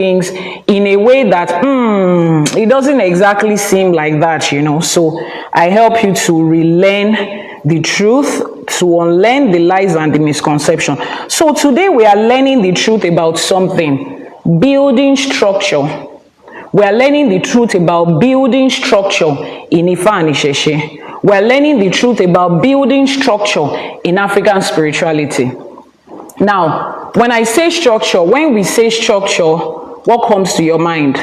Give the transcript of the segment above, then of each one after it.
things in a way that it doesn't exactly seem like that, you know. So I help you to relearn the truth, to unlearn the lies and the misconception. So today we are learning the truth about something, building structure. We are learning the truth about building structure in Ifa and Ìṣẹ̀ṣe. We are learning the truth about building structure in African spirituality. Now, when I say structure, when we say structure, what comes to your mind?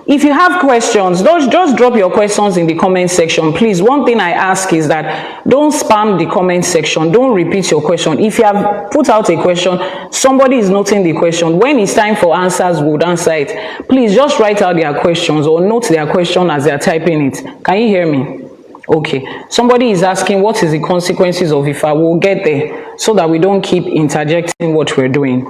If you have questions, just drop your questions in the comment section. Please, one thing I ask is that don't spam the comment section. Don't repeat your question. If you have put out a question, somebody is noting the question. When it's time for answers, we would answer it. Please just write out their questions or note their question as they are typing it. Can you hear me? Okay. Somebody is asking, what is the consequences of Ifa? We'll get there so that we don't keep interjecting what we're doing.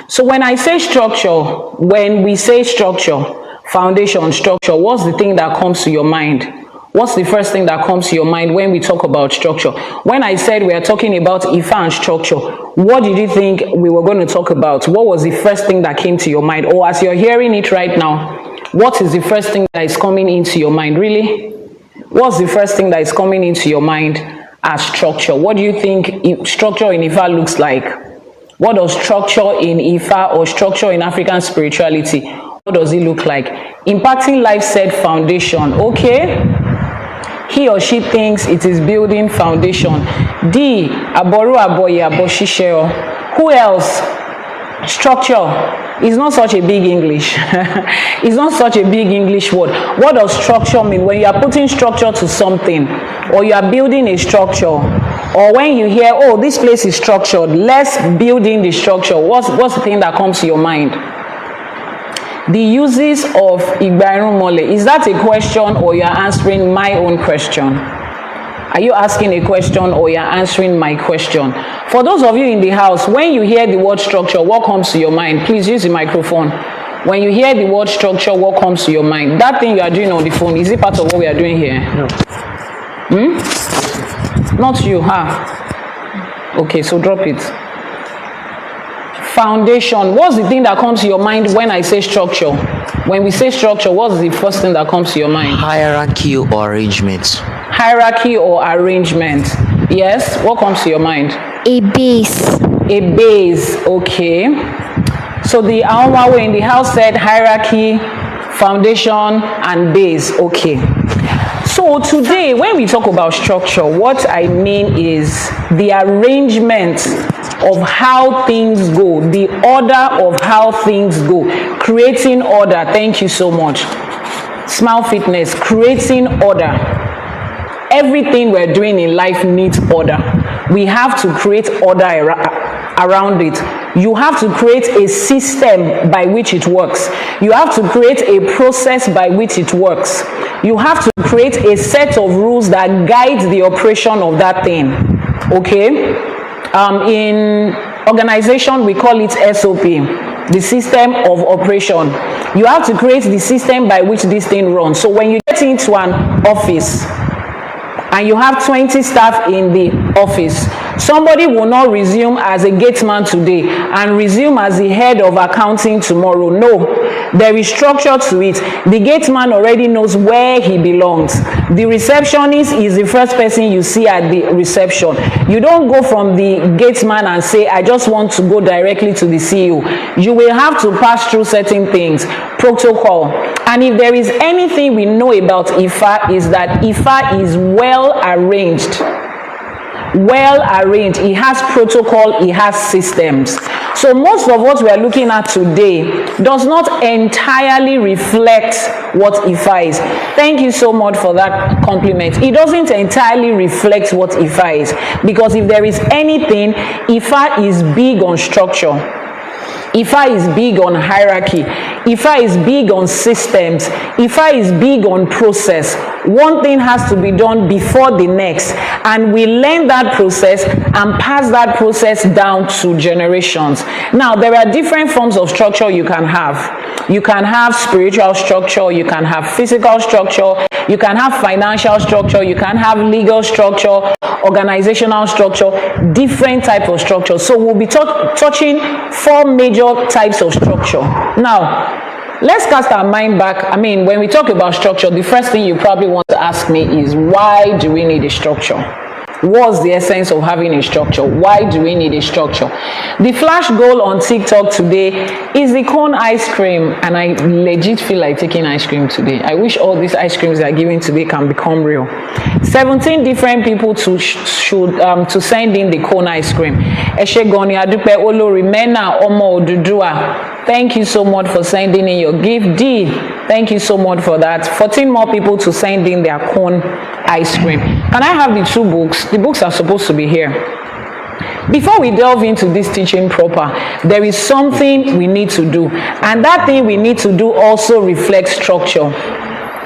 So when I say structure, when we say structure, foundation, structure, what's the thing that comes to your mind? What's the first thing that comes to your mind when we talk about structure? When I said we are talking about Ifa and structure, what did you think we were going to talk about? What was the first thing that came to your mind? Or as you're hearing it right now, what is the first thing that is coming into your mind? Really? What's the first thing that is coming into your mind as structure? What do you think structure in Ifa looks like? What does structure in Ifa or structure in African spirituality, what does it look like? Impacting life said foundation. Okay. He or she thinks it is building foundation. D. Àbọrú, Àbọyè, Àbọṣíṣẹ. Who else? Structure is not such a big English. It's not such a big English word. What does structure mean? When you are putting structure to something, or you are building a structure, or when you hear, oh, this place is structured, let's build in the structure. What's the thing that comes to your mind? The uses of Igbairun is that a question or you are answering my own question? Are you asking a question or you are answering my question? For those of you in the house, when you hear the word structure, what comes to your mind? Please use the microphone. When you hear the word structure, what comes to your mind? That thing you are doing on the phone, is it part of what we are doing here? No. Not you, huh? Okay, so drop it. Foundation. What's the thing that comes to your mind when I say structure? When we say structure, what's the first thing that comes to your mind? Hierarchy or arrangement. Hierarchy or arrangement. Yes, what comes to your mind? A base. A base, okay. So the àwọn in the house said hierarchy, foundation, and base, okay. So today, when we talk about structure, what I mean is the arrangement of how things go, the order of how things go, creating order. Thank you so much. Smile Fitness, creating order. Everything we're doing in life needs order. We have to create order around it. You have to create a system by which it works. You have to create a process by which it works. You have to create a set of rules that guide the operation of that thing. Okay? In organization, we call it SOP, the system of operation. You have to create the system by which this thing runs. So when you get into an office and you have 20 staff in the office, somebody will not resume as a gateman today and resume as the head of accounting tomorrow. No, there is structure to it. The gateman already knows where he belongs. The receptionist is the first person you see at the reception. You don't go from the gateman and say, I just want to go directly to the CEO. You will have to pass through certain things, protocol. And if there is anything we know about Ifa, is that Ifa is well arranged. Well arranged. It has protocol, it has systems. So most of what we are looking at today does not entirely reflect what Ifa is. Thank you so much for that compliment. It doesn't entirely reflect what Ifa is, because if there is anything, Ifa is big on structure. Ifa is big on hierarchy. Ifa is big on systems. Ifa is big on process. One thing has to be done before the next, and we learn that process and pass that process down to generations. Now, there are different forms of structure you can have. You can have spiritual structure, you can have physical structure, you can have financial structure, you can have legal structure, organizational structure, different type of structure. So we'll be touching 4 major types of structure. Now, let's cast our mind back. I mean, when we talk about structure, the first thing you probably want to ask me is, why do we need a structure? What's the essence of having a structure? Why do we need a structure? The flash goal on TikTok today is the cone ice cream, and I legit feel like taking ice cream today. I wish all these ice creams that are given today can become real. 17 different people to send in the cone ice cream. Ẹṣé gan ni adúpẹ́ olórí Mena ọmọ Odùduwà. Thank you so much for sending in your gift. D, thank you so much for that. 14 more people to send in their cone ice cream. Can I have the 2 books? The books are supposed to be here. Before we delve into this teaching proper, there is something we need to do. And that thing we need to do also reflects structure.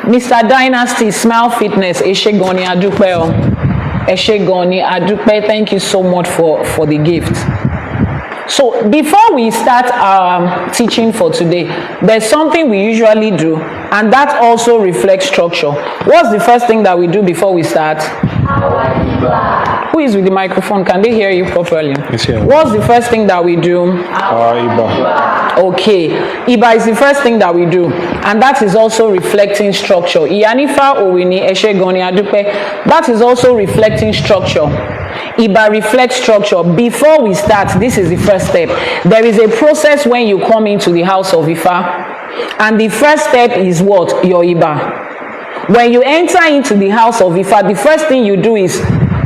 Mr. Dynasty, Smile Fitness, Ẹṣé gan ni adúpẹ́ o. Ẹṣé gan ni adúpẹ́. Thank you so much for the gift. So before we start our teaching for today, there's something we usually do, and that also reflects structure. What's the first thing that we do before we start? Who is with the microphone? Can they hear you properly? Yes, yeah. What's the first thing that we do? Iba. Okay, Iba is the first thing that we do, and that is also reflecting structure. Iyanifa Ewa, Ẹṣé gan ni adúpẹ́. That is also reflecting structure. Iba reflects structure. Before we start, this is the first step. There is a process when you come into the house of Ifa, and the first step is what? Your Iba. When you enter into the house of Ifa, the first thing you do is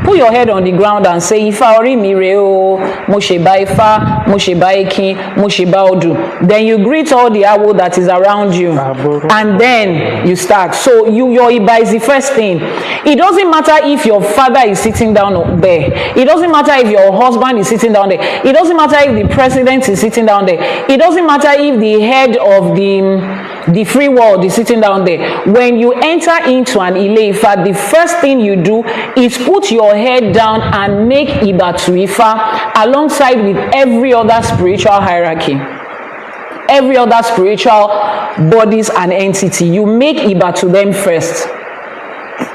put your head on the ground and say, Ifa ori mi re o, mo ṣe bá Ifa, mo ṣe bá Ekin, mo ṣe bá Odù. Then you greet all the awo that is around you, Àbọrú. and then you start. So your Iba is the first thing. It doesn't matter if your father is sitting down there. It doesn't matter if your husband is sitting down there. It doesn't matter if the president is sitting down there. It doesn't matter if the head of the free world is sitting down there. When you enter into an Ile Ifa, the first thing you do is put your head down and make Iba to Ifa alongside with every other spiritual hierarchy, every other spiritual bodies and entity. You make Iba to them first.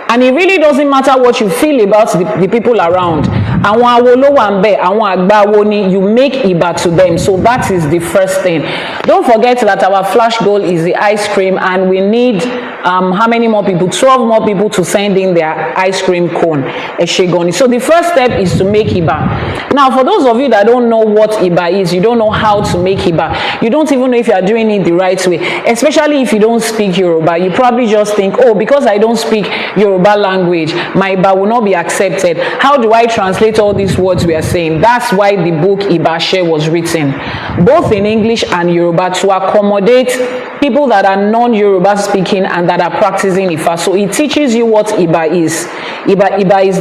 And it really doesn't matter what you feel about the people around. Àwọn awo ló wà ńbẹ̀, àwọn àgbà awo ni, you make Iba to them. So that is the first thing. Don't forget that our flash goal is the ice cream, and we need how many more people? 12 more people to send in their ice cream cone. Ẹṣé gan ni. So the first step is to make Iba. Now, for those of you that don't know what Iba is, you don't know how to make Iba, you don't even know if you are doing it the right way, especially if you don't speak Yoruba, you probably just think, oh, because I don't speak Yoruba language, my Iba will not be accepted. How do I translate all these words we are saying? That's why the book Ìṣẹ̀ṣe was written, both in English and Yoruba, to accommodate people that are non-Yoruba speaking and that are practicing Ifa. So it teaches you what Iba is. Iba is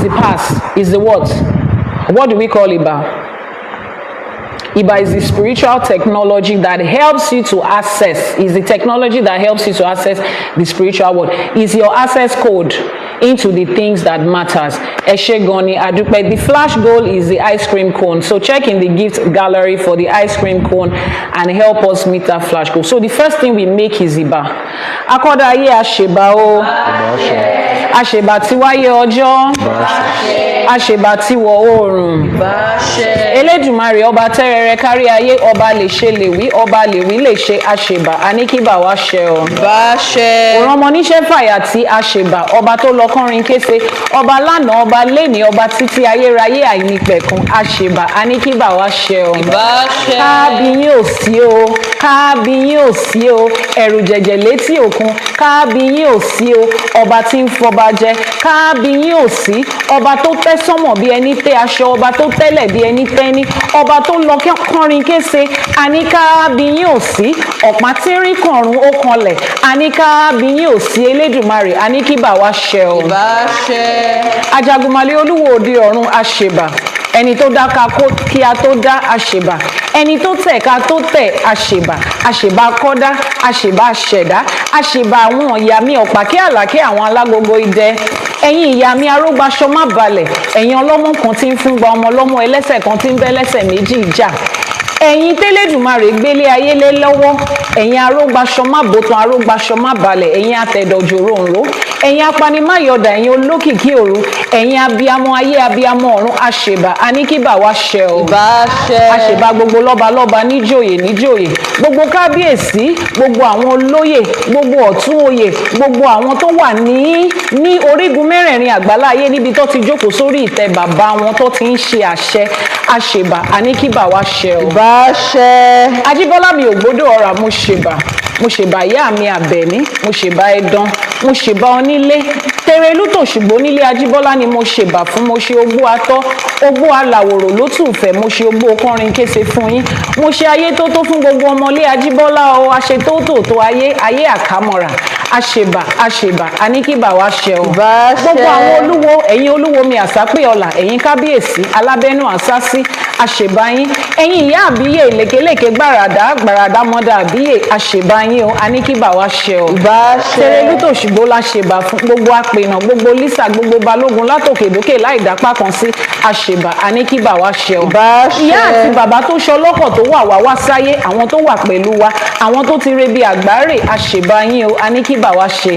the past, is the what? What do we call Iba? Iba is the spiritual technology that helps you to access, is the technology that helps you to access the spiritual world. Is your access code into the things that matters. Ẹṣé gan ni adúpẹ́. The flash goal is the ice cream cone. So check in the gift gallery for the ice cream cone and help us meet that flash goal. So the first thing we make is Iba. Akọ́dá ayé àṣèbà o. Àṣèbà tí wáyé ọjọ́. Àṣèbà tí wọ̀ oòrùn. Elédùmarè ọba tẹ́rẹrẹ kárí ayé, ọba lè ṣe lè wí, ọba lè wí lè ṣe àṣèbà, àníkíbà wá ṣe ọ. Òrànmọ níṣẹ́ fàyà tí àṣèbà, ọba tó lọ kọrin kése, ọba lánàá, ọba lénìí, ọba títí ayérayé àìnípẹ̀kun, àṣèbà, àníkíbà wá ṣe ọ. Kábíyín ò sí o, kábíyín ò sí o, ẹ̀rù jẹ̀jẹ̀ létí òkun, kábíyín ò sí o, ọba tí ń fọba jẹ, kábíyín ò sí, ọba tó tẹ́ sánmọ̀ bí ẹni tẹ́ aṣọ, ọba tó tẹ́lẹ̀ bí ẹni tẹ́ni, ọba tó lọ kọrin kése, àní kábíyín ò sí, ọ̀pá tí ń rí kọ̀run ó kanlẹ̀, àní kábíyín ò sí, Elédùmarè, àní kíbà wá ṣẹ ọ. Ajagunmalé olúwo òde ọ̀run àṣèbà, ẹni tó dá ká kí a tó dá àṣèbà, ẹni tó tẹ̀ ká tó tẹ̀ àṣèbà, àṣèbà kọ́dá, àṣèbà ṣẹ̀dá, àṣèbà àwọn ìyá mi ọ̀pá kí àlàkí àwọn alágogo idẹ, ẹ̀yin ìyá mi arógbáṣọ má balẹ̀, ẹ̀yin ọlọ́mọ kan tí ń fún gba ọmọ ọlọ́mọ ẹlẹ́sẹ̀ kan tí ń bẹ́ lẹ́sẹ̀ méjì jà, ẹ̀yin tẹ́lẹ̀dùmarè gbélé ayé lé lọ́wọ́, ẹ̀yin arógbaṣọ má bòtán arógbaṣọ má balẹ̀, ẹ̀yin atẹ̀dọ̀jòròǹró, ẹ̀yin apanimáyọ̀dà, ẹ̀yin olókìkí òru, ẹ̀yin abiyamọ ayé abiyamọ ọ̀run, àṣèbà aníkíbà wá ṣẹ o. Àṣèbà gbogbo lọ́balọ́ba níjòyè níjòyè, gbogbo kábíyèsí, gbogbo àwọn olóyè, gbogbo ọ̀tún oyè, gbogbo àwọn tó wà ní orígun mẹ́rẹ̀ẹ̀rin àgbáláyé níbi tó ti jókòó sórí ìtẹ́ bàbá wọn tó ti ń ṣe àṣẹ. Àṣèbà aníkíbà wá ṣẹ o. Ajíbọ́lá mi ògbódò ọ̀rà mo ṣèbà, mo ṣèbà ìyá mi àbẹ̀ní, mo ṣèbà ẹ̀dán, mo ṣèbà onílé tẹrẹlú tòṣùgbó nílé Ajíbọ́lá ni mo ṣèbà fún. Mo ṣe ogbó atọ́, ogbó alàwòrò ló tún fẹ́, mo ṣe ogbó kọrin kése fún yín, mo ṣe ayé tó tó fún gbogbo ọmọlé Ajíbọ́lá o. Àṣẹ tó tó tó ayé àkámọ́ra. Àṣèbà aníkíbà wá ṣẹ o. Gbogbo àwọn olúwo, ẹ̀yin olúwo mi àsápè ọlà, ẹ̀yin kábíyèsí alábẹ́nú àsásí, àṣèbà yín. Ẹ̀yin ìyá àbíyè lékeléke gbàràdá mọ́dà àbíyè, àṣèbà yín o. Aníkíbà wá ṣẹ o. Tẹrẹlú tòṣùgbó la ṣèbà fún gbogbo apènà, gbogbo lísà, gbogbo balógun látòkèdókè láì dápá kan sí. Àṣèbà aníkíbà wá ṣẹ o. Ìyá àti bàbá tó ṣọlọ́kọ̀ tó wá sáyé, àwọn tó wà pẹ̀lú wa, àwọn tó ti rebi àgbáre, àṣèbà yín o. Aníkíbà wá ṣe.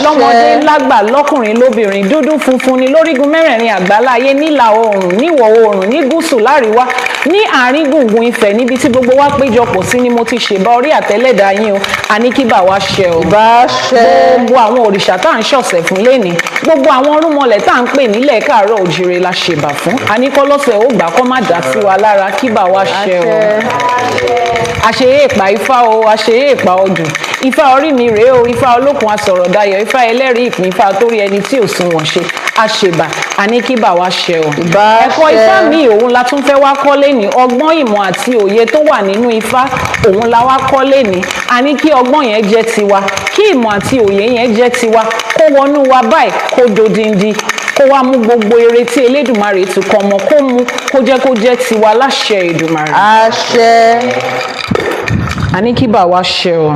Lọ́mọdé lágbà lọ́kùnrin lóbìnrin, dúdú funfun ni lórígun mẹ́rẹ̀ẹ̀rin àgbáláyé, nílà oòrùn níwọ̀ oòrùn ní gúúsù láríwá ní àárín gbùngbùn Ifẹ̀, níbi tí gbogbo wa péjọpọ̀ sí ni mo ti ṣèbà orí àtẹ́lẹ̀dá yín o. Aníkíbà wá ṣẹ o. Gbogbo àwọn òrìṣà tá à ń ṣọ̀sẹ̀ fún lénìí, gbogbo àwọn rúmọlẹ̀ tá à ń pè nílẹ̀ káàárọ̀ òjìrè la ṣèbà fún. Aníkọ́lọ́sẹ̀ ó gbà kọ́ má dá sí wa lára, kíbà wá ṣẹ o. Àṣeyé ìpà Ifá o, àṣeyé ìpà Odù Ifá orí mi rèé o. Ifá olókun asọ̀rọ̀ dayọ̀, Ifá ẹlẹ́rìí ìpín, Ifá torí ẹni tí ò sunwọ̀n ṣe. Àṣèbà aníkíbà wá ṣẹ o. Ẹ̀kọ́ Ifá mi òun la tún fẹ́ wá kọ́ lénìí, ọgbọ́n ìmọ̀ àti òye tó wà nínú Ifá òun la wá kọ́ lénìí. A ní kí ọgbọ́n yẹn jẹ́ tiwa, kí ìmọ̀ àti òye yẹn jẹ́ tiwa, kó wọnú wa báyìí, kó dodindi, kó wá mú gbogbo ire tí Elédùmarè ti kọ mọ́, kó mú kó jẹ́ tiwa láṣẹ Èdùmarè. Àṣẹ. Aníkíbà wá ṣẹ o.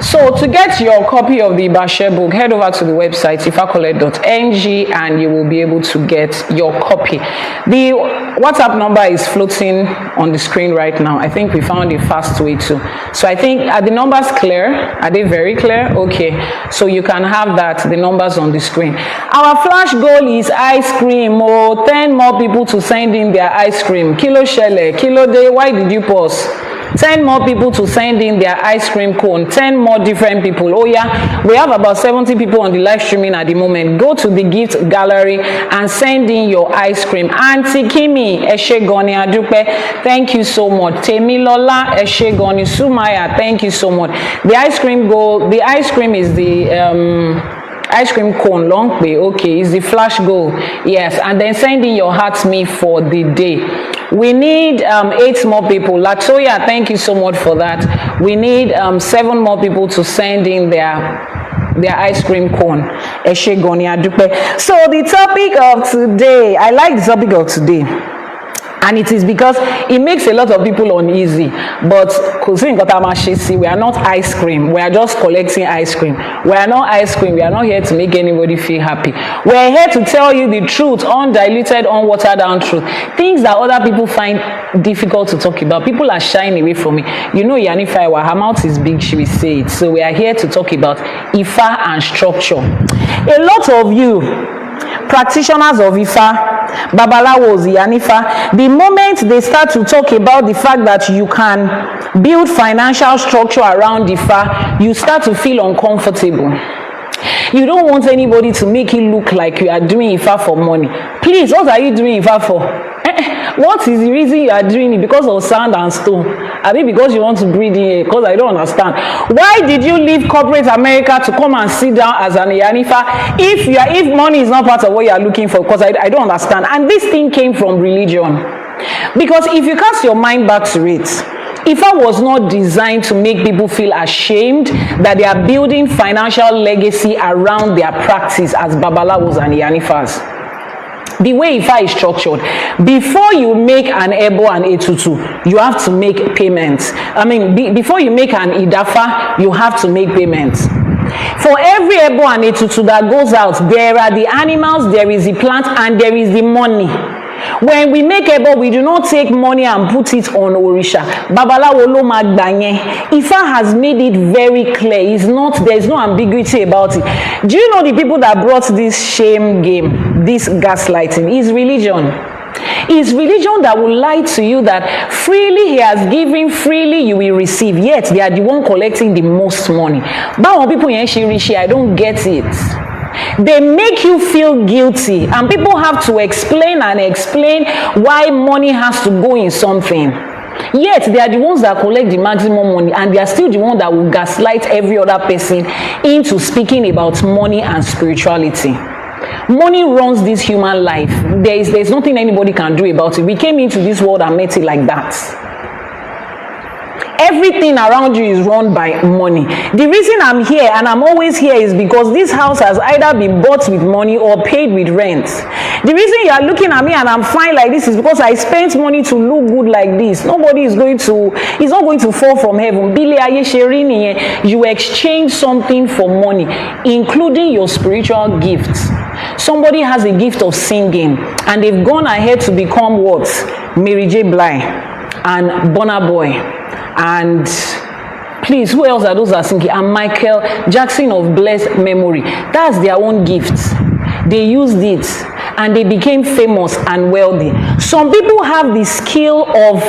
So to get your copy of the Ìbàṣẹ book, head over to the website ifakole.ng and you will be able to get your copy. The WhatsApp number is floating on the screen right now. I think we found a fast way too. So I think, are the numbers clear? Are they very clear? Okay. So you can have that, the numbers on the screen. Our flash goal is ice cream. 10 more people to send in their ice cream. Kilo shele, kilo day, why did you pause? 10 more people to send in their ice cream cone. 10 more different people. Oh yeah, we have about 70 people on the live streaming at the moment. Go to the gift gallery and send in your ice cream. Auntie Kimi, Eshe Goni Adupe, thank you so much. Temilola, Eshe Goni Sumaya, thank you so much. The ice cream is the ice cream cone, long way, okay, is the flash goal, yes, and then send in your heart me for the day. We need 8 more people. Latoya, thank you so much for that. We need 7 more people to send in their ice cream cone. Eshe Goni Adupe. So the topic of today, I like the topic of today. And it is because it makes a lot of people uneasy. But we are not ice cream. We are just collecting ice cream. We are not ice cream. We are not here to make anybody feel happy. We are here to tell you the truth, undiluted, unwatered down truth. Things that other people find difficult to talk about. People are shying away from it. You know Iyanifa Ewa, her mouth is big, she will say it. So we are here to talk about Ifa and structure. A lot of you, practitioners of Ifa, Babalawos, Iyanifa, the moment they start to talk about the fact that you can build financial structure around Ifa, you start to feel uncomfortable. You don't want anybody to make it look like you are doing Ifa for money. Please, what are you doing Ifa for? What is the reason you are doing it? Because of sand and stone? I mean, because you want to breathe in here? Because I don't understand. Why did you leave corporate America to come and sit down as an Iyanifa if money is not part of what you are looking for? Because I don't understand. And this thing came from religion. Because if you cast your mind back to it, Ifa was not designed to make people feel ashamed that they are building financial legacy around their practice as Babalawos and Iyanifas. The way Ifa is structured, before you make an Ebo and Etutu, you have to make payments. I mean, before you make an Idafa, you have to make payments. For every Ebo and Etutu that goes out, there are the animals, there is the plant, and there is the money. When we make ebo, we do not take money and put it on Orisha. Babalawo lo ma gba yen. Ifa has made it very clear. There's no ambiguity about it. Do you know the people that brought this shame game, this gaslighting? Is religion. Is religion that will lie to you that freely he has given, freely you will receive, yet they are the one collecting the most money. But when people I don't get it. They make you feel guilty, and people have to explain why money has to go in something. Yet they are the ones that collect the maximum money, and they are still the one that will gaslight every other person into speaking about money and spirituality. Money runs this human life. There's nothing anybody can do about it. We came into this world and met it like that. Everything around you is run by money. The reason I'm here, and I'm always here, is because this house has either been bought with money or paid with rent. The reason you are looking at me and I'm fine like this is because I spent money to look good like this. Nobody is going to, it's not going to fall from heaven. You exchange something for money, including your spiritual gifts. Somebody has a gift of singing, and they've gone ahead to become what? Mary J. Blige and Burna Boy. And please, who else are those that are singing? And Michael Jackson of blessed memory. That's their own gifts. They used it and they became famous and wealthy. Some people have the skill of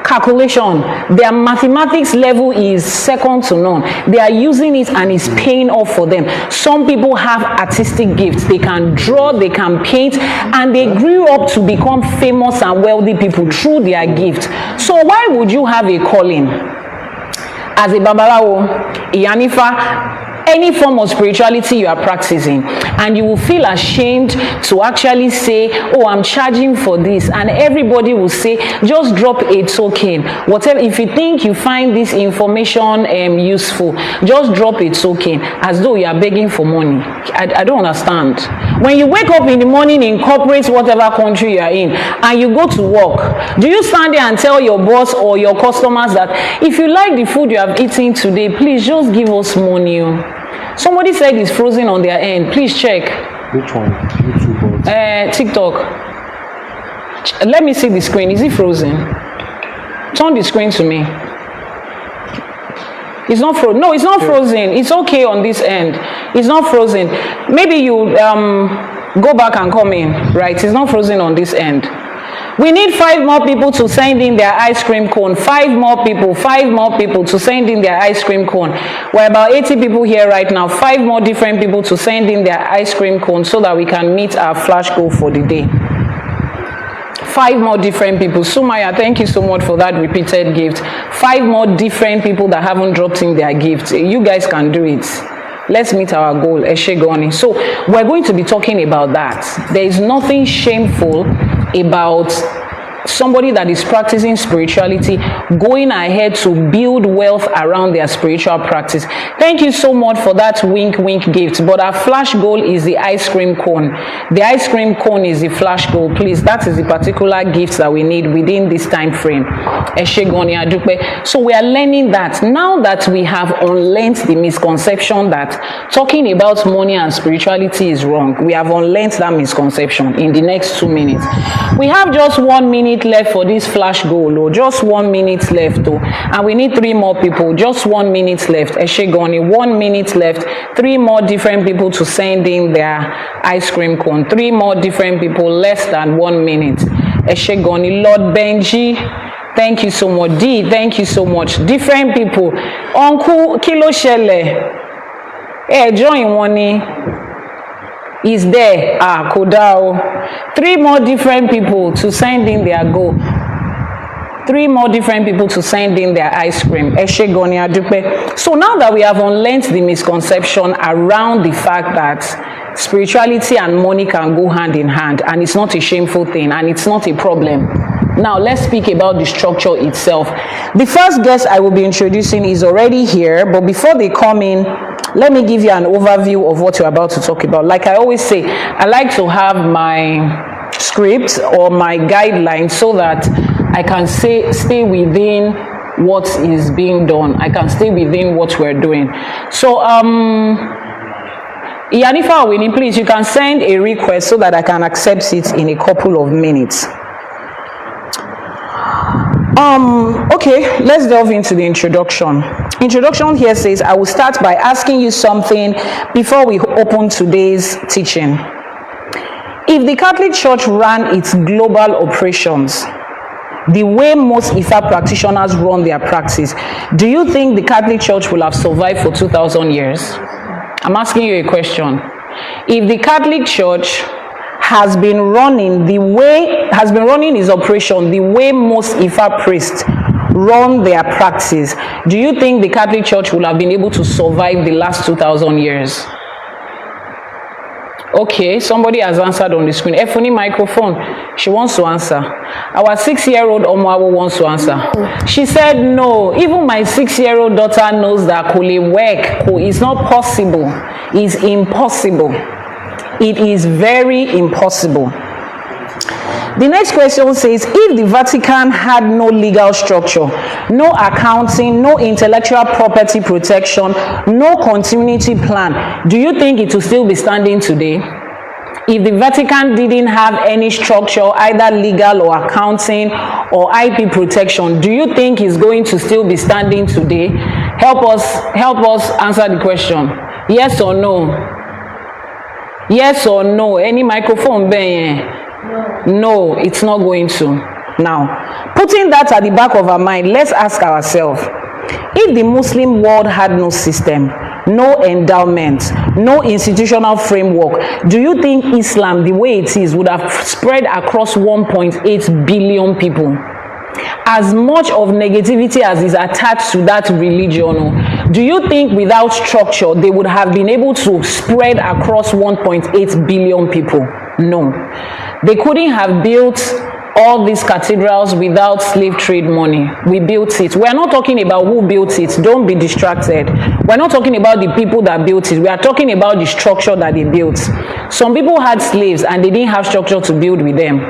calculation. Their mathematics level is second to none. They are using it and it's paying off for them. Some people have artistic gifts. They can draw, they can paint, and they grew up to become famous and wealthy people through their gift. So why would you have a calling as a babalawo, Iyanifa, any form of spirituality you are practicing, and you will feel ashamed to actually say, oh, I'm charging for this, and everybody will say, just drop a token, whatever. If you think you find this information useful, just drop a token, as though you are begging for money. I don't understand. When you wake up in the morning in corporate, whatever country you are in, and you go to work, do you stand there and tell your boss or your customers that if you like the food you have eaten today, please just give us money? Somebody said it's frozen on their end. Please check. Which one? YouTube or TikTok. Let me see the screen. Is it frozen? Turn the screen to me. It's not frozen. No, it's not frozen. It's okay on this end. It's not frozen. Maybe you go back and come in. Right? It's not frozen on this end. We need 5 more people to send in their ice cream cone. 5 more people to send in their ice cream cone. We're about 80 people here right now. 5 more different people to send in their ice cream cone so that we can meet our flash goal for the day. 5 more different people. Sumaya, thank you so much for that repeated gift. 5 more different people that haven't dropped in their gift. You guys can do it. Let's meet our goal. Eshegoni. So we're going to be talking about that. There is nothing shameful about somebody that is practicing spirituality going ahead to build wealth around their spiritual practice. Thank you so much for that wink gift. But our flash goal is the ice cream cone. The ice cream cone is the flash goal. Please, that is the particular gift that we need within this time frame. So we are learning that now that we have unlearned the misconception that talking about money and spirituality is wrong. We have unlearned that misconception in the next 2 minutes. We have just 1 minute left for this flash goal, just 1 minute left, and we need 3 more people. Just 1 minute left. Eshegoni, 1 minute left. 3 more different people to send in their ice cream cone. 3 more different people, less than 1 minute. Eshegoni, Lord Benji, thank you so much. D, thank you so much. Different people. Uncle Kilo Shele, join one. Is there Kodao. 3 more different people to send in their goal. 3 more different people to send in their ice cream. Eshegoni Adupe. So now that we have unlearned the misconception around the fact that spirituality and money can go hand in hand, and it's not a shameful thing, and it's not a problem. Now let's speak about the structure itself. The first guest I will be introducing is already here, but before they come in, let me give you an overview of what you're about to talk about. Like I always say, I like to have my script or my guidelines so that I can stay within what is being done. I can stay within what we're doing. So Iyanifa Ewa, please, you can send a request so that I can accept it in a couple of minutes. Okay, let's delve into the introduction. Introduction here says, I will start by asking you something before we open today's teaching. If the Catholic Church ran its global operations the way most Ifa practitioners run their practice, do you think the Catholic Church will have survived for 2,000 years? I'm asking you a question. If the Catholic Church has been running its operation the way most Ifa priests run their practice, do you think the Catholic Church will have been able to survive the last 2,000 years? Okay, somebody has answered on the screen. Efuni microphone, she wants to answer. Our 6-year-old Omoawo wants to answer. She said no. Even my 6-year-old daughter knows that it's not possible. It's impossible. It is very impossible. The next question says, if the Vatican had no legal structure, no accounting, no intellectual property protection, no continuity plan, do you think it will still be standing today? If the Vatican didn't have any structure, either legal or accounting or IP protection, do you think it's going to still be standing today? Help us answer the question. Yes or no? Yes or no? Any microphone, Ben? No, it's not going to. Now, putting that at the back of our mind, let's ask ourselves, if the Muslim world had no system, no endowment, no institutional framework, do you think Islam, the way it is, would have spread across 1.8 billion people? As much of negativity as is attached to that religion, do you think without structure they would have been able to spread across 1.8 billion people? No. They couldn't have built all these cathedrals without slave trade money. We built it. We're not talking about who built it. Don't be distracted. We're not talking about the people that built it. We are talking about the structure that they built. Some people had slaves and they didn't have structure to build with them.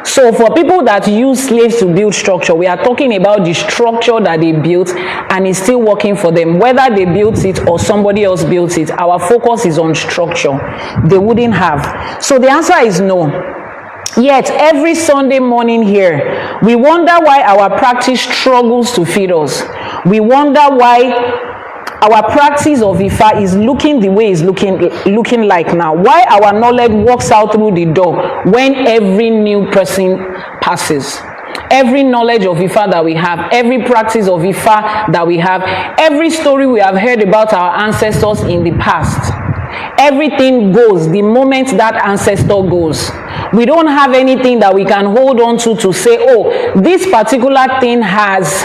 So for people that use slaves to build structure, we are talking about the structure that they built and it's still working for them. Whether they built it or somebody else built it, our focus is on structure. They wouldn't have. So the answer is no. Yet, every Sunday morning here, we wonder why our practice struggles to feed us. We wonder why our practice of Ifa is looking the way it's looking like now. Why our knowledge walks out through the door when every new person passes. Every knowledge of Ifa that we have, every practice of Ifa that we have, every story we have heard about our ancestors in the past. Everything goes the moment that ancestor goes. We don't have anything that we can hold on to say, oh, this particular thing has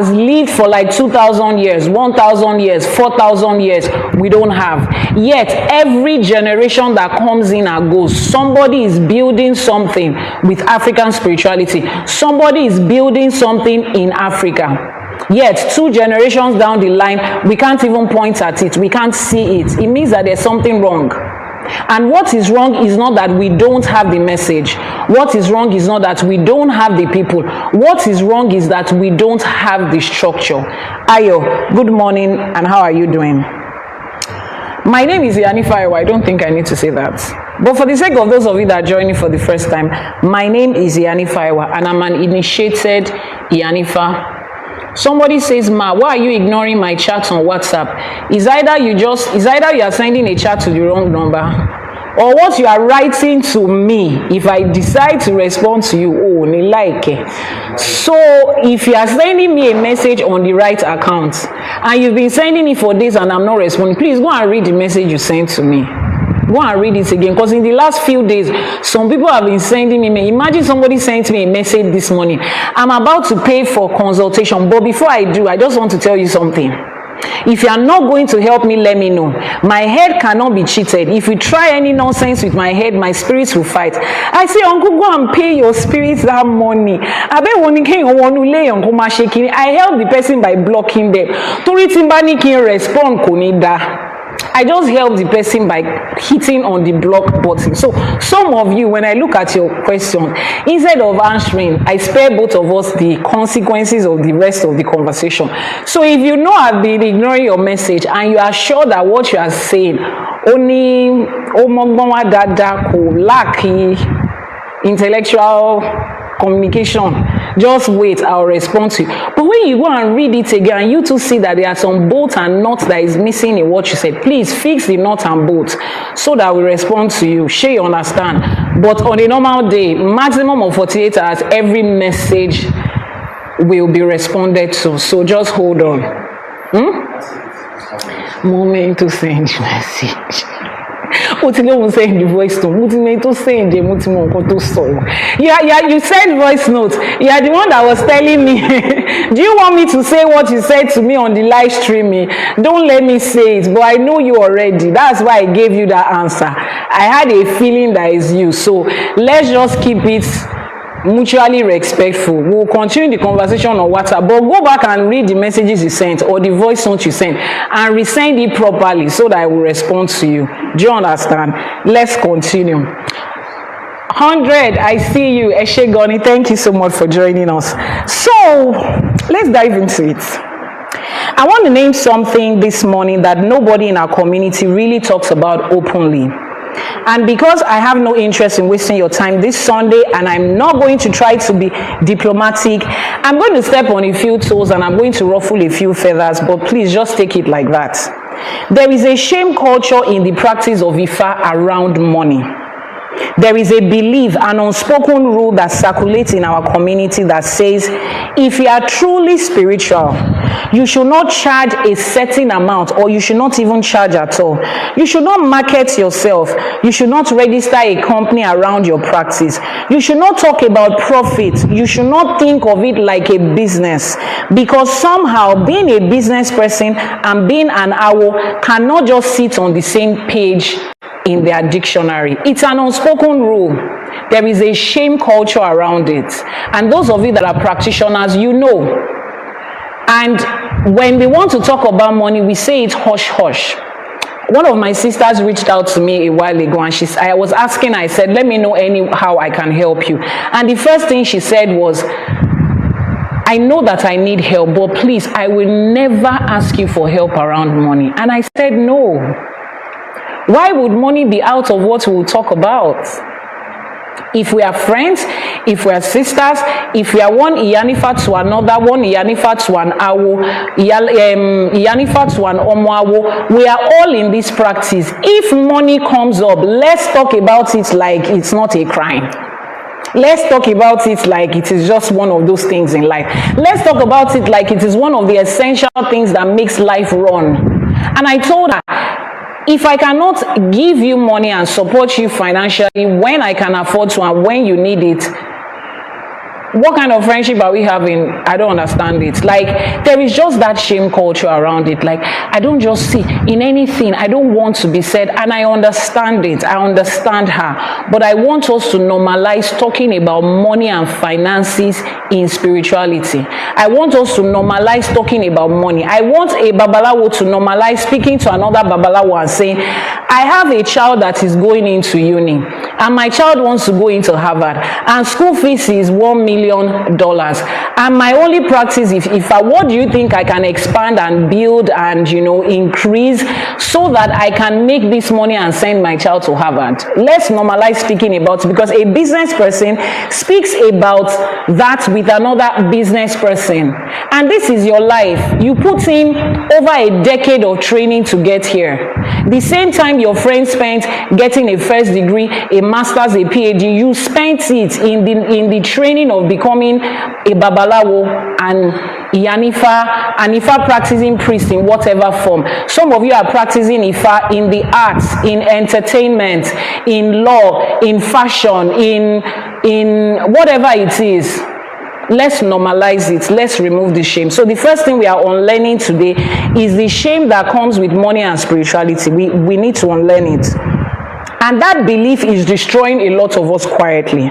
lived for like 2,000 years, 1,000 years, 4,000 years. We don't have. Yet every generation that comes in and goes, somebody is building something with African spirituality. Somebody is building something in Africa. Yet 2 generations down the line, we can't even point at it. We can't see it. It means that there's something wrong. And what is wrong is not that we don't have the message. What is wrong is not that we don't have the people. What is wrong is that we don't have the structure. Ayo, good morning, and how are you doing? My name is Iyanifa Ewa. I don't think I need to say that. But for the sake of those of you that are joining for the first time, my name is Iyanifa Ewa, and I'm an initiated Iyanifa. Somebody says, Ma, why are you ignoring my chat on WhatsApp? Is either you are sending a chat to the wrong number, or what you are writing to me, if I decide to respond to you, oh, ni like it. So if you are sending me a message on the right account, and you've been sending it for days and I'm not responding, please go and read the message you sent to me. Go and read it again, because in the last few days, some people have been sending me. Imagine somebody sent me a message this morning. I'm about to pay for consultation, but before I do, I just want to tell you something. If you are not going to help me, let me know. My head cannot be cheated. If you try any nonsense with my head, my spirits will fight. I say, Uncle, go and pay your spirits that money. I help the person by blocking them. Tori timbani can respond konida. I just help the person by hitting on the block button. So some of you, when I look at your question, instead of answering, I spare both of us the consequences of the rest of the conversation. So if you know I've been ignoring your message and you are sure that what you are saying only lack intellectual communication, just wait, I'll respond to you. But when you go and read it again, you too see that there are some bolts and nuts that is missing in what you said. Please fix the nut and bolt so that we respond to you. Sure, you understand. But on a normal day, maximum of 48 hours, every message will be responded to. So just hold on. Moment to send message. You said voice note. You are the one that was telling me. Do you want me to say what you said to me on the live streaming? Don't let me say it, but I know you already. That's why I gave you that answer. I had a feeling that is you. So let's just keep it mutually respectful. We'll continue the conversation on WhatsApp, but go back and read the messages you sent or the voice note you sent and resend it properly so that I will respond to you. Do you understand? Let's continue. 100, I see you. Eshe Goni, thank you so much for joining us. So let's dive into it. I want to name something this morning that nobody in our community really talks about openly. And because I have no interest in wasting your time this Sunday, and I'm not going to try to be diplomatic, I'm going to step on a few toes and I'm going to ruffle a few feathers, but please just take it like that. There is a shame culture in the practice of Ifa around money. There is a belief, an unspoken rule that circulates in our community that says, if you are truly spiritual, you should not charge a certain amount, or you should not even charge at all. You should not market yourself. You should not register a company around your practice. You should not talk about profit. You should not think of it like a business, because somehow being a business person and being an awo cannot just sit on the same page in their dictionary. It's an unspoken rule. There is a shame culture around it. And those of you that are practitioners, you know. And when we want to talk about money, we say it hush hush. One of my sisters reached out to me a while ago, and I was asking her, I said, let me know how I can help you. And the first thing she said was, I know that I need help, but please, I will never ask you for help around money. And I said, no. Why would money be out of what we will talk about? If we are friends, if we are sisters, if we are one Iyanifa to another, one Iyanifa to an awo, Iyanifa to an omoawo, we are all in this practice. If money comes up, let's talk about it like it's not a crime. Let's talk about it like it is just one of those things in life. Let's talk about it like it is one of the essential things that makes life run. And I told her, if I cannot give you money and support you financially when I can afford to and when you need it, what kind of friendship are we having? I don't understand it. Like, there is just that shame culture around it. Like, I don't just see in anything, I don't want to be said, and I understand it. I understand her. But I want us to normalize talking about money and finances in spirituality. I want us to normalize talking about money. I want a babalawo to normalize speaking to another babalawo and saying, I have a child that is going into uni, and my child wants to go into Harvard, and school fees is $1 million. And my only practice, what do you think I can expand and build and, increase so that I can make this money and send my child to Harvard? Let's normalize speaking about it, because a business person speaks about that with another business person. And this is your life. You put in over a decade of training to get here. The same time your friend spent getting a first degree, a master's, a PhD, you spent it in the training of becoming a babalawo and Iyanifa, and Ifa practicing priest in whatever form. Some of you are practicing Ifa in the arts, in entertainment, in law, in fashion, in whatever it is. Let's normalize it. Let's remove the shame. So the first thing we are unlearning today is the shame that comes with money and spirituality. We need to unlearn it. And that belief is destroying a lot of us quietly.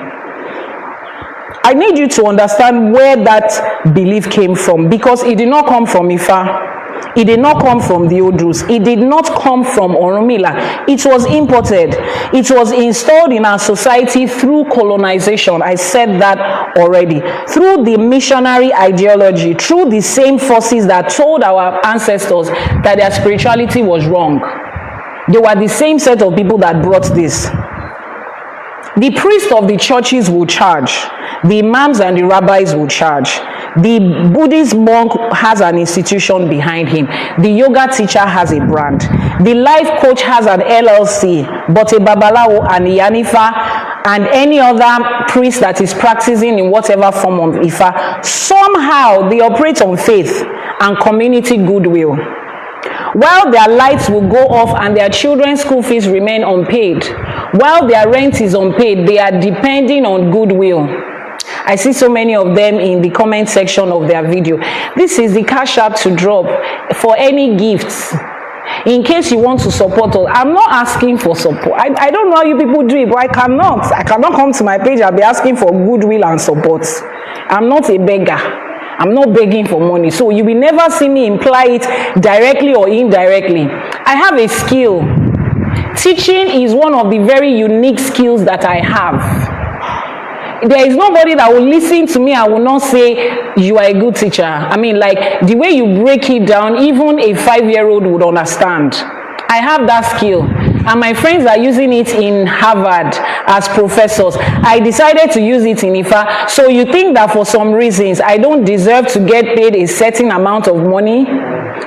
I need you to understand where that belief came from, because it did not come from Ifa. It did not come from the Odus. It did not come from Orunmila. It was imported. It was installed in our society through colonization. I said that already. Through the missionary ideology, through the same forces that told our ancestors that their spirituality was wrong. They were the same set of people that brought this. The priests of the churches will charge. The imams and the rabbis will charge. The Buddhist monk has an institution behind him. The yoga teacher has a brand. The life coach has an LLC. But a Babalawo and Iyanifa and any other priest that is practicing in whatever form of Ifa, somehow they operate on faith and community goodwill. While their lights will go off and their children's school fees remain unpaid, while their rent is unpaid, they are depending on goodwill. I see so many of them in the comment section of their video. This is the cash app to drop for any gifts. In case you want to support us, I'm not asking for support. I don't know how you people do it, but I cannot come to my page and be asking for goodwill and support. I'm not a beggar. I'm not begging for money. So you will never see me imply it directly or indirectly. I have a skill. Teaching is one of the very unique skills that I have. There is nobody that will listen to me and will not say, you are a good teacher. I mean, like, the way you break it down, even a 5-year-old would understand. I have that skill. And my friends are using it in Harvard as professors. I decided to use it in Ifa. So you think that for some reasons, I don't deserve to get paid a certain amount of money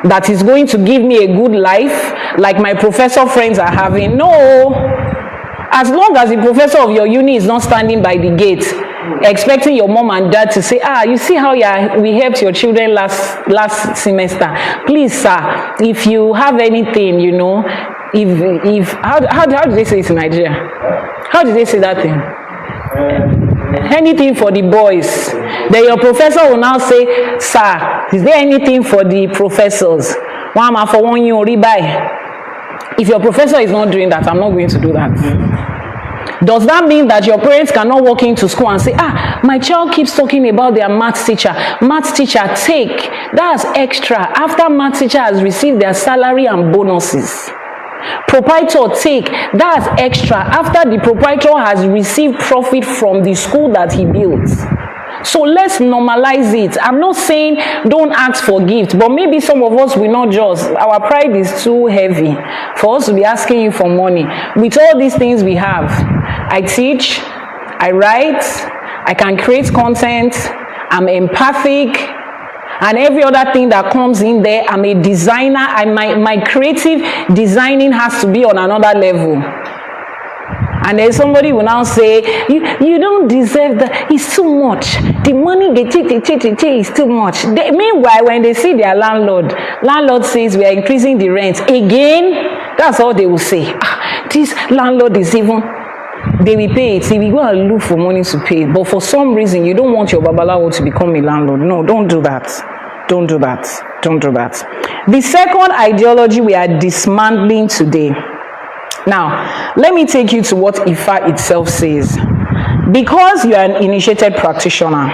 that is going to give me a good life, like my professor friends are having? No. As long as the professor of your uni is not standing by the gate, expecting your mom and dad to say, you see how we helped your children last semester. Please, sir, if you have anything, you know, how do they say it in Nigeria? How do they say that thing? Anything for the boys. Then your professor will now say, sir, is there anything for the professors? For 1 year, rebuy. If your professor is not doing that, I'm not going to do that. Does that mean that your parents cannot walk into school and say, my child keeps talking about their maths teacher. Maths teacher, take. That's extra. After maths teacher has received their salary and bonuses. Proprietor, take. That's extra. After the proprietor has received profit from the school that he built. So let's normalize it. I'm not saying don't ask for gifts, but maybe some of us will not just. Our pride is too heavy for us to be asking you for money. With all these things we have, I teach, I write, I can create content, I'm empathic, and every other thing that comes in there. I'm a designer, and my creative designing has to be on another level. And then somebody will now say, you don't deserve that. It's too much. The money they take is too much. Meanwhile, when they see their landlord says we are increasing the rent again, that's all they will say. This landlord is even, they will pay it. They will go and look for money to pay. But for some reason, you don't want your babalawo to become a landlord. No, don't do that. Don't do that. Don't do that. The second ideology we are dismantling today. Now, let me take you to what Ifa itself says. Because you are an initiated practitioner,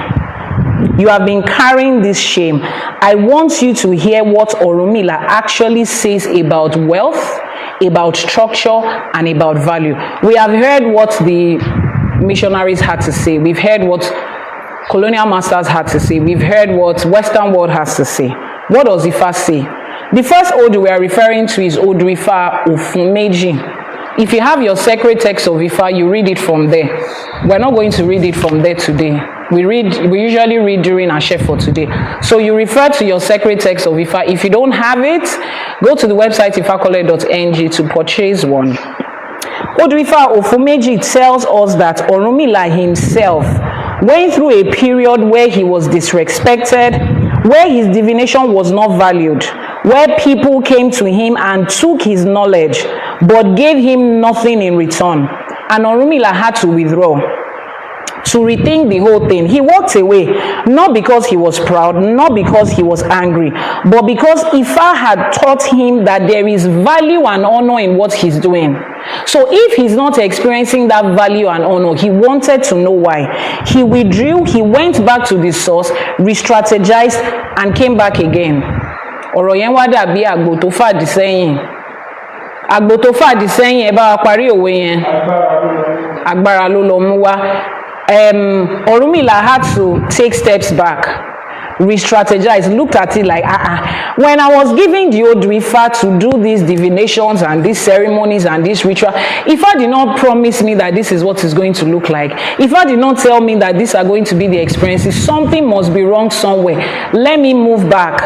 you have been carrying this shame. I want you to hear what Orunmila actually says about wealth, about structure, and about value. We have heard what the missionaries had to say. We've heard what colonial masters had to say. We've heard what Western world has to say. What does Ifa say? The first Odù we are referring to is Odù Ifá Ofunmeji. If you have your sacred text of Ifa, you read it from there. We're not going to read it from there today. We usually read during Ase For Today. So you refer to your sacred text of Ifa. If you don't have it, go to the website ifakole.ng to purchase one. Odù Ifá Ofunmeji tells us that Orunmila himself went through a period where he was disrespected, where his divination was not valued, where people came to him and took his knowledge but gave him nothing in return. And Orunmila had to withdraw, to rethink the whole thing. He walked away, not because he was proud, not because he was angry, but because Ifa had taught him that there is value and honor in what he's doing. So if he's not experiencing that value and honor, he wanted to know why. He withdrew, he went back to the source, re-strategized, and came back again. ọ̀rọ̀ yẹn wá dàbí àgbò tó fàdí sẹ́yìn. Àgbò tó fàdí sẹ́yìn, ẹ bá wa parí òwe yẹn. Agbára ló lọ mú wá. Ọ̀rúnmìlà had to take steps back, re-strategize, looked at it like, when I was giving the Odù Ifá to do these divinations and these ceremonies and this ritual, Ifá did not promise me that this is what it's going to look like. Ifá did not tell me that these are going to be the experiences. Something must be wrong somewhere. Let me move back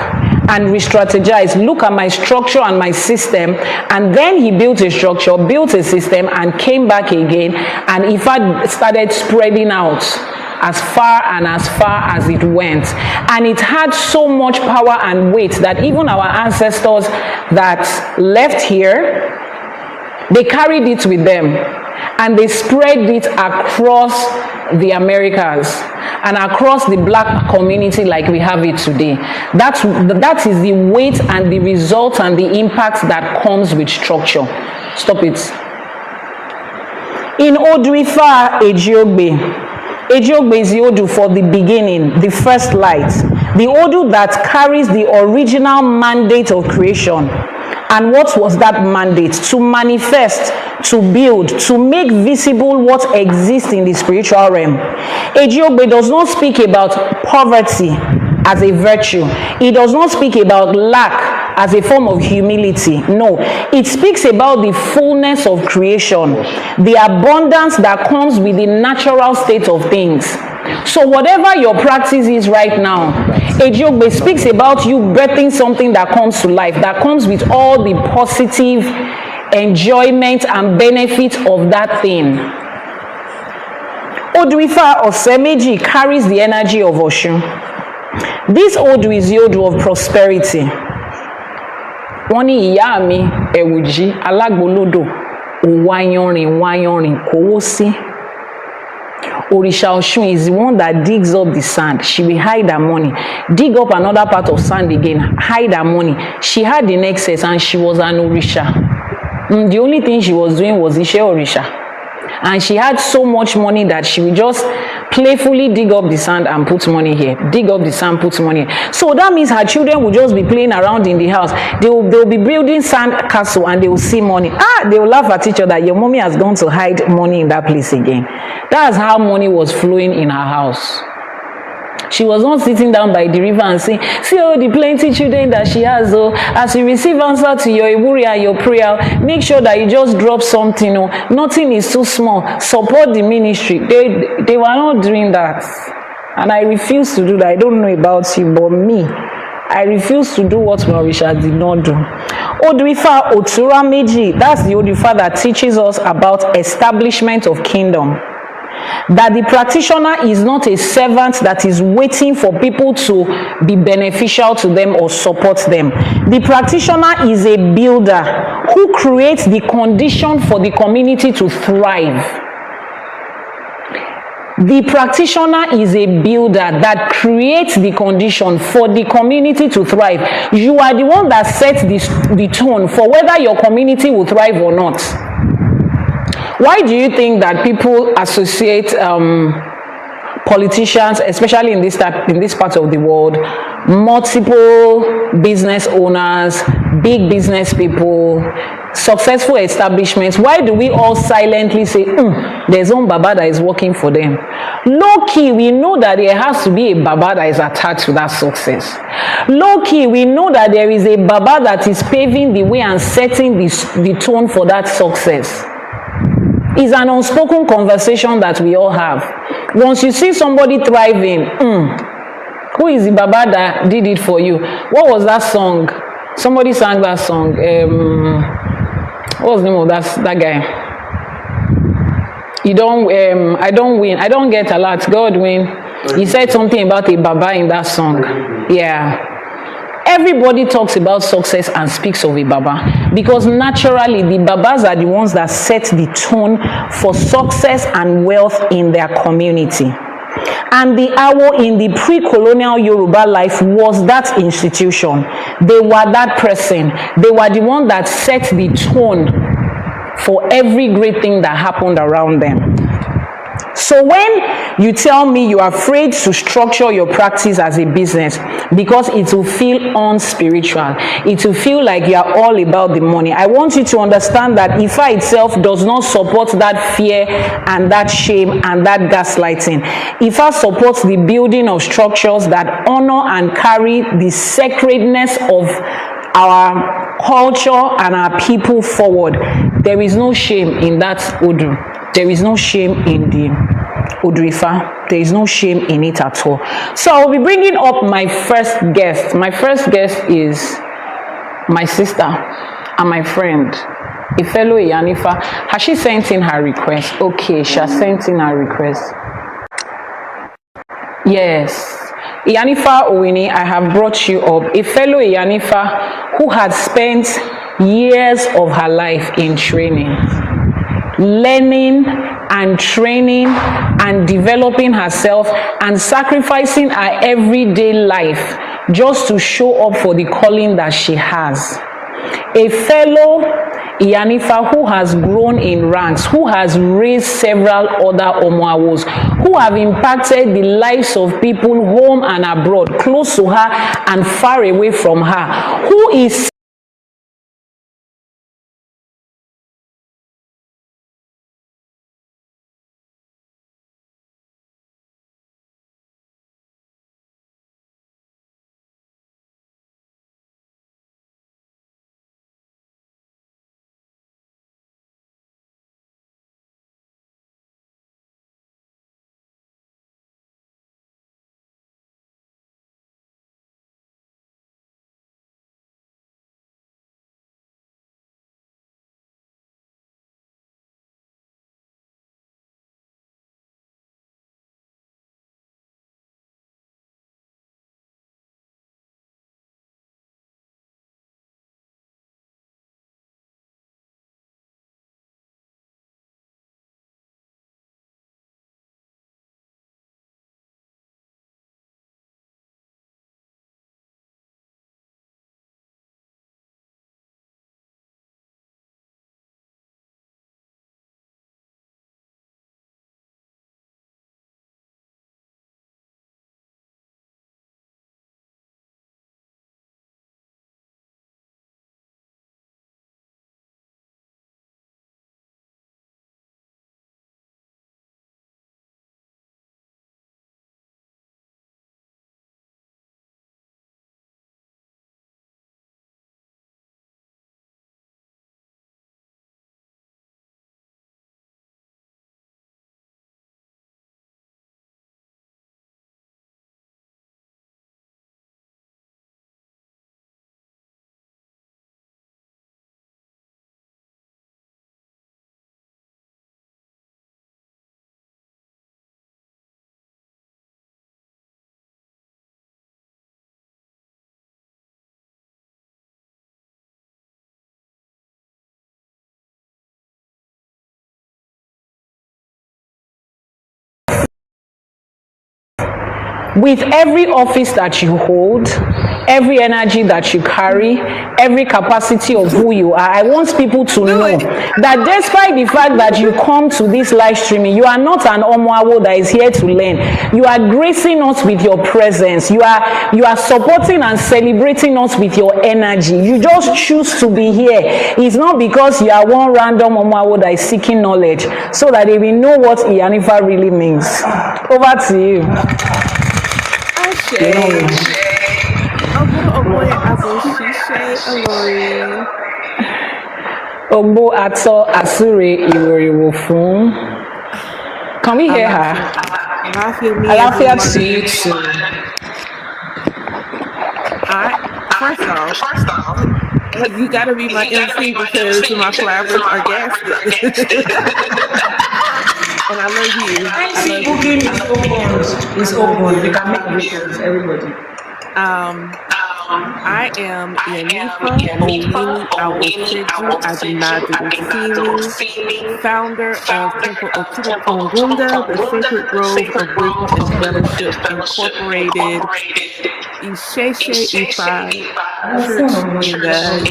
and re-strategize, look at my structure and my system. And then he built a structure, built a system, and came back again. And Ifá started spreading out as far as it went. And it had so much power and weight that even our ancestors that left here, they carried it with them. And they spread it across the Americas and across the black community like we have it today. That is the weight and the result and the impact that comes with structure. Stop it. In Odù Ifá Ejiogbe, Ejiogbe is the Odù for the beginning, the first light. The Odù that carries the original mandate of creation. And what was that mandate? To manifest, to build, to make visible what exists in the spiritual realm. Ejiogbe does not speak about poverty as a virtue. It does not speak about lack as a form of humility. No, it speaks about the fullness of creation, the abundance that comes with the natural state of things. So whatever your practice is right now, Ejiogbe speaks about you birthing something that comes to life, that comes with all the positive enjoyment and benefit of that thing. Odù Ifá Ọ̀sẹ́méjì carries the energy of Ọ̀ṣun. This Odù is the Odù of prosperity. Wọ́n ní ìyá mi ẹ̀wùjí alágbolódò òwáyanrìn kówó sí. Òrìṣà Ọ̀ṣun is the one that digs up the sand. She will hide her money. Dig up another part of sand again. Hide her money. She had in excess and she was an Òrìṣà. The only thing she was doing was Iṣẹ́ Òrìṣà. And she had so much money that she would just playfully dig up the sand and put money here. Dig up the sand, put money here. So that means her children will just be playing around in the house. They'll be building sand castle and they will see money. They will laugh at each other. Your mommy has gone to hide money in that place again. That's how money was flowing in her house. She was not sitting down by the river and saying, see all the plenty children that she has. Oh, as you receive answer to your Iwuri and your prayer, make sure that you just drop something. Oh, nothing is too small. Support the ministry. They were not doing that. And I refuse to do that. I don't know about you, but me, I refuse to do what Marisha did not do. Odù Ifá Òtúrá Méjì, that's the Odù Ifá that teaches us about establishment of kingdom. That the practitioner is not a servant that is waiting for people to be beneficial to them or support them. The practitioner is a builder who creates the condition for the community to thrive. The practitioner is a builder that creates the condition for the community to thrive. You are the one that sets the tone for whether your community will thrive or not. Why do you think that people associate politicians, especially in this part of the world, multiple business owners, big business people, successful establishments? Why do we all silently say, there's one Baba that is working for them? Low key, we know that there has to be a Baba that is attached to that success. Low key, we know that there is a Baba that is paving the way and setting the tone for that success. It's an unspoken conversation that we all have. Once you see somebody thriving, who is the Baba that did it for you? What was that song? Somebody sang that song. What was the name of that guy? I don't win. I don't get a lot. God win. He said something about a Baba in that song. Yeah. Everybody talks about success and speaks of a Baba because naturally the Babas are the ones that set the tone for success and wealth in their community. And the Awo in the pre-colonial Yoruba life was that institution. They were that person. They were the one that set the tone for every great thing that happened around them. So when you tell me you are afraid to structure your practice as a business because it will feel unspiritual, it will feel like you are all about the money, I want you to understand that Ifa itself does not support that fear and that shame and that gaslighting. Ifa supports the building of structures that honor and carry the sacredness of our culture and our people forward. There is no shame in that Odù. There is no shame in the Odù Ifá. There is no shame in it at all. So I'll be bringing up my first guest. My first guest is my sister and my friend, a fellow Iyanifa. Has she sent in her request? Okay, she has sent in her request. Yes. Iyanifa Owini, I have brought you up, a fellow Iyanifa who had spent years of her life in training, learning and training and developing herself and sacrificing her everyday life just to show up for the calling that she has. A fellow Iyanifa who has grown in ranks, who has raised several other Omoawos, who have impacted the lives of people home and abroad, close to her and far away from her, who is with every office that you hold, every energy that you carry, every capacity of who you are, I want people to know that despite the fact that you come to this live streaming, you are not an Omoawo that is here to learn. You are gracing us with your presence. You are supporting and celebrating us with your energy. You just choose to be here. It's not because you are one random Omoawo that is seeking knowledge, so that they will know what Iyanifa really means. Over to you. Ogbo ato asure iworiwo fun. Can we hear her? Alafia to you too. First off, you gotta be my MC because my flappers are gassed. And I love you. Booking is open. You can make videos, everybody. I am Iyanifa Ewa. I do not see me. Founder of Temple of Chukwu, the Sacred Grove of Wisdom and Fellowship Incorporated. ԻΣＨΕΗΣHE Ifa Church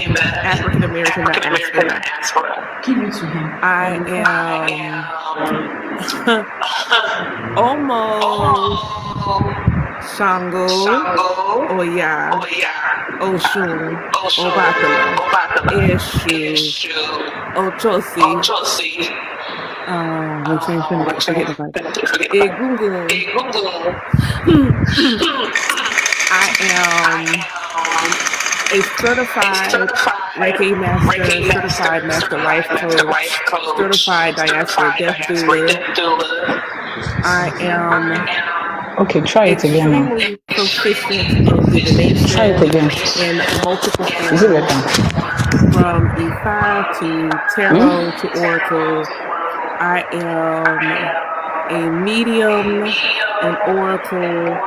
in the African American diaspora. Give it to him. I am almost Shango, Oya, Oshun, Obatala, Eshu, Ochosi. Which ain't finna forget about that. Egungun. I am a certified Reiki master, certified master life coach, certified diaspora death doula. I am Okay, try it again now. extremely proficient in divination Try it again. in multiple Is it better? from Ifa to tarot to oracle. I am a medium, an oracle.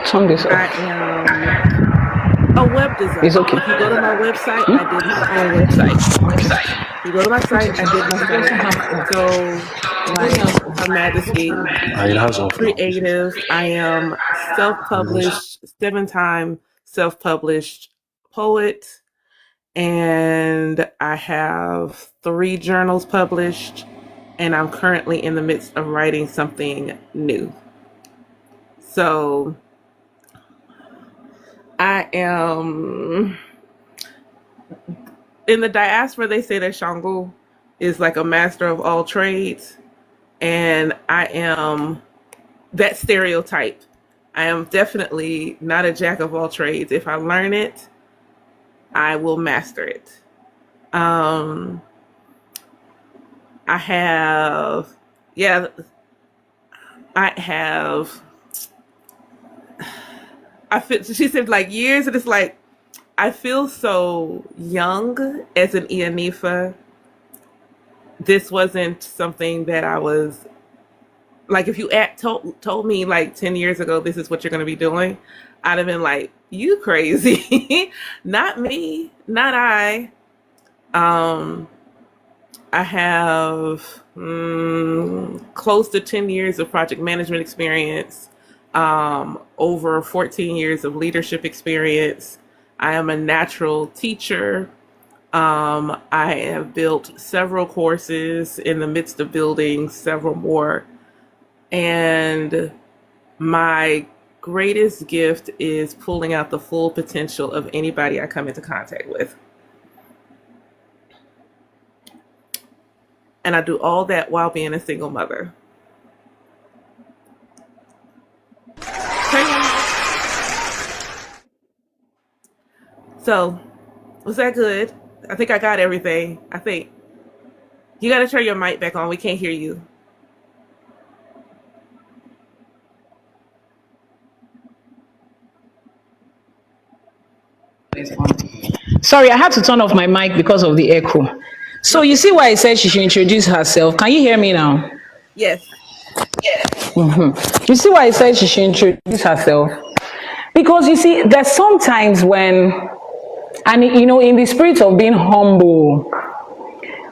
Turn this I off. am a web designer. It's okay. If you go to my website, I did my own website. You go to my site, I did my site. So, like, Her Majesty, creative. I am self-published, 7-time self-published poet. And I have 3 journals published. And I'm currently in the midst of writing something new. So I am in the diaspora. They say that Shango is like a master of all trades, and I am that stereotype. I am definitely not a jack of all trades. If I learn it, I will master it. I feel, she said like years, and it's like, I feel so young as an Iyanifa. This wasn't something that I was, like, if you told me like 10 years ago, this is what you're going to be doing, I'd have been like, you crazy. Not me, not I. I have close to 10 years of project management experience, over 14 years of leadership experience. I am a natural teacher. I have built several courses, in the midst of building several more. And my greatest gift is pulling out the full potential of anybody I come into contact with. And I do all that while being a single mother. So, was that good? I think I got everything. I think. You got to turn your mic back on. We can't hear you. Sorry, I had to turn off my mic because of the echo. So you see why I said she should introduce herself. Can you hear me now? Yes. You see why I said she should introduce herself? Because you see, there's sometimes when, and you know, in the spirit of being humble,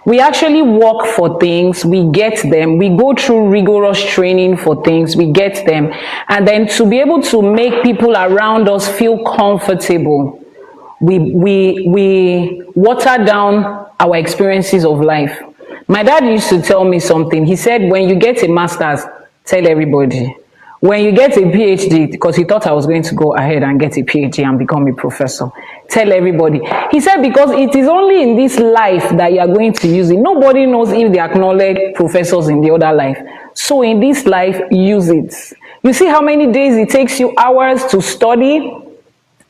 we actually work for things, we get them, we go through rigorous training for things, we get them, and then to be able to make people around us feel comfortable, we water down our experiences of life. My dad used to tell me something. He said, when you get a master's, tell everybody. When you get a PhD, because he thought I was going to go ahead and get a PhD and become a professor, tell everybody. He said, because it is only in this life that you are going to use it. Nobody knows if they acknowledge professors in the other life. So in this life, use it. You see how many days it takes you, hours to study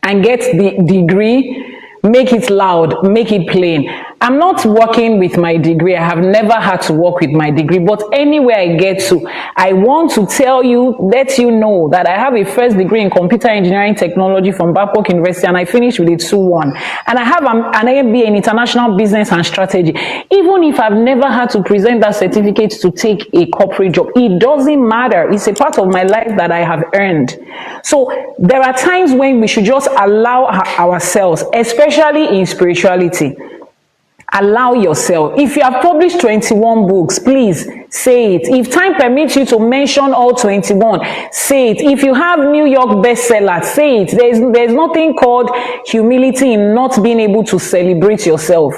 and get the degree? Make it loud, make it plain. I'm not working with my degree. I have never had to work with my degree, but anywhere I get to, I want to tell you, let you know that I have a first degree in computer engineering technology from Babcock University, and I finished with a 2-1. And I have an MBA in international business and strategy. Even if I've never had to present that certificate to take a corporate job, it doesn't matter. It's a part of my life that I have earned. So there are times when we should just allow ourselves, especially in spirituality, Allow yourself. If you have published 21 books, please say it. If time permits you to mention all 21, say it. If you have New York bestseller, say it. There's nothing called humility in not being able to celebrate yourself,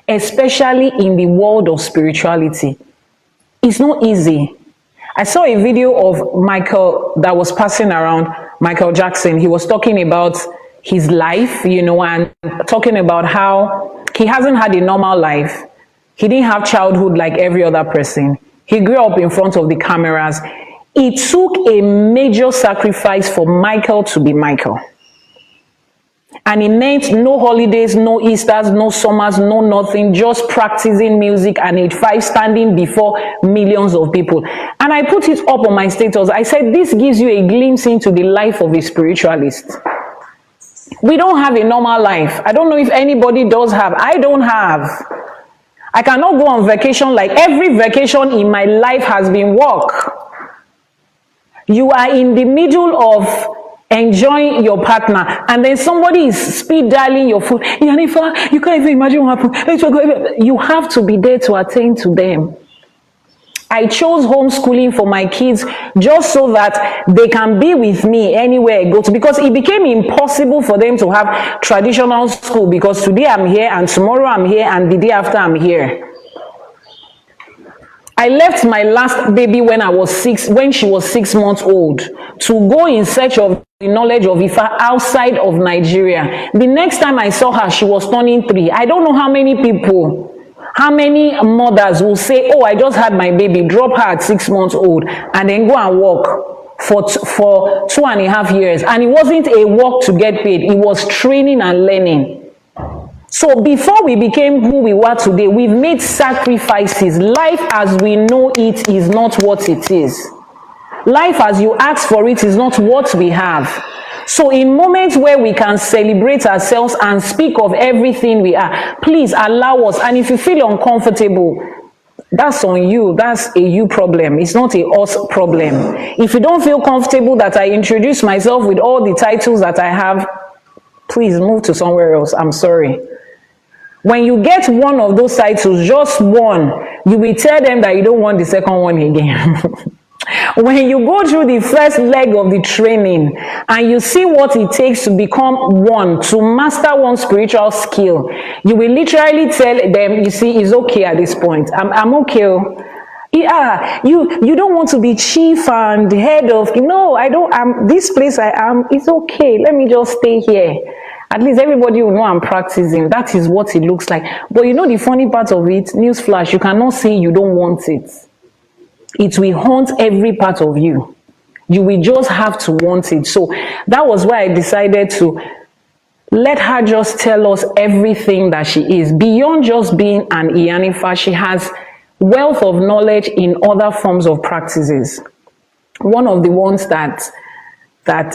especially in the world of spirituality. It's not easy. I saw a video of Michael that was passing around, Michael Jackson. He was talking about his life, you know, and talking about how he hasn't had a normal life. He didn't have childhood like every other person. He grew up in front of the cameras. It took a major sacrifice for Michael to be Michael. And it meant no holidays, no Easters, no summers, no nothing, just practicing music and age 5 standing before millions of people. And I put it up on my status. I said, this gives you a glimpse into the life of a spiritualist. We don't have a normal life. I don't know if anybody does have. I don't have. I cannot go on vacation like every vacation in my life has been work. You are in the middle of enjoying your partner, and then somebody is speed dialing your phone. Iyanifa, you can't even imagine what happened. You have to be there to attend to them. I chose homeschooling for my kids just so that they can be with me anywhere I go to, because it became impossible for them to have traditional school, because today I'm here and tomorrow I'm here and the day after I'm here. I left my last baby when she was 6 months old, to go in search of the knowledge of Ifa outside of Nigeria. The next time I saw her, she was turning 3. I don't know how many mothers will say, oh, I just had my baby, drop her at 6 months old, and then go and work for 2.5 years. And it wasn't a work to get paid. It was training and learning. So before we became who we were today, we've made sacrifices. Life as we know it is not what it is. Life as you ask for it is not what we have. So in moments where we can celebrate ourselves and speak of everything we are, please allow us. And if you feel uncomfortable, that's on you. That's a you problem. It's not a us problem. If you don't feel comfortable that I introduce myself with all the titles that I have, please move to somewhere else. I'm sorry. When you get one of those titles, just one, you will tell them that you don't want the second one again. When you go through the first leg of the training and you see what it takes to become one, to master one spiritual skill, you will literally tell them, you see, it's okay at this point. I'm okay. Yeah, you don't want to be chief and head of, no, I don't, this place I am, it's okay. Let me just stay here. At least everybody will know I'm practicing. That is what it looks like. But you know the funny part of it, newsflash, you cannot say you don't want it. It will haunt every part of you. You will just have to want it. So that was why I decided to let her just tell us everything that she is. Beyond just being an Iyanifa, she has wealth of knowledge in other forms of practices. One of the ones that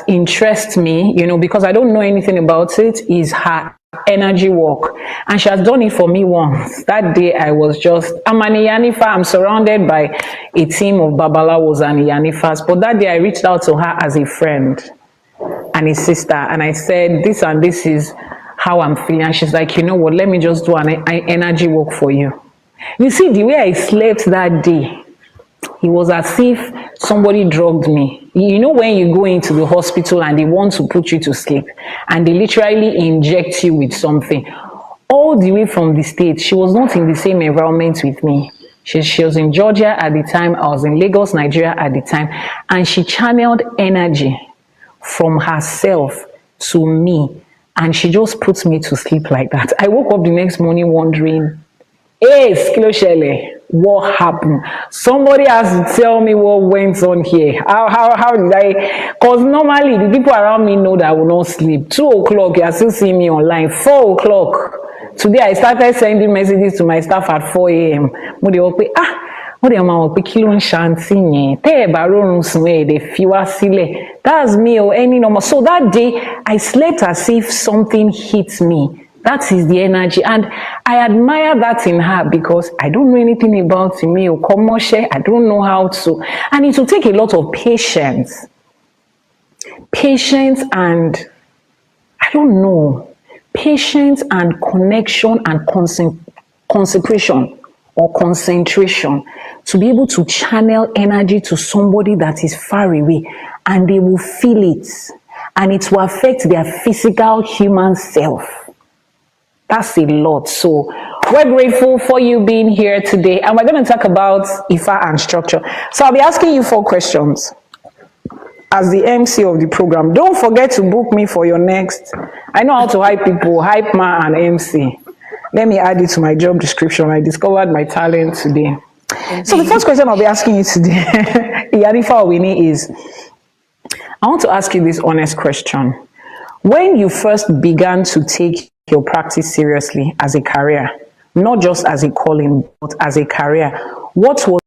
interests me, you know, because I don't know anything about it, is her energy work. And she has done it for me once. That day I'm an Iyanifa, I'm surrounded by a team of Babalawos and Iyanifas, but that day I reached out to her as a friend and a sister, and I said, this and this is how I'm feeling. And she's like, you know what, let me just do an energy work for you. You see, the way I slept that day, it was as if somebody drugged me. You know when you go into the hospital and they want to put you to sleep and they literally inject you with something. All the way from the States, she was not in the same environment with me. She was in Georgia at the time. I was in Lagos, Nigeria at the time. And she channeled energy from herself to me. And she just puts me to sleep like that. I woke up the next morning wondering, hey, what happened? Somebody has to tell me what went on here. How did I? Because normally the people around me know that I will not sleep. 2 o'clock, you are still seeing me online. 4 o'clock. Today I started sending messages to my staff at 4 a.m. That's me or any normal. So that day I slept as if something hit me. That is the energy, and I admire that in her, because I don't know anything about me or commercial. I don't know how to, and it will take a lot of patience and I don't know, patience and connection and consecration or concentration, to be able to channel energy to somebody that is far away, and they will feel it, and it will affect their physical human self. That's a lot. So we're grateful for you being here today, and we're going to talk about Ifa and structure. So I'll be asking you 4 questions as the MC of the program. Don't forget to book me for your next. I know how to hype people, hype man and MC. Let me add it to my job description. I discovered my talent today. So the first question I'll be asking you today, Iyanifa Ewa, is, I want to ask you this honest question. When you first began to take your practice seriously as a career, not just as a calling, but as a career, what was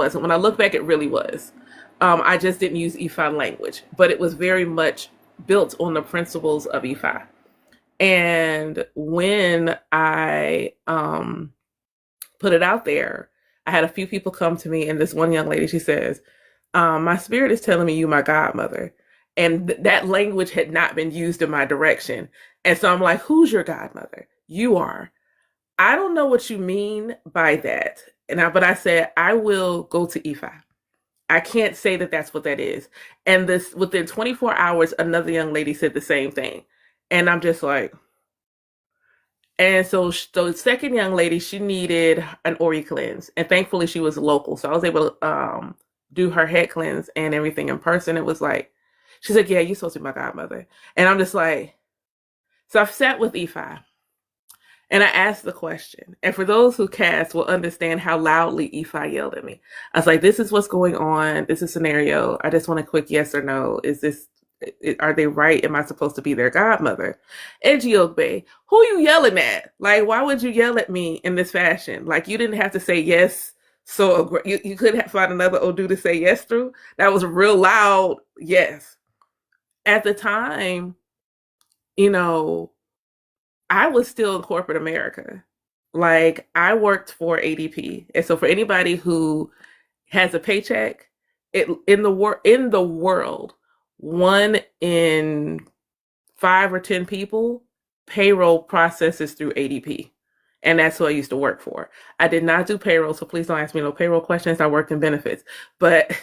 wasn't. When I look back, it really was. I just didn't use Ifa language, but it was very much built on the principles of Ifa. And when I put it out there, I had a few people come to me, and this one young lady, she says, my spirit is telling me you my godmother. And that language had not been used in my direction. And so I'm like, who's your godmother? You are. I don't know what you mean by that. But I said, I will go to Ifa. I can't say that that's what that is. And this within 24 hours, another young lady said the same thing. And I'm just like, and so the second young lady, she needed an Ori cleanse. And thankfully she was local. So I was able to do her head cleanse and everything in person. It was like, she's like, yeah, you're supposed to be my godmother. And I'm just like, so I've sat with Ifa. And I asked the question, and for those who cast will understand how loudly Ifa yelled at me. I was like, this is what's going on. This is a scenario. I just want a quick yes or no. Are they right? Am I supposed to be their godmother? And Giogbe, who you yelling at? Like, why would you yell at me in this fashion? Like, you didn't have to say yes. So you could have found another Odù to say yes through. That was a real loud yes. At the time, I was still in corporate America. Like, I worked for ADP. And so for anybody who has a paycheck, in the world, 1 in 5 or 10 people, payroll processes through ADP. And that's who I used to work for. I did not do payroll, so please don't ask me no payroll questions. I worked in benefits. But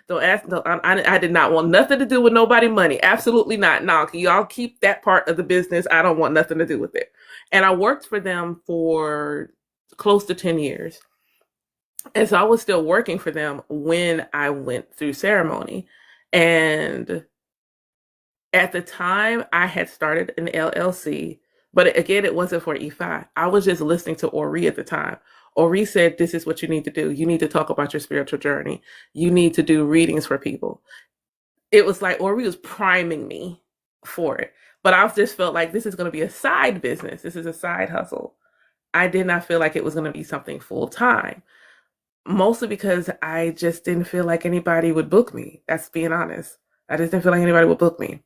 I did not want nothing to do with nobody money. Absolutely not. No, y'all keep that part of the business. I don't want nothing to do with it. And I worked for them for close to 10 years. And so I was still working for them when I went through ceremony. And at the time, I had started an LLC. But again, it wasn't for Ifa. I was just listening to Ori at the time. Ori said, this is what you need to do. You need to talk about your spiritual journey. You need to do readings for people. It was like Ori was priming me for it. But I just felt like this is going to be a side business. This is a side hustle. I did not feel like it was going to be something full time. Mostly because I just didn't feel like anybody would book me. That's being honest. I just didn't feel like anybody would book me.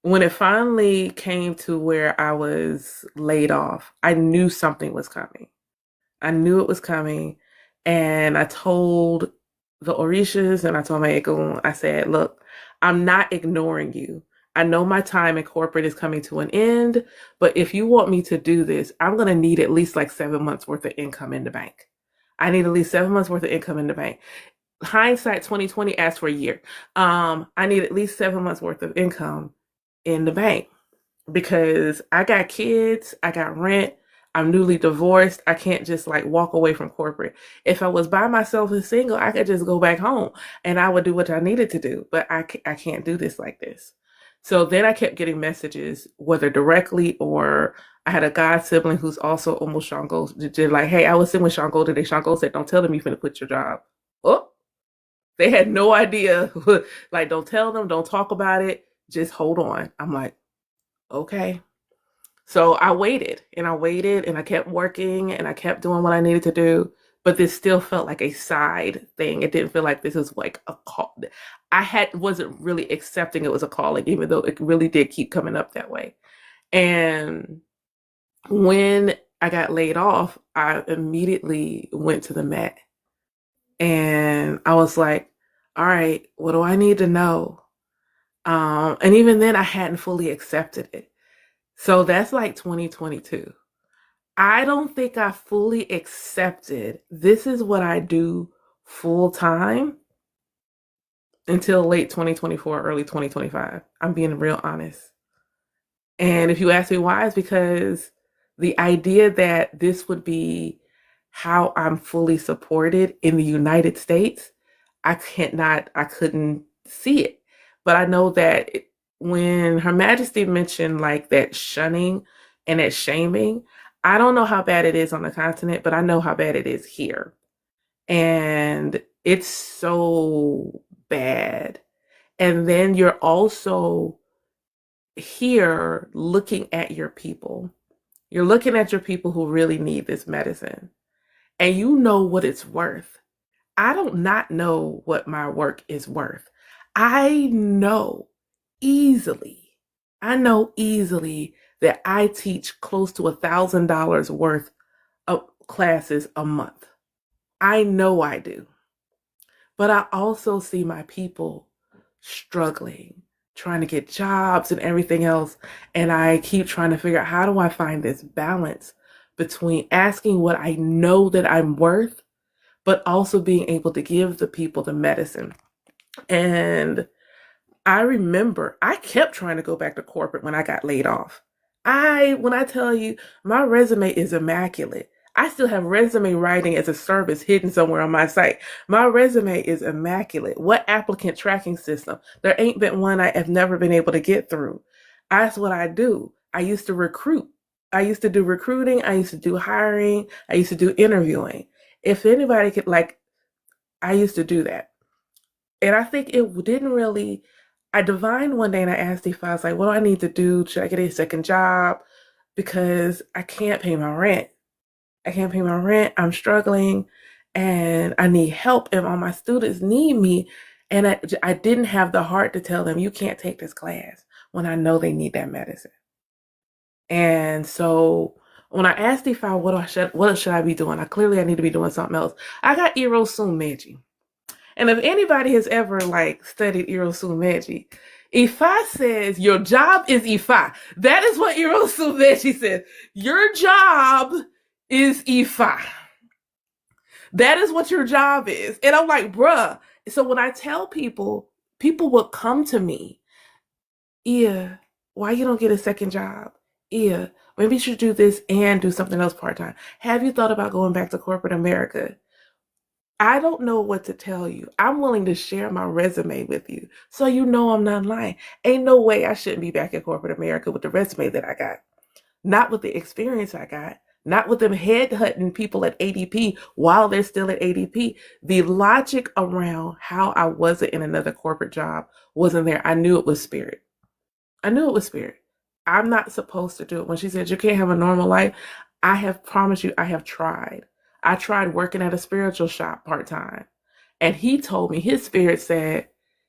When it finally came to where I was laid off, I knew something was coming. I knew it was coming. And I told the Orishas and I told my Ekun, I said, look, I'm not ignoring you. I know my time in corporate is coming to an end, but if you want me to do this, I'm going to need at least like 7 months worth of income in the bank. I need at least 7 months worth of income in the bank. Hindsight 2020 asked for a year. I need at least 7 months worth of income in the bank because I got kids, I got rent, I'm newly divorced. I can't just like walk away from corporate. If I was by myself and single, I could just go back home and I would do what I needed to do, but I can't do this like this. So then I kept getting messages, whether directly or I had a god sibling who's also almost Shango. They're like, hey, I was sitting with Shango today. Shango said, don't tell them you're going to quit your job. Oh, they had no idea. Like, don't tell them, don't talk about it. Just hold on. I'm like, okay. So I waited and I kept working and I kept doing what I needed to do. But this still felt like a side thing. It didn't feel like this was like a call. Wasn't really accepting it was a calling, even though it really did keep coming up that way. And when I got laid off, I immediately went to the Met. And I was like, all right, what do I need to know? And even then I hadn't fully accepted it. So that's like 2022. I don't think I fully accepted this is what I do full time until late 2024, early 2025. I'm being real honest. And if you ask me why, it's because the idea that this would be how I'm fully supported in the United States, I couldn't see it. But I know that when Her Majesty mentioned like that shunning and that shaming, I don't know how bad it is on the continent, but I know how bad it is here. And it's so bad. And then you're also here looking at your people. You're looking at your people who really need this medicine. and you know what it's worth. I don't not know what my work is worth. I know easily, that I teach close to $1,000 worth of classes a month. I know I do. But I also see my people struggling, trying to get jobs and everything else. And I keep trying to figure out, how do I find this balance between asking what I know that I'm worth, but also being able to give the people the medicine. And I remember I kept trying to go back to corporate when I got laid off. When I tell you, my resume is immaculate. I still have resume writing as a service hidden somewhere on my site. My resume is immaculate. What applicant tracking system? There ain't been one I have never been able to get through. That's what I do. I used to recruit. I used to do recruiting. I used to do hiring. I used to do interviewing. If anybody could, I used to do that. And I think it didn't really, I divined one day and I asked Ifá, I was like, what do I need to do? Should I get a second job? Because I can't pay my rent. I'm struggling and I need help, and all my students need me. And I didn't have the heart to tell them, you can't take this class, when I know they need that medicine. And so when I asked Ifá, what should I be doing? I need to be doing something else. I got Irosummeji. And if anybody has ever studied Irosummeji, Ifá says your job is Ifá. That is what Irosummeji says. Your job is Ifá. That is what your job is. And I'm like, bruh. So when I tell people will come to me, yeah, why you don't get a second job? Yeah, maybe you should do this and do something else part-time. Have you thought about going back to corporate America? I don't know what to tell you. I'm willing to share my resume with you so you know I'm not lying. Ain't no way I shouldn't be back in corporate America with the resume that I got. Not with the experience I got. Not with them headhunting people at ADP while they're still at ADP. The logic around how I wasn't in another corporate job wasn't there. I knew it was spirit. I'm not supposed to do it. When she said you can't have a normal life, I have promised you I have tried. I tried working at a spiritual shop part-time. And he told me, his spirit said,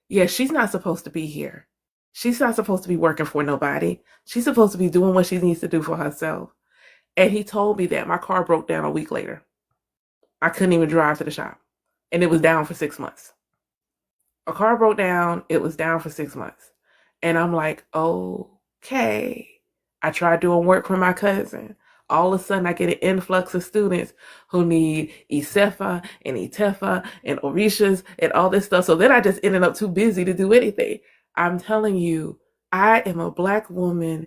yeah, she's not supposed to be here. She's not supposed to be working for nobody. She's supposed to be doing what she needs to do for herself. And he told me that. My car broke down a week later. I couldn't even drive to the shop. And it was down for 6 months. A car broke down. It was down for 6 months. And I'm like, okay. I tried doing work for my cousin. All of a sudden, I get an influx of students who need Isefa and Itefa and Orishas and all this stuff. So then I just ended up too busy to do anything. I'm telling you, I am a Black woman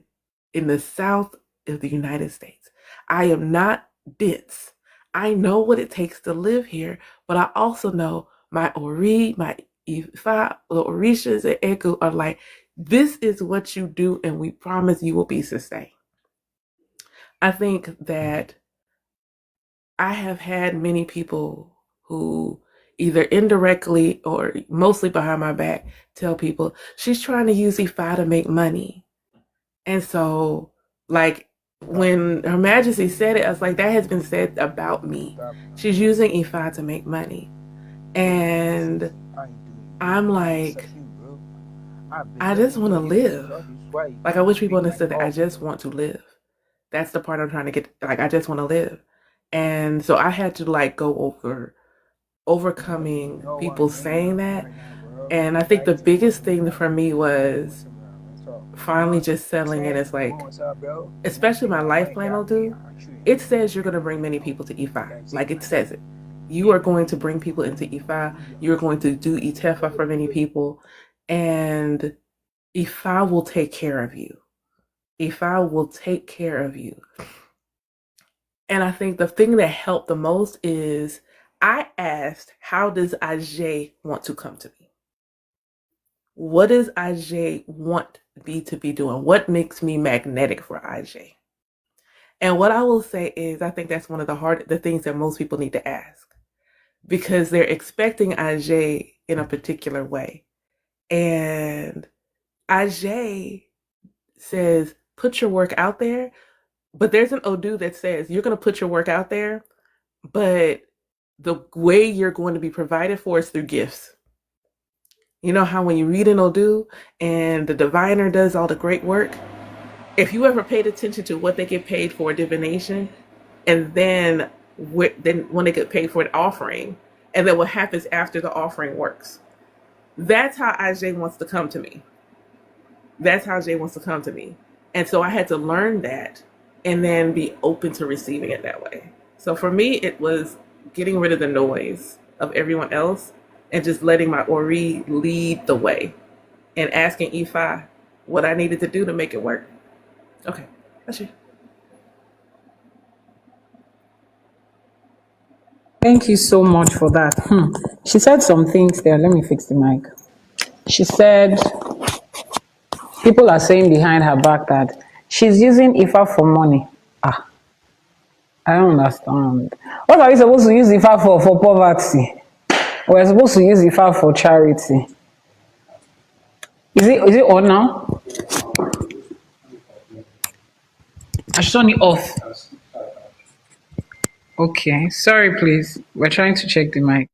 in the South of the United States. I am not dense. I know what it takes to live here, but I also know my Ori, my Ifa, the Orishas and Egu are like, this is what you do, and we promise you will be sustained. I think that I have had many people who either indirectly or mostly behind my back tell people she's trying to use Ifá to make money. And so, when Her Majesty said it, I was like, that has been said about me. She's using Ifá to make money. And I'm like, I just want to live. I wish people understood that I just want to live. That's the part I'm trying to get. I just want to live. And so I had to go over overcoming people saying that. And I think the biggest thing for me was finally just settling in. It's especially my life plan will do. It says you're going to bring many people to Ifá. It says it. You are going to bring people into Ifá. You're going to do Itefa for many people. And Ifá will take care of you. Ifá will take care of you. And I think the thing that helped the most is I asked, how does Ase want to come to me? What does Ase want me to be doing? What makes me magnetic for Ase? And what I will say is, I think that's one of the things that most people need to ask, because they're expecting Ase in a particular way. And Ase says, put your work out there. But there's an Odù that says, you're going to put your work out there, but the way you're going to be provided for is through gifts. You know how when you read an Odù and the diviner does all the great work, if you ever paid attention to what they get paid for divination, and then when they get paid for an offering, and then what happens after the offering works, that's how Ase wants to come to me. That's how Ase wants to come to me. And so I had to learn that and then be open to receiving it that way. So for me, it was getting rid of the noise of everyone else and just letting my Ori lead the way and asking Ifá what I needed to do to make it work. Okay, that's you. Thank you so much for that. She said some things there. Let me fix the mic. She said people are saying behind her back that she's using Ifá for money. I don't understand. What are we supposed to use Ifá for? For poverty? We're supposed to use Ifá for charity. Is it on now? I should turn it off. Okay, sorry please. We're trying to check the mic.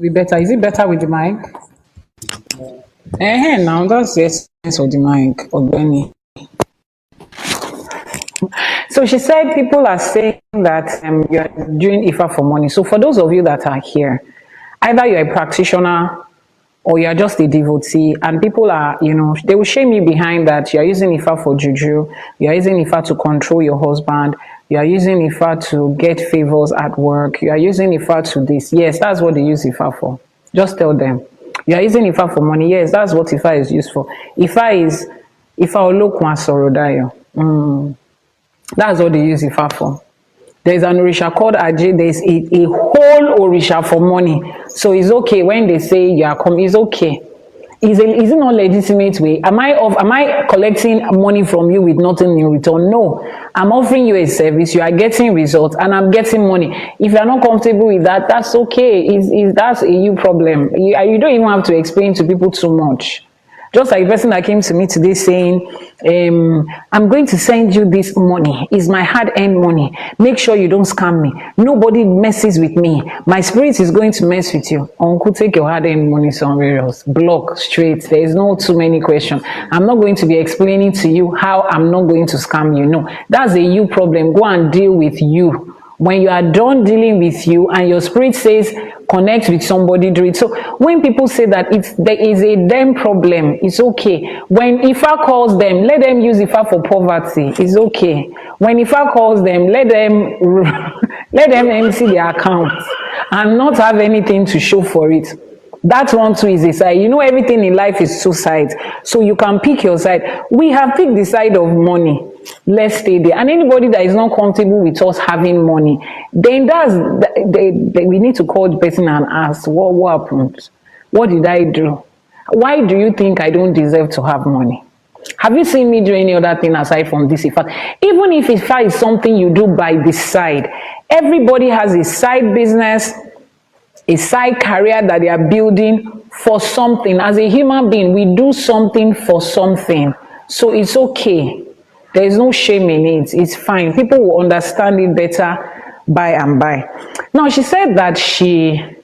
Be better. Is it better with the mic? Now that's the essence of the mic, Ogbeni. So she said people are saying that you're doing Ifá for money. So for those of you that are here, either you're a practitioner or you're just a devotee, and people are, they will shame you behind that you're using Ifá for juju, you're using Ifá to control your husband, you're using Ifá to get favors at work, you're using Ifá to this. Yes, that's what they use Ifá for. Just tell them. You're using Ifá for money. Yes, that's what Ifá is used for. Ifá is Ifá Olokun Asorodayo. That's what they use Ifá for. There's an Orisha called Aje. There's a whole Orisha for money. So it's okay when they say you are coming. It's okay. Is it not legitimate way? Am I collecting money from you with nothing in return? No. I'm offering you a service. You are getting results, and I'm getting money. If you are not comfortable with that, that's okay. That's a you problem. You don't even have to explain to people too much. Just like the person that came to me today saying, I'm going to send you this money. It's my hard-earned money. Make sure you don't scam me. Nobody messes with me. My spirit is going to mess with you. Uncle, take your hard-earned money somewhere else. Block straight. There is no too many questions. I'm not going to be explaining to you how I'm not going to scam you. No, that's a you problem. Go and deal with you. When you are done dealing with you and your spirit says, connect with somebody, do it. So when people say that there is a them problem, it's okay. When Ifá calls them, let them use Ifá for poverty. It's okay. When Ifá calls them, let them empty their account and not have anything to show for it. That one too is a side. Everything in life is two sides. So you can pick your side. We have picked the side of money. Let's stay there. And anybody that is not comfortable with us having money, then we need to call the person and ask, what happened? What did I do? Why do you think I don't deserve to have money? Have you seen me do any other thing aside from this Ifá? Even if Ifá is something you do by the side, everybody has a side business, a side career that they are building for something. As a human being, we do something for something. So it's okay. There is no shame in it. It's fine. People will understand it better by and by. Now, she said that she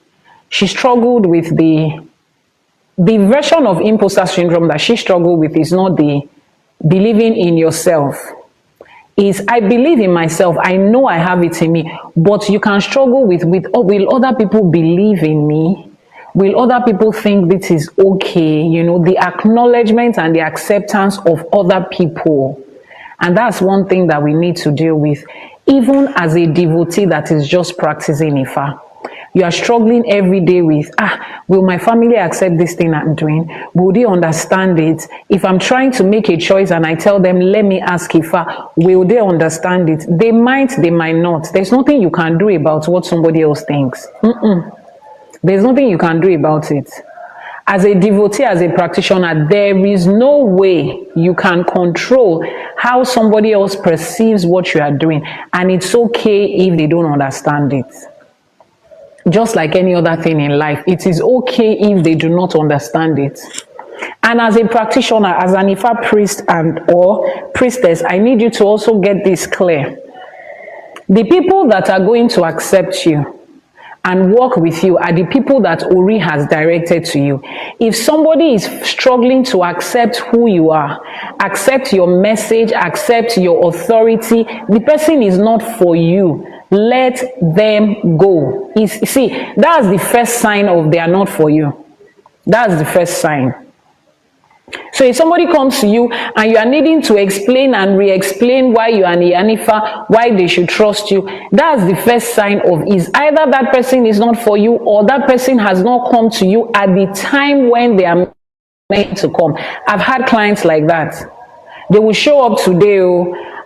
struggled with the version of imposter syndrome that she struggled with is not the believing in yourself. Is I believe in myself. I know I have it in me. But you can struggle with will other people believe in me? Will other people think this is okay? The acknowledgement and the acceptance of other people. And that's one thing that we need to deal with. Even as a devotee that is just practicing Ifá, you are struggling every day with, will my family accept this thing I'm doing? Will they understand it? If I'm trying to make a choice and I tell them, let me ask Ifá, will they understand it? They might, they might not. There's nothing you can do about what somebody else thinks. There's nothing you can do about it. As a devotee, as a practitioner, there is no way you can control how somebody else perceives what you are doing. And it's okay if they don't understand it. Just like any other thing in life, it is okay if they do not understand it. And as a practitioner, as an Ifa priest and or priestess, I need you to also get this clear. The people that are going to accept you and work with you are the people that Ori has directed to you. If somebody is struggling to accept who you are, accept your message, accept your authority, the person is not for you. Let them go. See, that's the first sign of they are not for you. That's the first sign. So if somebody comes to you and you are needing to explain and re-explain why you are an Iyanifa, why they should trust you, that's the first sign of is either that person is not for you or that person has not come to you at the time when they are meant to come. I've had clients like that. They will show up today,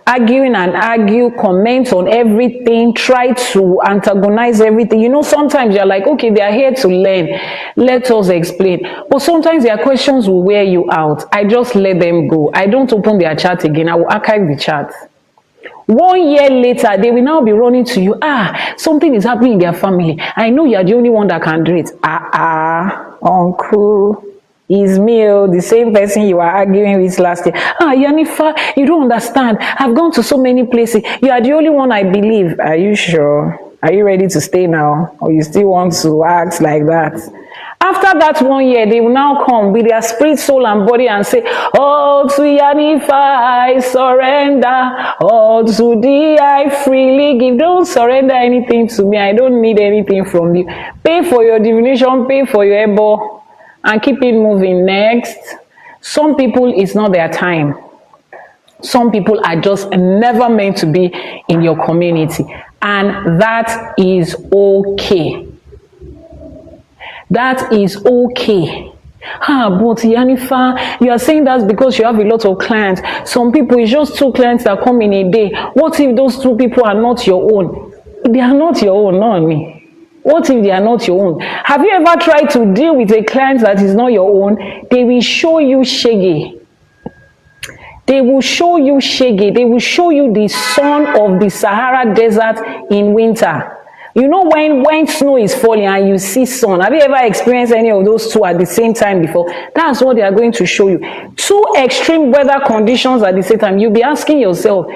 arguing and argue, comment on everything, try to antagonize everything. You know, sometimes you're like, okay, they are here to learn. Let us explain. But sometimes their questions will wear you out. I just let them go. I don't open their chat again. I will archive the chat. 1 year later, they will now be running to you. Something is happening in their family. I know you are the only one that can do it. Uncle. Is me, the same person you were arguing with last year. Iyanifa, you don't understand. I've gone to so many places. You are the only one I believe. Are you sure? Are you ready to stay now? Or you still want to act like that? After that 1 year, they will now come with their spirit, soul, and body and say, oh, to Iyanifa I surrender. Oh, to thee I freely give. Don't surrender anything to me. I don't need anything from you. Pay for your divination, pay for your ebo. And keep it moving. Next, some people, it's not their time. Some people are just never meant to be in your community, and that is okay. That is okay. But Iyanifa, you are saying that because you have a lot of clients. Some people, it's just 2 clients that come in a day. What if those 2 people are not your own? They are not your own, not me. What if they are not your own? Have you ever tried to deal with a client that is not your own? They will show you shege. They will show you shege. They will show you the sun of the Sahara Desert in winter. You know when snow is falling and you see sun. Have you ever experienced any of those 2 at the same time before? That's what they are going to show you. 2 extreme weather conditions at the same time. You'll be asking yourself,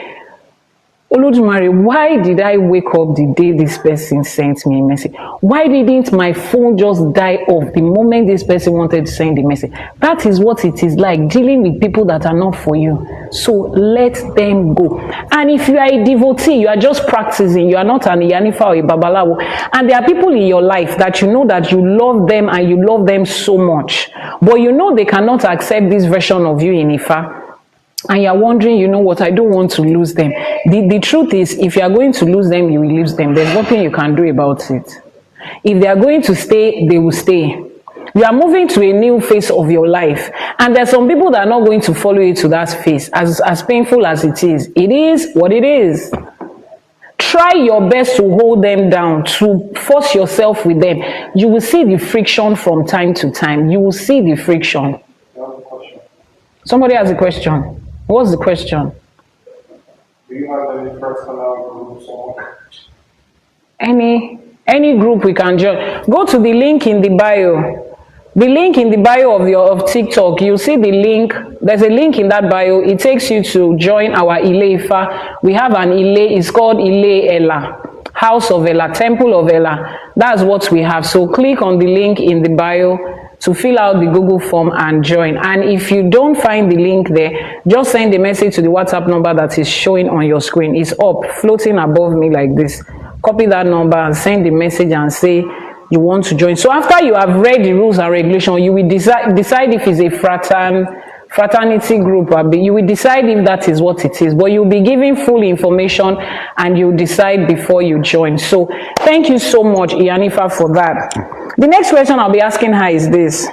Elédùmarè, why did I wake up the day this person sent me a message? Why didn't my phone just die off the moment this person wanted to send the message? That is what it is like dealing with people that are not for you. So let them go. And if you are a devotee, you are just practicing, you are not an Iyanifa or a Babalawo, and there are people in your life that you know that you love them and you love them so much, but you know they cannot accept this version of you in Ifa. And you're wondering, you know what, I don't want to lose them. The truth is, if you are going to lose them, you will lose them. There's nothing you can do about it. If they are going to stay, they will stay. You are moving to a new phase of your life. And there's some people that are not going to follow you to that phase. As painful as it is what it is. Try your best to hold them down, to force yourself with them. You will see the friction from time to time. You will see the friction. Somebody has a question. What's the question? Do you have any personal groups or any group we can join? Go to the link in the bio. The link in the bio of TikTok, you'll see the link. There's a link in that bio. It takes you to join our Ile Ifa. We have an Ile, it's called Ile Ella, House of Ella, Temple of Ella. That's what we have. So click on the link in the bio to fill out the Google form and join. And if you don't find the link there, just send a message to the WhatsApp number that is showing on your screen. It's up, floating above me like this. Copy that number and send the message and say you want to join. So after you have read the rules and regulations, you will decide if it's a fraternity group. You will decide if that is what it is, but you'll be given full information and you'll decide before you join. So thank you so much, Iyanifa, for that. The next question I'll be asking her is this.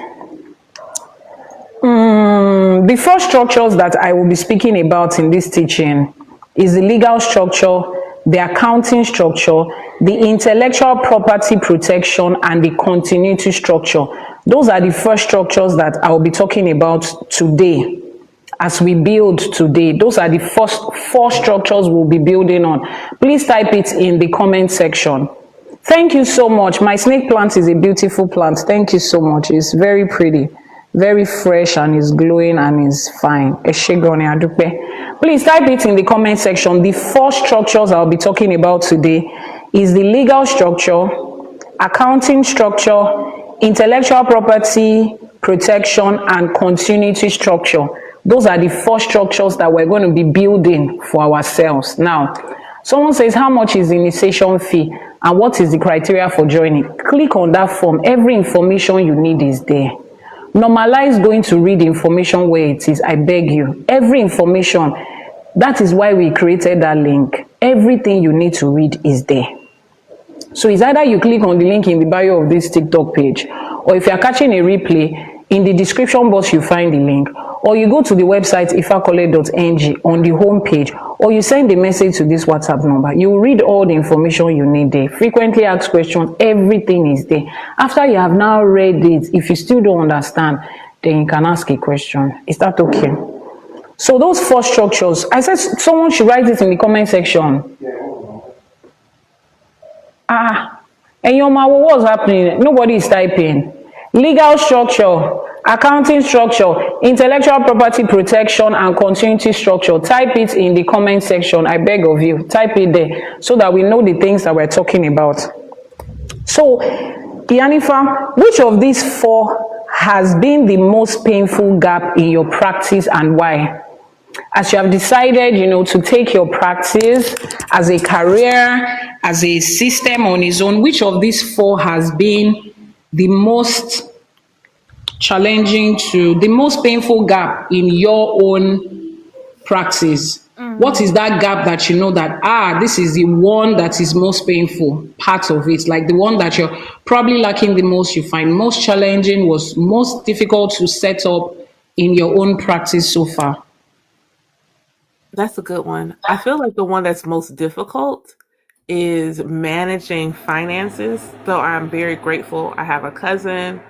The 4 structures that I will be speaking about in this teaching is the legal structure, the accounting structure, the intellectual property protection, and the continuity structure. Those are the first structures that I will be talking about today. As we build today, those are the first 4 structures we'll be building on. Please type it in the comment section. Thank you so much. My snake plant is a beautiful plant. Thank you so much. It's very pretty. very fresh and is glowing and is fine. Ẹ ṣé gan ni, a dúpẹ́. Please type it in the comment section. The 4 structures I'll be talking about today is the legal structure, accounting structure, intellectual property protection, and continuity structure. Those are the 4 structures that we're going to be building for ourselves. Now, someone says, how much is the initiation fee and what is the criteria for joining? Click on that form. Every information you need is there. Normalize going to read information where it is. I beg you. Every information. That is why we created that link. Everything you need to read is there. So it's either you click on the link in the bio of this TikTok page, or if you are catching a replay, in the description box you find the link, or you go to the website ifakole.ng on the home page, or you send a message to this WhatsApp number. You will read all the information you need there. Frequently asked questions, everything is there. After you have now read it, if you still don't understand, then you can ask a question. Is that okay? So those 4 structures, I said someone should write it in the comment section. And your man, what's happening? Nobody is typing. Legal structure, accounting structure, intellectual property protection, and continuity structure. Type it in the comment section. I beg of you, type it there so that we know the things that we're talking about. So, Iyanifa, which of these 4 has been the most painful gap in your practice and why? As you have decided, to take your practice as a career, as a system on its own, which of these 4 has been the most challenging the most painful gap in your own practice? What is that gap that you know that, this is the one that is most painful, part of it, like the one that you're probably lacking the most, you find most challenging, was most difficult to set up in your own practice so far? That's a good one. I feel like the one that's most difficult is managing finances. So I'm very grateful. I have a cousin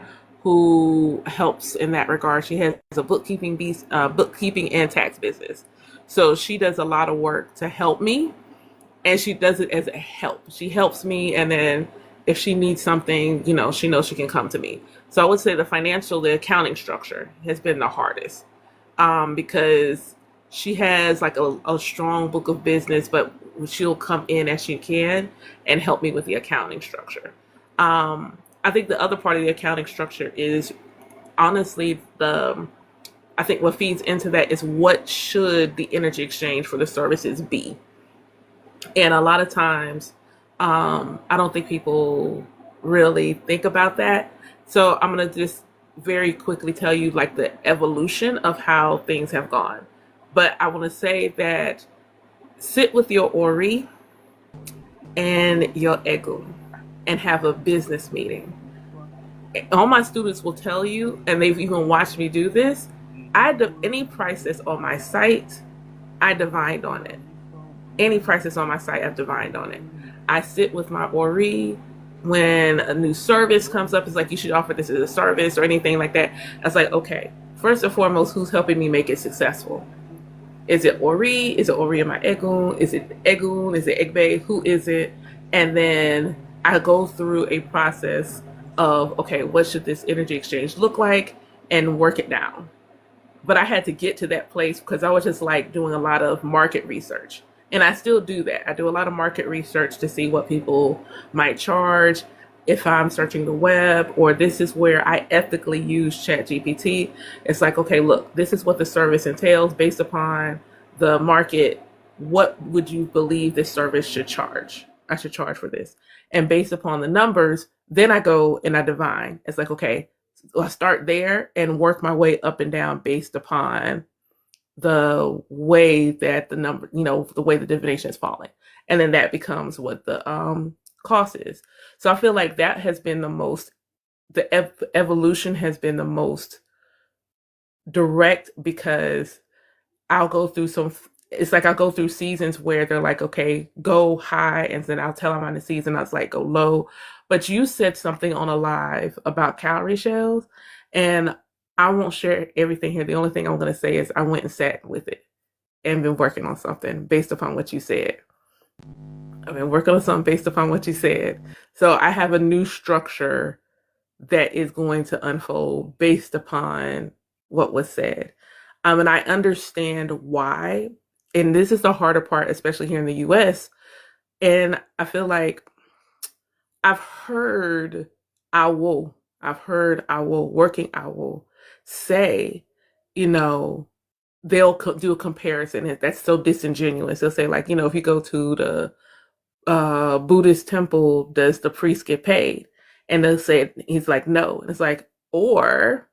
who helps in that regard. She has a bookkeeping and tax business. So she does a lot of work to help me, and she does it as a help. She helps me, and then if she needs something, she knows she can come to me. So I would say the accounting structure has been the hardest, because she has like a strong book of business, but she'll come in as she can and help me with the accounting structure. I think the other part of the accounting structure is honestly I think what feeds into that is what should the energy exchange for the services be? And a lot of times, I don't think people really think about that. So I'm going to just very quickly tell you like the evolution of how things have gone. But I want to say that sit with your Ori and your Egu and have a business meeting. All my students will tell you, and they've even watched me do this, any price that's on my site, I divined on it. Any price that's on my site, I've divined on it. I sit with my Ori. When a new service comes up, it's like, you should offer this as a service or anything like that. I was like, okay, first and foremost, who's helping me make it successful? Is it Ori? Is it Ori and my Egun? Is it Egun? Is it Egbe? Who is it? And then I go through a process of, okay, what should this energy exchange look like, and work it down. But I had to get to that place because I was just like doing a lot of market research. And I still do that. I do a lot of market research to see what people might charge if I'm searching the web, or this is where I ethically use ChatGPT. It's like, okay, look, this is what the service entails based upon the market. What would you believe this service should charge? I should charge for this. And based upon the numbers, then I go and I divine. It's like, okay, so I start there and work my way up and down based upon the way that the number, the way the divination is falling. And then that becomes what the cost is. So I feel like that has been the evolution has been the most direct, because I'll go through I'll go through seasons where they're like, okay, go high. And then I'll tell them on the season, I was like, go low. But you said something on a live about calorie shells, and I won't share everything here. The only thing I'm going to say is I went and sat with it and been working on something based upon what you said. I've been working on something based upon what you said. So I have a new structure that is going to unfold based upon what was said. And I understand why. And this is the harder part, especially here in the US. And I feel like I've heard working owl say, you know, they'll do a comparison. And that's so disingenuous. They'll say, like, if you go to the Buddhist temple, does the priest get paid? And they'll say, he's like, no. And it's like, or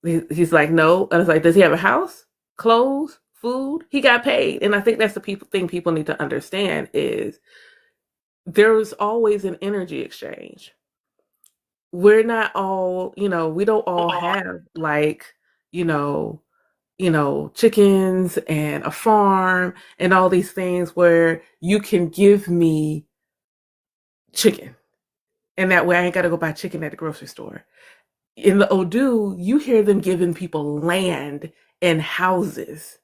he's like, no. And it's like, does he have a house, clothes, food? He got paid. And I think that's the thing people need to understand is there's always an energy exchange. We're not all, we don't all have like, chickens and a farm and all these things where you can give me chicken. And that way I ain't got to go buy chicken at the grocery store. In the Odù, you hear them giving people land and houses.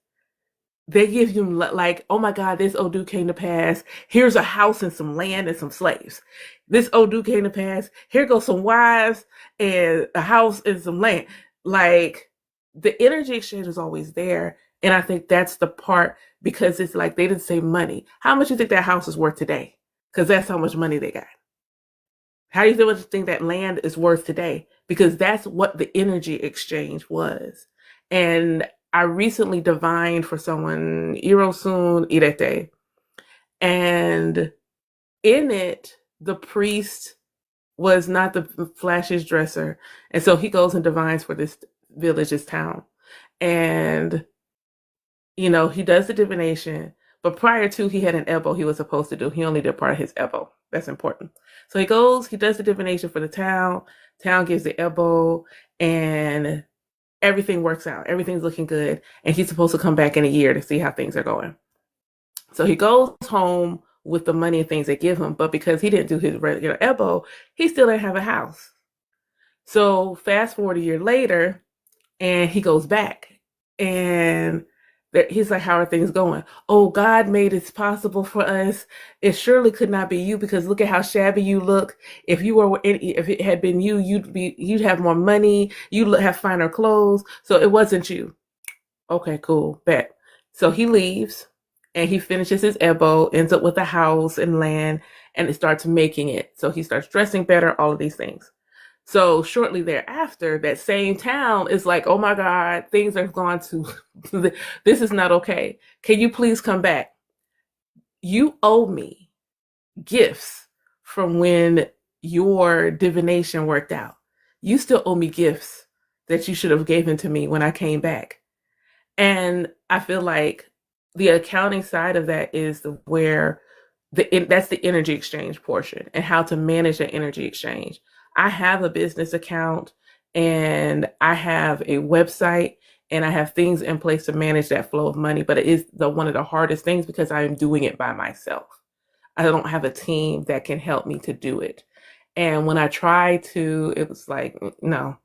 They give you like, oh my God, this Odù came to pass. Here's a house and some land and some slaves. This Odù came to pass. Here goes some wives and a house and some land. Like the energy exchange is always there. And I think that's the part, because it's like they didn't say money. How much do you think that house is worth today? Because that's how much money they got. How do you think that land is worth today? Because that's what the energy exchange was. And I recently divined for someone, Irosun Irete. And in it, the priest was not the flashiest dresser. And so he goes and divines for this village, this town. And, he does the divination. But prior to, he had an Ebo he was supposed to do. He only did part of his Ebo. That's important. So he does the divination for the town. Town gives the Ebo, and everything works out. Everything's looking good. And he's supposed to come back in a year to see how things are going. So he goes home with the money and things they give him. But because he didn't do his regular Ebo, he still didn't have a house. So fast forward a year later, and he goes back. And he's like, how are things going? Oh, God made it possible for us. It surely could not be you, because look at how shabby you look. If it had been you, you'd have more money. You'd have finer clothes. So it wasn't you. Okay, cool. Bet. So he leaves and he finishes his Ebo, ends up with a house and land, and it starts making it. So he starts dressing better, all of these things. So shortly thereafter, that same town is like, oh my God, things are going to, this is not okay. Can you please come back? You owe me gifts from when your divination worked out. You still owe me gifts that you should have given to me when I came back. And I feel like the accounting side of that is where that's the energy exchange portion and how to manage that energy exchange. I have a business account and I have a website and I have things in place to manage that flow of money, but it is one of the hardest things because I am doing it by myself. I don't have a team that can help me to do it. And when I tried to, it was like, no,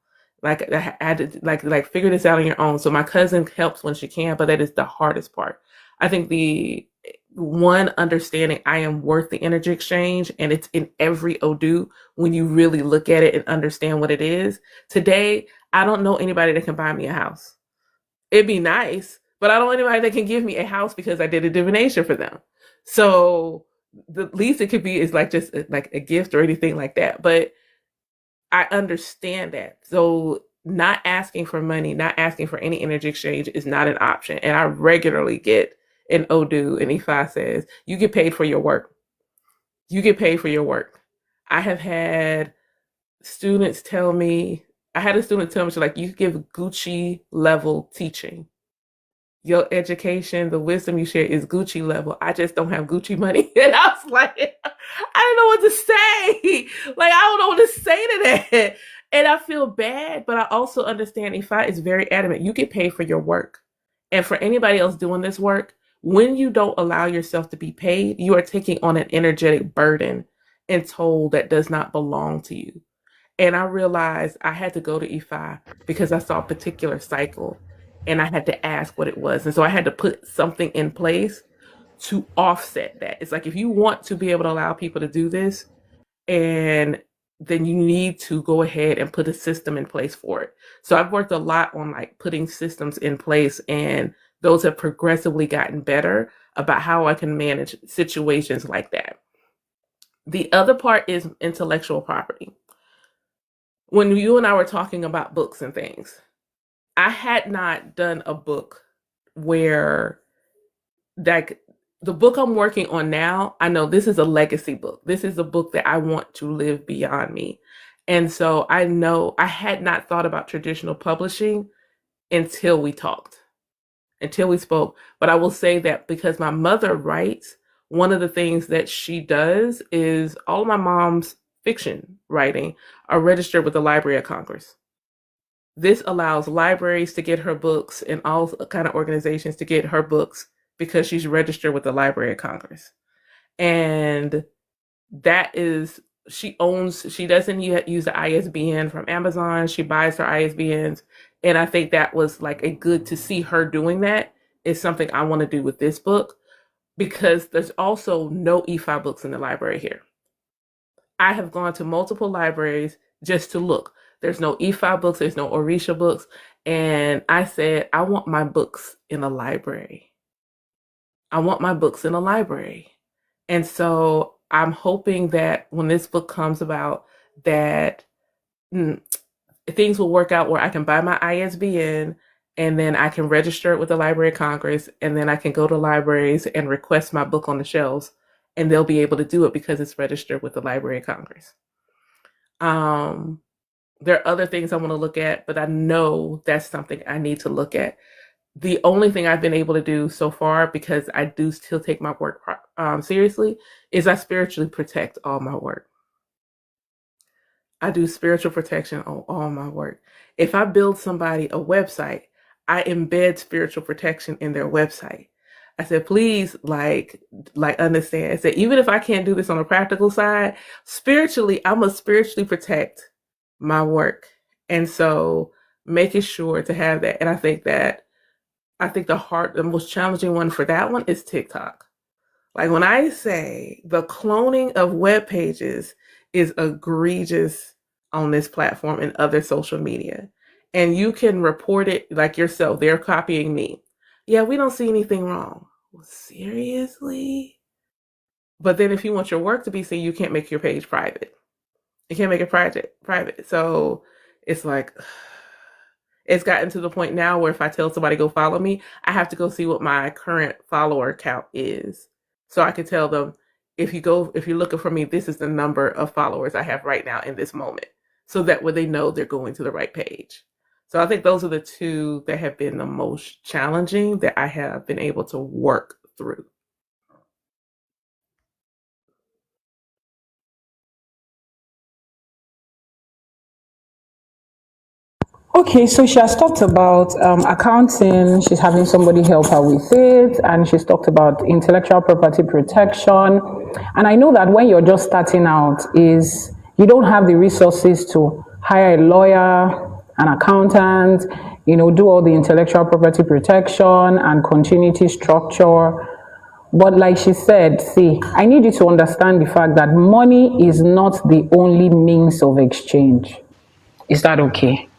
like I had to like figure this out on your own. So my cousin helps when she can, but that is the hardest part. I think the one understanding I am worth the energy exchange, and it's in every Odù when you really look at it and understand what it is. Today, I don't know anybody that can buy me a house. It'd be nice, but I don't know anybody that can give me a house because I did a divination for them. So the least it could be is like just like a gift or anything like that. But I understand that. So not asking for money, not asking for any energy exchange is not an option. And I regularly get an Odù and Ifá says, you get paid for your work. You get paid for your work. I have had students tell me, she's like, you give Gucci level teaching. Your education, the wisdom you share is Gucci level. I just don't have Gucci money. And I was like, I don't know what to say. Like, I don't know what to say to that. And I feel bad, but I also understand Ifá is very adamant. You get paid for your work. And for anybody else doing this work, when you don't allow yourself to be paid, you are taking on an energetic burden and toll that does not belong to you. And I realized I had to go to Ifá because I saw a particular cycle and I had to ask what it was. And so I had to put something in place to offset that. It's like, if you want to be able to allow people to do this and then you need to go ahead and put a system in place for it. So I've worked a lot on like putting systems in place, and those have progressively gotten better about how I can manage situations like that. The other part is intellectual property. When you and I were talking about books and things, I had not done a book where, like, the book I'm working on now, I know this is a legacy book. This is a book that I want to live beyond me. And so I know I had not thought about traditional publishing until we talked, until we spoke. But I will say that because my mother writes, one of the things that she does is all of my mom's fiction writing are registered with the Library of Congress. This allows libraries to get her books and all kind of organizations to get her books because she's registered with the Library of Congress. And that is, she doesn't use the ISBN from Amazon. She buys her ISBNs. And I think that was like a good to see her doing that is something I want to do with this book, because there's also no Ifa books in the library here. I have gone to multiple libraries just to look. There's no Ifa books, there's no Orisha books. And I said, I want my books in a library. I want my books in a library. And so I'm hoping that when this book comes about, that things will work out where I can buy my ISBN and then I can register it with the Library of Congress, and then I can go to libraries and request my book on the shelves, and they'll be able to do it because it's registered with the Library of Congress. There are other things I want to look at, but I know that's something I need to look at. The only thing I've been able to do so far, because I do still take my work seriously, is I spiritually protect all my work. I do spiritual protection on all my work. If I build somebody a website, I embed spiritual protection in their website. I said, please, like understand. I said, even if I can't do this on a practical side, spiritually, I must spiritually protect my work. And so making sure to have that. And I think the most challenging one for that one is TikTok. Like when I say the cloning of web pages is egregious on this platform and other social media, and you can report it like yourself, they're copying me. Yeah, we don't see anything wrong. Well, seriously? But then if you want your work to be seen, you can't make your page private. You can't make it private. So it's like, it's gotten to the point now where if I tell somebody go follow me, I have to go see what my current follower count is. So I can tell them, if you're looking for me, this is the number of followers I have right now in this moment. So that way they know they're going to the right page. So I think those are the two that have been the most challenging that I have been able to work through. Okay, so she has talked about accounting, she's having somebody help her with it, and she's talked about intellectual property protection. And I know that when you're just starting out, is you don't have the resources to hire a lawyer, an accountant, do all the intellectual property protection and continuity structure. But like she said, see, I need you to understand the fact that money is not the only means of exchange. Is that okay?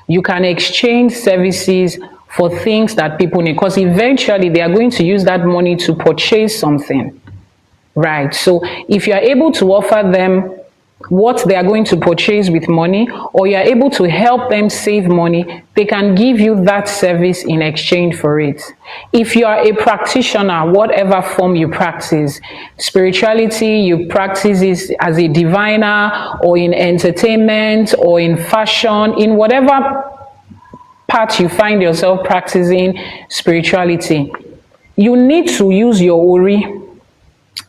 You can exchange services for things that people need, because eventually they are going to use that money to purchase something, right? So if you are able to offer them what they are going to purchase with money, or you are able to help them save money, they can give you that service in exchange for it. If you are a practitioner, whatever form you practice, spirituality, you practice it as a diviner, or in entertainment, or in fashion, in whatever part you find yourself practicing spirituality, you need to use your Ori.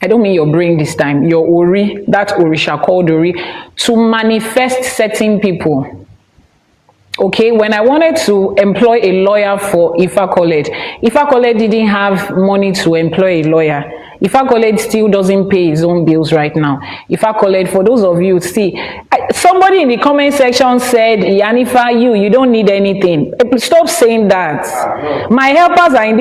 I don't mean your brain this time, your Ori, that Orisha called Ori, to manifest certain people. Okay, when I wanted to employ a lawyer for Ifa College didn't have money to employ a lawyer. Ifa College still doesn't pay his own bills right now. Ifa College, for those of you, see, somebody in the comment section said, Iyanifa, you don't need anything. Stop saying that. My helpers are in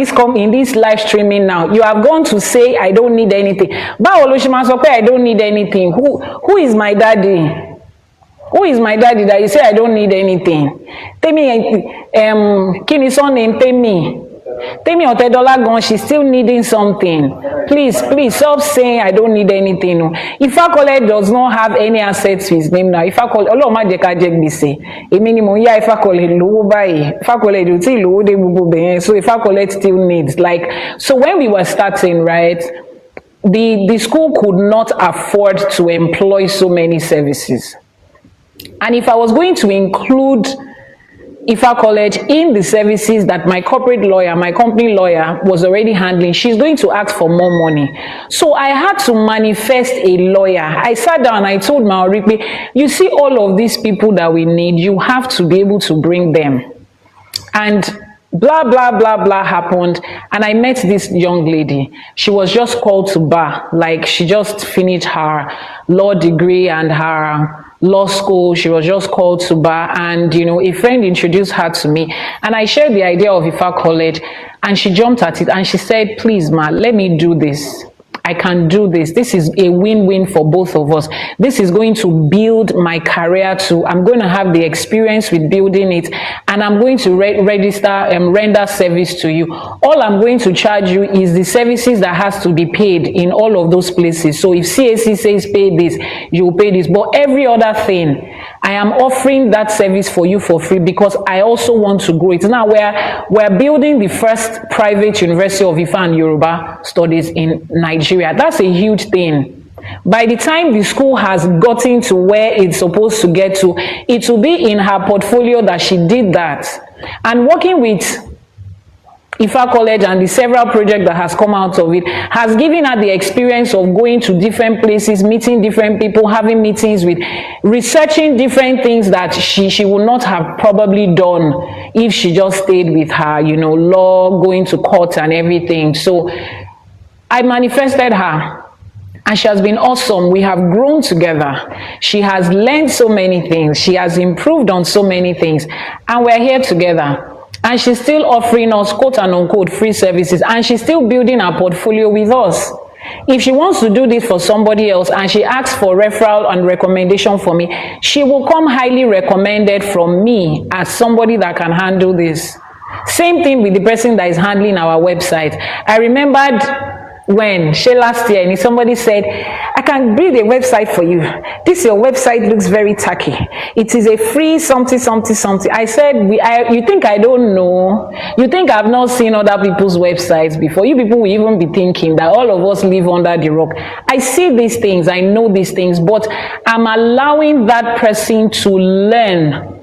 this live streaming now. You have gone to say I don't need anything. But I don't need anything. Who is my daddy? Who is my daddy that you say I don't need anything? Temi, Kini son name Temi. Temi Otedola, she's still needing something. Please stop saying I don't need anything. Ifá College does not have any assets to his name now. Ifá College, Ọlọ́run má jẹ́ ká jẹ gbèsè. Èmi ni mo yá Ifá College lówó báyìí. Ifá College ò tí lówó dé gbogbo bẹ́yẹn. So Ifá College still needs. Like, so when we were starting, right, the school could not afford to employ so many services. And if I was going to include Ifá College in the services that my corporate lawyer, my company lawyer was already handling, she's going to ask for more money. So I had to manifest a lawyer. I sat down and I told Maoripe, you see all of these people that we need, you have to be able to bring them. And blah, blah, blah, blah happened. And I met this young lady. She was just called to bar. Like, she just finished her law degree and her law school. She was just called to bar, and you know, a friend introduced her to me, and I shared the idea of Ifá College, and she jumped at it and she said, please ma, let me do this. I can do this. This is a win-win for both of us. This is going to build my career too. I'm going to have the experience with building it, and I'm going to register and render service to you. All I'm going to charge you is the services that has to be paid in all of those places. So if CAC says pay this, you will pay this. But every other thing, I am offering that service for you for free because I also want to grow it. Now we're building the first private University of Ifá and Yoruba studies in Nigeria. That's a huge thing. By the time the school has gotten to where it's supposed to get to, it will be in her portfolio that she did that. And working with Ifá College and the several projects that has come out of it has given her the experience of going to different places, meeting different people, having meetings with, researching different things that she would not have probably done if she just stayed with her, you know, law, going to court and everything. So I manifested her, and she has been awesome. We have grown together. She has learned so many things. She has improved on so many things, and we're here together. And she's still offering us quote and unquote free services, and she's still building her portfolio with us. If she wants to do this for somebody else and she asks for referral and recommendation for me, she will come highly recommended from me as somebody that can handle this. Same thing with the person that is handling our website. I remembered when last year and somebody said, I can build a website for you. This your website looks very tacky. It is a free something. I said, you think I don't know? You think I've not seen other people's websites before? You people will even be thinking that all of us live under the rock. I see these things, I know these things, but I'm allowing that person to learn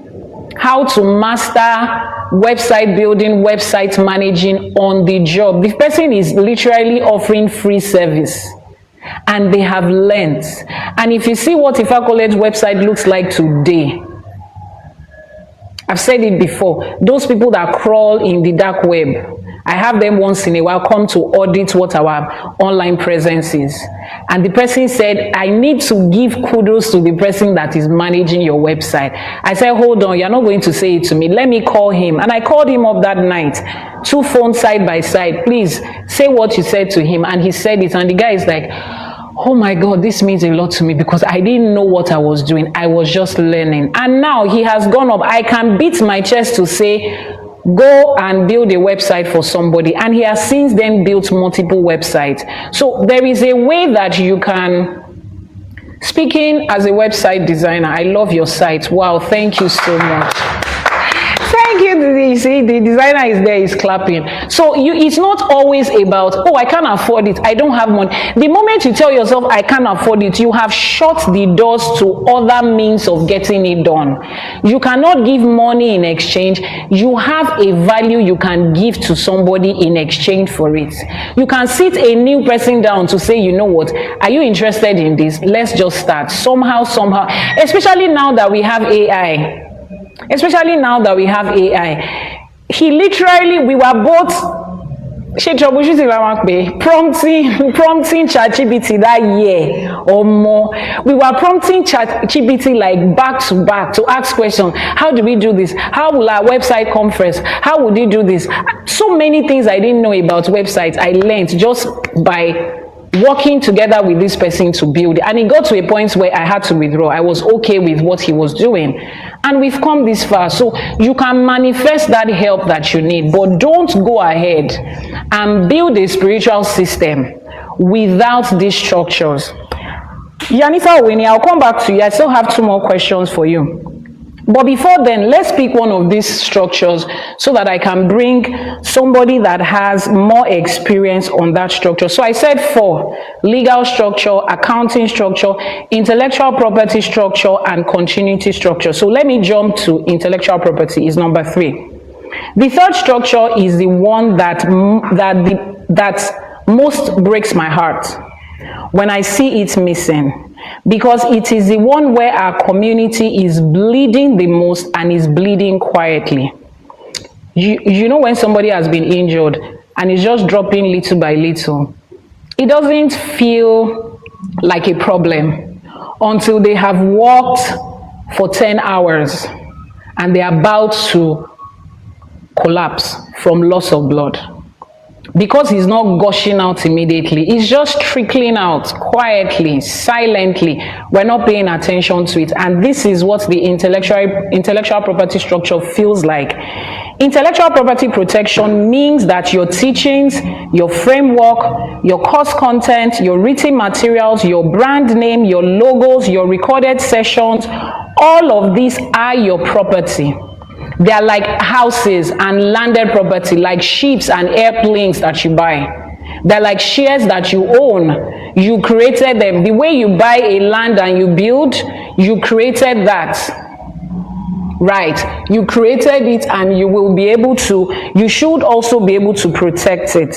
how to master website building, website managing on the job. The person is literally offering free service, and they have learned. And if you see what Ifá College website looks like today, I've said it before, those people that crawl in the dark web, I have them once in a while come to audit what our online presence is. And the person said, I need to give kudos to the person that is managing your website. I said, hold on, you're not going to say it to me. Let me call him. And I called him up that night, 2 phones side by side. Please say what you said to him. And he said it. And the guy is like, oh my God, this means a lot to me because I didn't know what I was doing. I was just learning. And now he has gone up. I can beat my chest to say, go and build a website for somebody. And he has since then built multiple websites. So there is a way that you can, speaking as a website designer, I love your site. Wow, thank you so much. Thank you. You see, the designer is there, is clapping. So it's not always about, oh, I can't afford it, I don't have money. The moment you tell yourself, I can't afford it, you have shut the doors to other means of getting it done. You cannot give money in exchange. You have a value you can give to somebody in exchange for it. You can sit a new person down to say, you know what, are you interested in this? Let's just start. Somehow, especially now that we have AI. He literally, we were both prompting ChatGPT that year or more. We were prompting ChatGPT like back to back to ask questions. How do we do this? How will our website come first? How would you do this? So many things I didn't know about websites I learned just by working together with this person to build it. And it got to a point where I had to withdraw. I was okay with what he was doing. And we've come this far. So you can manifest that help that you need, but don't go ahead and build a spiritual system without these structures. Iyanifa Ewa, I'll come back to you. I still have 2 more questions for you. But before then, let's pick one of these structures so that I can bring somebody that has more experience on that structure. So I said 4: legal structure, accounting structure, intellectual property structure, and continuity structure. So let me jump to intellectual property, is number 3. The third structure is the one that most breaks my heart when I see it missing, because it is the one where our community is bleeding the most and is bleeding quietly. You know, when somebody has been injured and is just dropping little by little, it doesn't feel like a problem until they have walked for 10 hours and they are about to collapse from loss of blood. Because he's not gushing out immediately, it's just trickling out quietly, silently. We're not paying attention to it. And this is what the intellectual property structure feels like. Intellectual property protection means that your teachings, your framework, your course content, your written materials, your brand name, your logos, your recorded sessions, all of these are your property. They are like houses and landed property, like ships and airplanes that you buy. They're like shares that you own. You created them. The way you buy a land and you build, you created that. Right. You created it, and you will be able to, you should also be able to protect it.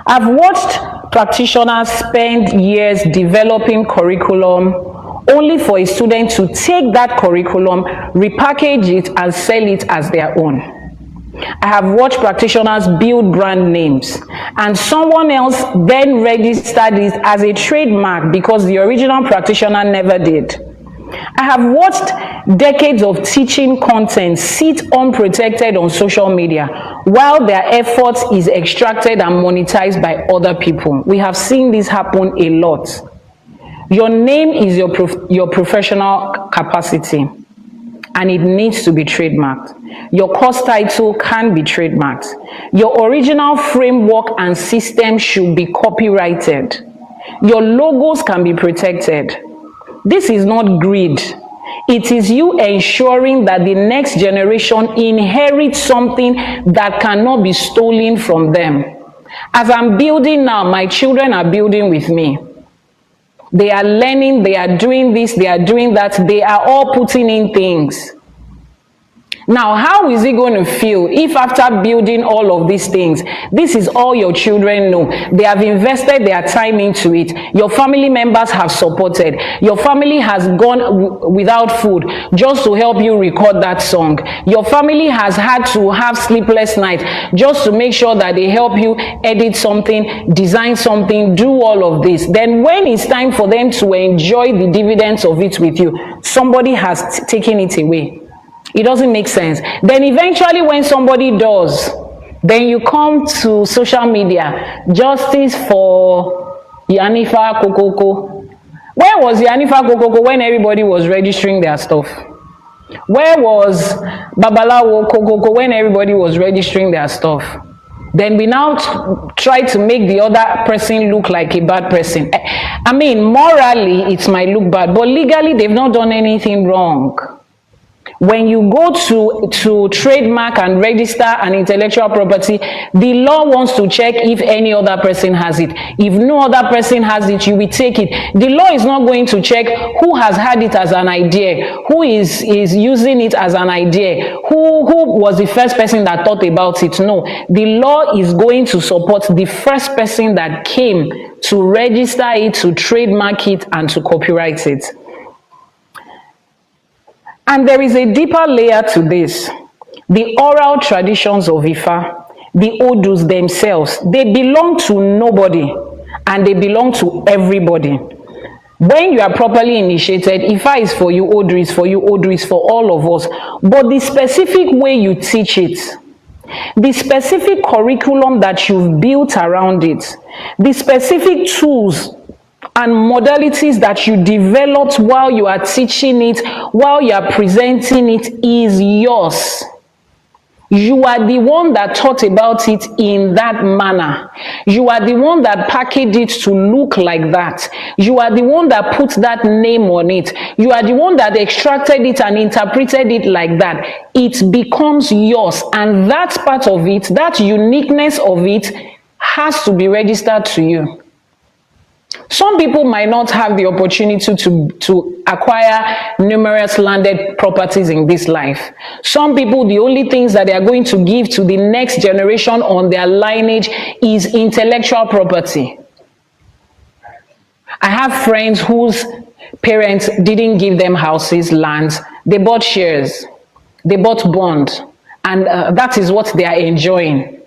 I've watched practitioners spend years developing curriculum only for a student to take that curriculum, repackage it, and sell it as their own. I have watched practitioners build brand names, and someone else then registered it as a trademark because the original practitioner never did. I have watched decades of teaching content sit unprotected on social media while their effort is extracted and monetized by other people. We have seen this happen a lot. Your name is your professional capacity, and it needs to be trademarked. Your course title can be trademarked. Your original framework and system should be copyrighted. Your logos can be protected. This is not greed. It is you ensuring that the next generation inherits something that cannot be stolen from them. As I'm building now, my children are building with me. They are learning, they are doing this, they are doing that, they are all putting in things. Now, how is it going to feel if after building all of these things, this is all your children know? They have invested their time into it. Your family members have supported. Your family has gone without food just to help you record that song. Your family has had to have sleepless nights just to make sure that they help you edit something, design something, do all of this. Then when it's time for them to enjoy the dividends of it with you, somebody has taken it away. It doesn't make sense. Then eventually when somebody does, then you come to social media, justice for Iyanifa Kokoko. Where was Iyanifa Kokoko when everybody was registering their stuff? Where was Babalawo Kokoko when everybody was registering their stuff? Then we now try to make the other person look like a bad person. I mean, morally, it might look bad, but legally, they've not done anything wrong. When you go to trademark and register an intellectual property, the law wants to check if any other person has it. If no other person has it, you will take it. The law is not going to check who has had it as an idea, who is using it as an idea, who was the first person that thought about it. No, the law is going to support the first person that came to register it, to trademark it, and to copyright it. And there is a deeper layer to this. The oral traditions of Ifa, the Odus themselves, they belong to nobody and they belong to everybody. When you are properly initiated, Ifa is for you, Odù is for you, Odù is for all of us. But the specific way you teach it, the specific curriculum that you've built around it, the specific tools and modalities that you developed while you are teaching it, while you are presenting it, is yours. You are the one that thought about it in that manner. You are the one that packaged it to look like that. You are the one that put that name on it. You are the one that extracted it and interpreted it like that. It becomes yours. And that part of it, that uniqueness of it, has to be registered to you. Some people might not have the opportunity to acquire numerous landed properties in this life. Some people, the only things that they are going to give to the next generation on their lineage is intellectual property. I have friends whose parents didn't give them houses, lands. They bought shares. They bought bonds. And that is what they are enjoying.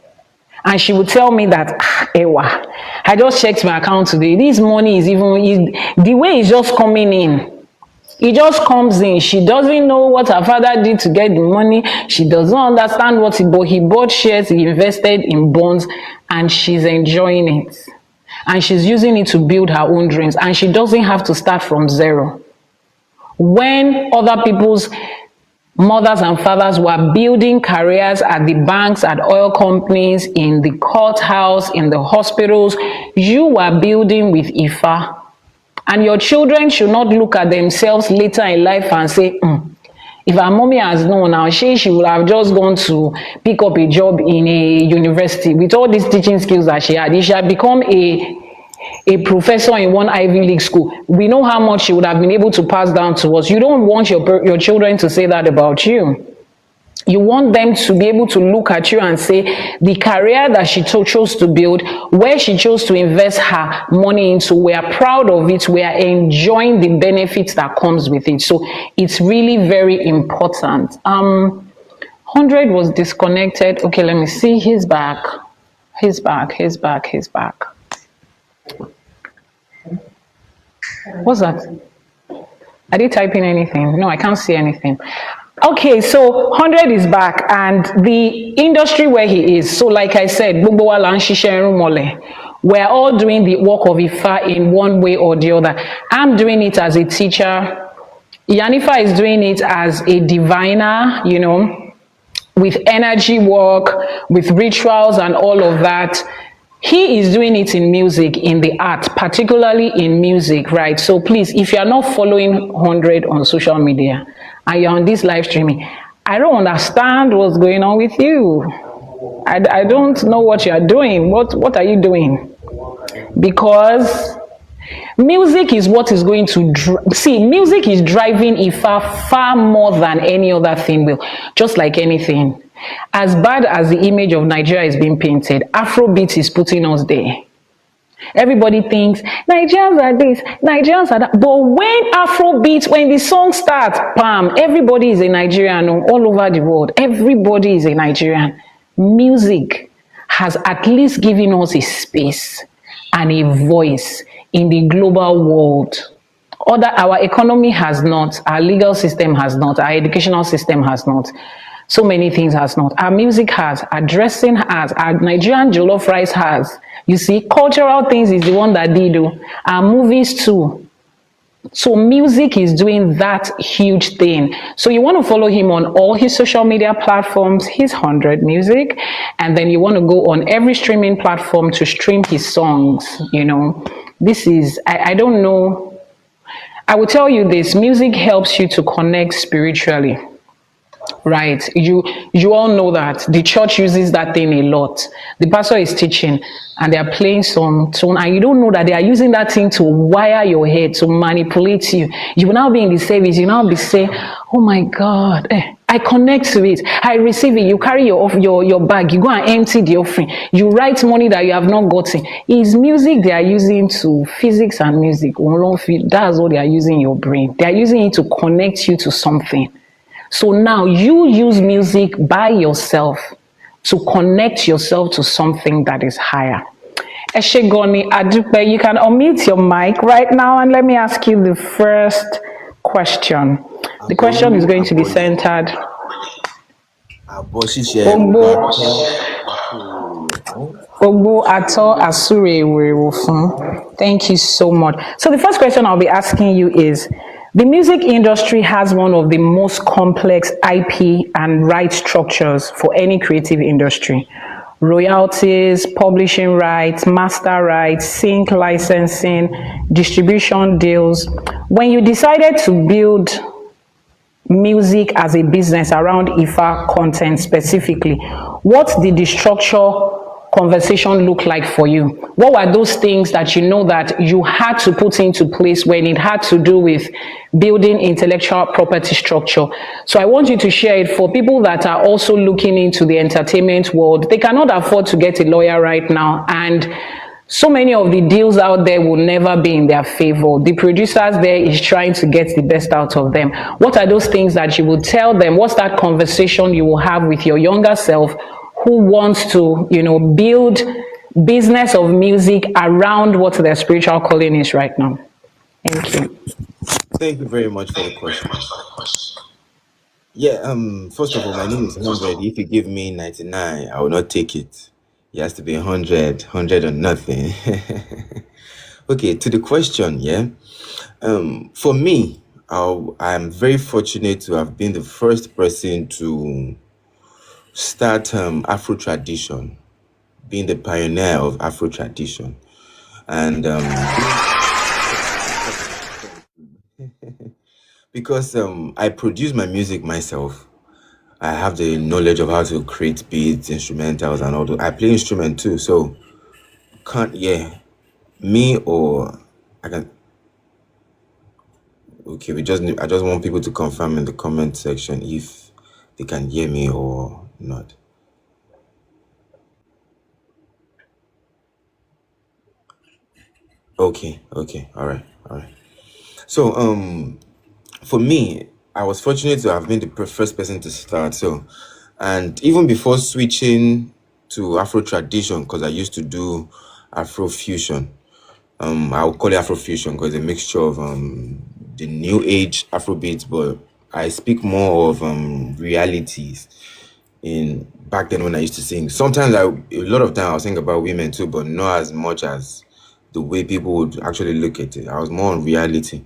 And she would tell me that, Ewa, I just checked my account today. This money is the way it's just coming in. It just comes in. She doesn't know what her father did to get the money. She doesn't understand what he bought. He bought shares, he invested in bonds, and she's enjoying it. And she's using it to build her own dreams. And she doesn't have to start from zero. When other people's mothers and fathers were building careers at the banks, at oil companies, in the courthouse, in the hospitals, you were building with Ifa. And your children should not look at themselves later in life and say, if our mommy has known now, she would have just gone to pick up a job in a university with all these teaching skills that she had. She had become a professor in one Ivy League school. We know how much she would have been able to pass down to us. You don't want your children to say that about you. You want them to be able to look at you and say, the career that she chose to build, where she chose to invest her money into, we are proud of it. We are enjoying the benefits that comes with it. So it's really very important. 100 was disconnected. Okay, let me see. He's back. He's back. He's back. He's back. What's that? Are they typing anything? No, I can't see anything. Okay, so 100 is back, and the industry where he is, so like I said, we're all doing the work of Ifa in one way or the other. I'm doing it as a teacher. Iyanifa is doing it as a diviner, you know, with energy work, with rituals and all of that. He is doing it in music, in the art, particularly in music, right? So please, if you are not following 100 on social media and you're on this live streaming, I don't understand what's going on with you. I don't know what you are doing. What are you doing? Because music is what is going to see. Music is driving Ifa far more than any other thing will. Just like anything. As bad as the image of Nigeria is being painted, Afrobeat is putting us there. Everybody thinks Nigerians are this, Nigerians are that. But when Afrobeat, when the song starts, bam, everybody is a Nigerian all over the world. Everybody is a Nigerian. Music has at least given us a space and a voice in the global world. Our economy has not, our legal system has not, our educational system has not. So many things has not. Our music has, our dressing has, our Nigerian jollof rice has. You see, cultural things is the one that they do. Our movies too. So music is doing that huge thing. So you want to follow him on all his social media platforms, his 100 Music, and then you want to go on every streaming platform to stream his songs. You know, this is, I don't know. I will tell you this, music helps you to connect spiritually. Right, you all know that the church uses that thing a lot. The pastor is teaching and they are playing some tone, and you don't know that they are using that thing to wire your head, to manipulate you. You will now be in the service, you now be saying, oh my God, I connect to it, I receive it. You carry your bag, you go and empty the offering, you write money that you have not gotten. It's music they are using to physics and music. That's what they are using in your brain. They are using it to connect you to something. So now you use music by yourself to connect yourself to something that is higher. Eshegoni Adupe, you can unmute your mic right now and let me ask you the first question. The question is going to be centered. Àbọṣíṣẹ Ogbo Àbọrú. Ogbo Ato Asure Werewofun. Thank you so much. So the first question I'll be asking you is, the music industry has one of the most complex IP and right structures for any creative industry. Royalties, publishing rights, master rights, sync licensing, distribution deals. When you decided to build music as a business around Ifa content specifically, what did the structure conversation look like for you? What were those things that you know that you had to put into place when it had to do with building intellectual property structure? So I want you to share it for people that are also looking into the entertainment world. They cannot afford to get a lawyer right now, and so many of the deals out there will never be in their favor. The producers there is trying to get the best out of them. What are those things that you will tell them? What's that conversation you will have with your younger self who wants to, build business of music around what their spiritual calling is right now? Thank you. Thank you very much for the question. Yeah, first of all, my name is 100. If you give me 99, I will not take it. It has to be 100, 100 or nothing. Okay, to the question, yeah. For me, I'm very fortunate to have been the first person to start Afro tradition, being the pioneer of Afro tradition. And because I produce my music myself, I have the knowledge of how to create beats, instrumentals, and all that. I play instrument too, so me or I can. Okay, I just want people to confirm in the comment section if they can hear me or not. Okay, all right. So for me, I was fortunate to have been the first person to start. So, and even before switching to Afro tradition, because I used to do Afro fusion. I would call it Afro fusion because it's a mixture of the new age Afro beats, but I speak more of realities in back then when I used to sing. Sometimes a lot of time I'll sing about women too, but not as much as the way people would actually look at it. I was more on reality.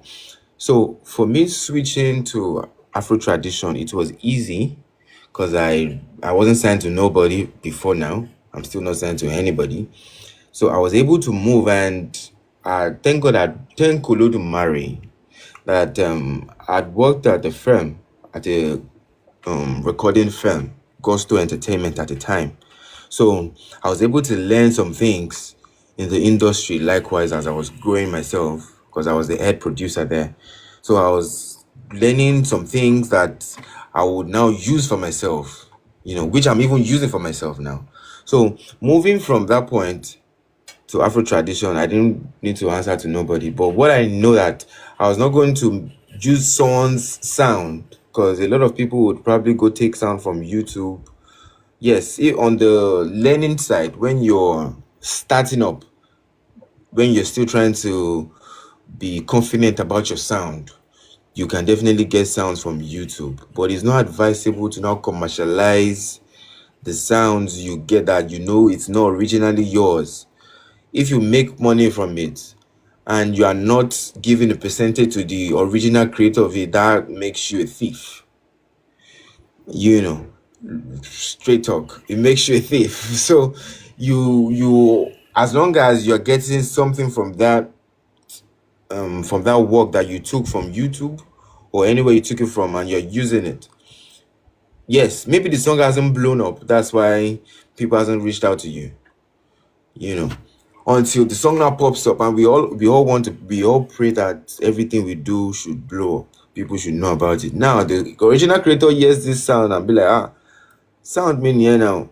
So for me switching to Afro tradition, it was easy because I wasn't signed to nobody before now. I'm still not signed to anybody. So I was able to move, and thank God, thank Elédùmarè that I'd worked at the firm, at a recording firm, Gusto Entertainment at the time. So I was able to learn some things in the industry likewise as I was growing myself, because I was the head producer there. So I was learning some things that I would now use for myself, which I'm even using for myself now. So moving from that point to Afro tradition, I didn't need to answer to nobody. But what I know that I was not going to use someone's sound, because a lot of people would probably go take sound from YouTube. Yes, on the learning side, when you're starting up, when you're still trying to be confident about your sound, you can definitely get sounds from YouTube. But it's not advisable to now commercialize the sounds you get that it's not originally yours. If you make money from it and you are not giving a percentage to the original creator of it, that makes you a thief. Straight talk, it makes you a thief. So you as long as you're getting something from that work that you took from YouTube or anywhere you took it from, and you're using it, yes, maybe the song hasn't blown up, that's why people hasn't reached out to you, until the song now pops up, and we all pray that everything we do should blow up, people should know about it. Now the original creator hears this sound and be like, sound mean here now.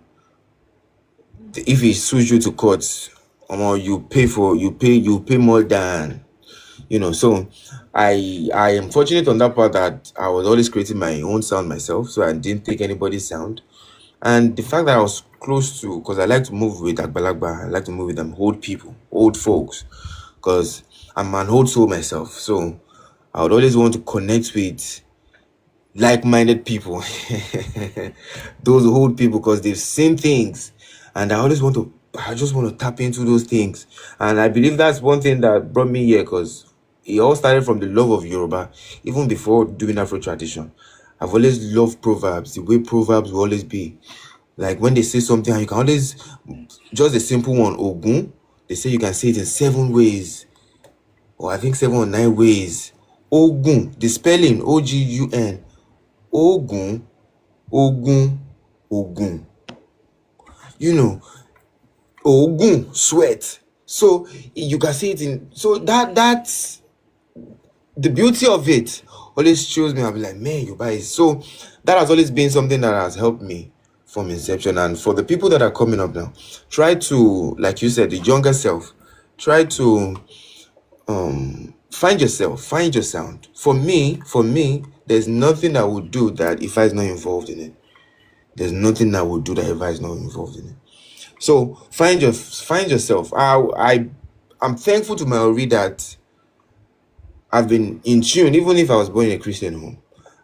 If he sues you to court, you pay more than so I am fortunate on that part that I was always creating my own sound myself, so I didn't take anybody's sound. And the fact that I was close to, because I like to move with Agbalagba, I like to move with them old folks, because I'm an old soul myself. So I would always want to connect with like-minded people, those old people, because they've seen things, and I just want to tap into those things. And I believe that's one thing that brought me here, because it all started from the love of Yoruba, even before doing Afro tradition. I've always loved proverbs, the way proverbs will always be. Like when they say something, and you can always, just a simple one, Ogun, they say you can say it in 7 ways, or I think 7 or 9 ways. Ogun, the spelling, Ogun, Ogun, Ogun, Ogun. You know, Ogun, sweat. So you can see it in, so that's the beauty of it. Always shows me, I'll be like, man, you buy it. So that has always been something that has helped me from inception. And for the people that are coming up now, try to, like you said, the younger self, try to find yourself, find your sound. For me, there's nothing I would do that if I is not involved in it. There's nothing I would do that if I is not involved in it. So find yourself. I'm thankful to my Ori that I've been in tune, even if I was born in a Christian home.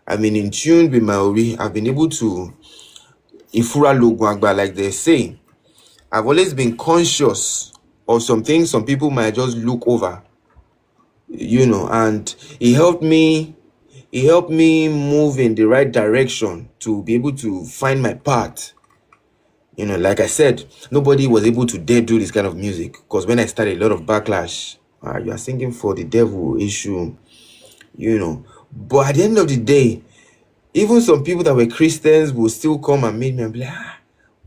I've been in tune with my Ori. I've been able to Ifura Lugwagba, like they say. I've always been conscious of some things some people might just look over, you know, and it helped me move in the right direction to be able to find my path. You know, like I said, nobody was able to dare do this kind of music, because when I started, a lot of backlash. You are singing for the devil issue, you know. But at the end of the day, even some people that were Christians will still come and meet me and be like,